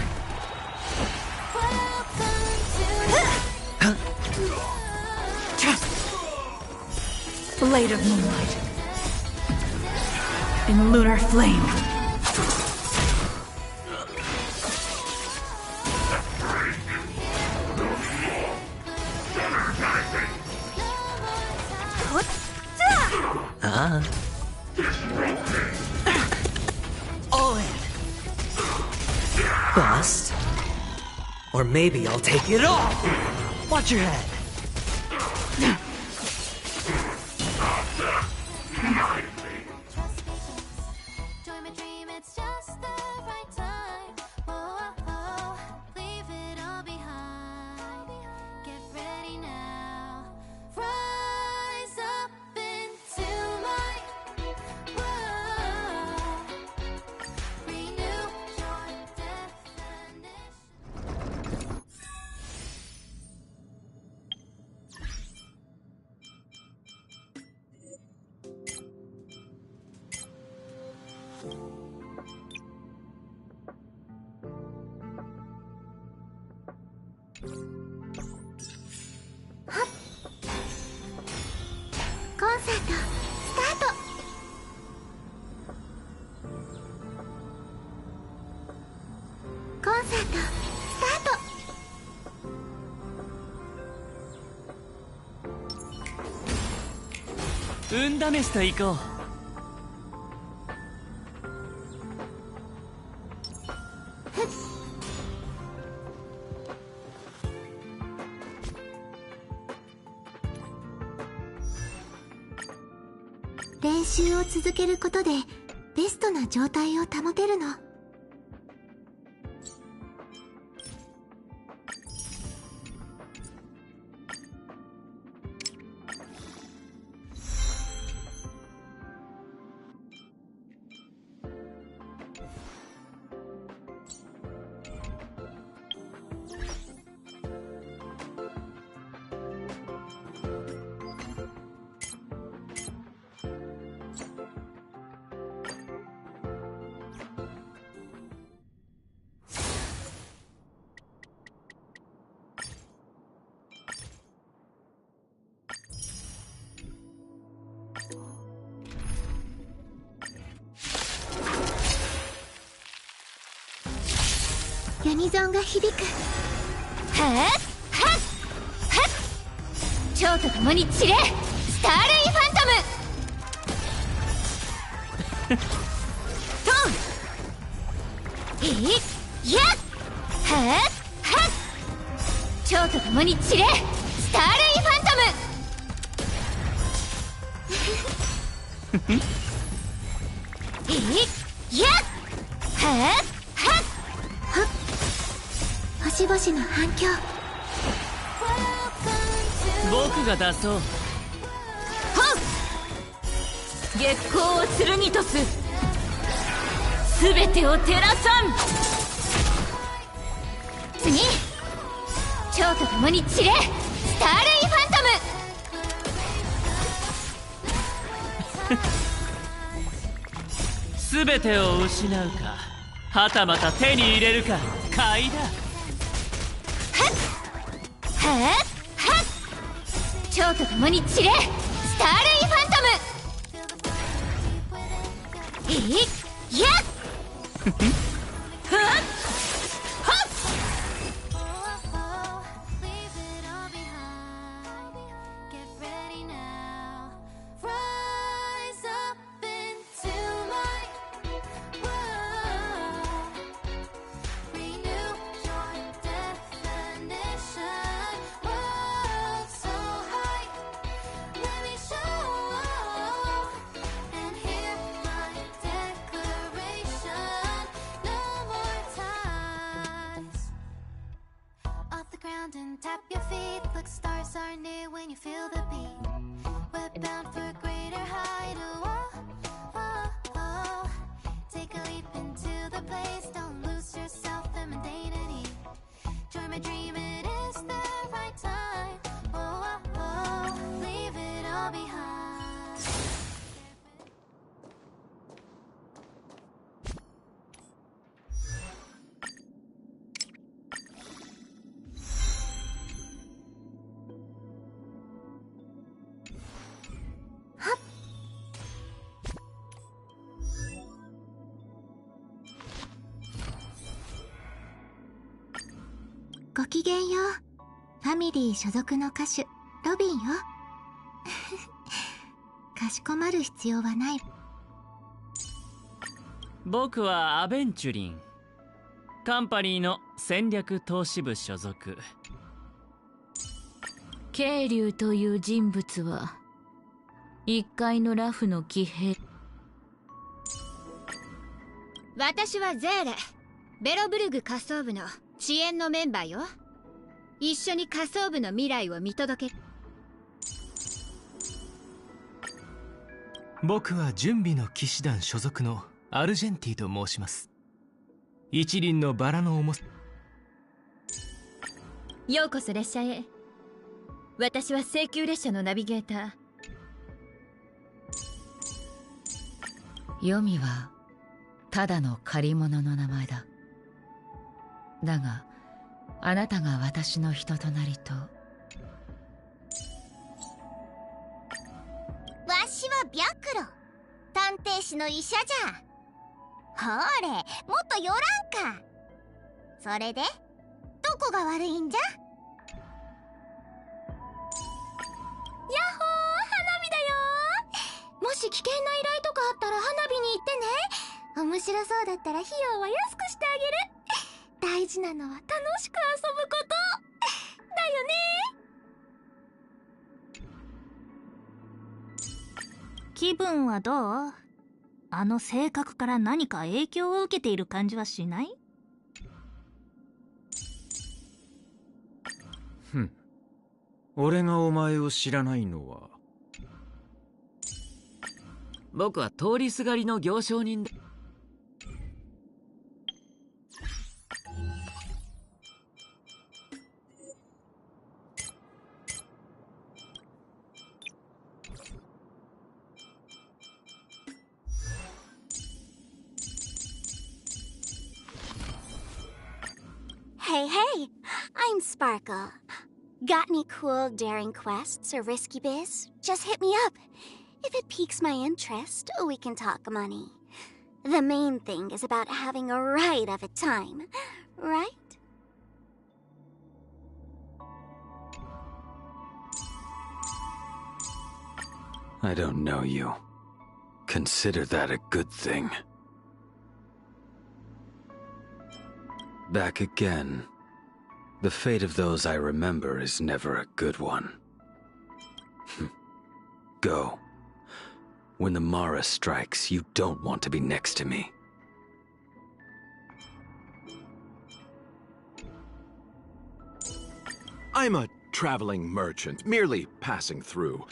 Blade of moonlight. In lunar flame. All in. Bust. Or maybe I'll take it all! Watch your head. Join my dream, it's just the right time. Whoa, leave it all behind. Get ready now. Rise up into light. Whoa, renew your definition.運試しと行こう。練習を続けることでベストな状態を保てるの。ユニゾンが響く。はっはっはっ。蝶と共に散れ、スターレイファントム。トン。やっはっはっ。蝶と共に散れ、スターレイファントム。やっはっはっ。星々の反響。僕が出そう。はっ。月光を剣とす。すべてを照らさん。次。蝶と共に散れ、スターレイファントム。すべてを失うか、はたまた手に入れるか、買いだ。はっはっ。蝶と共に散れ、スターレイファントム。やっはっはっ。And hear my declaration. No more time. are near when you feel the beat. We're bound for a greater height. Oh, oh, oh. Take a leap into the place. Don't lose yourself in mundanity. Join my dream, it is the right time. Oh, oh, oh. Leave it all behind.ごきげんよう。ファミリー所属の歌手、ロビンよ。かしこまる必要はない。僕はアベンチュリン。カンパニーの戦略投資部所属。渓流という人物は、一階のラフの騎兵。私はゼーレ。ベロブルグ仮想部の遅延のメンバーよ。一緒に仮想部の未来を見届け。僕は準備の騎士団所属のアルジェンティと申します。一輪のバラの重さ。ようこそ列車へ。私は請求列車のナビゲーター。ヨミはただの借り物の名前だ。だがあなたが私の人となりと。わしは白露。探偵士の医者じゃ。ほれ、もっと寄らんか。それでどこが悪いんじゃ。やっほー、花火だよー。もし危険な依頼とかあったら花火に行ってね。面白そうだったら費用は安くしてあげる。大事なのは楽しく遊ぶことだよね。気分はどう？あの性格から何か影響を受けている感じはしない？俺がお前を知らないのは。僕は通りすがりの行商人だ。Hey, hey, I'm Sparkle. Got any cool, daring quests or risky biz? Just hit me up. If it piques my interest, we can talk money. The main thing is about having a right of a time, right? I don't know you. Consider that a good thing. Back again. The fate of those I remember is never a good one. Go. When the Mara strikes, you don't want to be next to me. I'm a traveling merchant, merely passing through.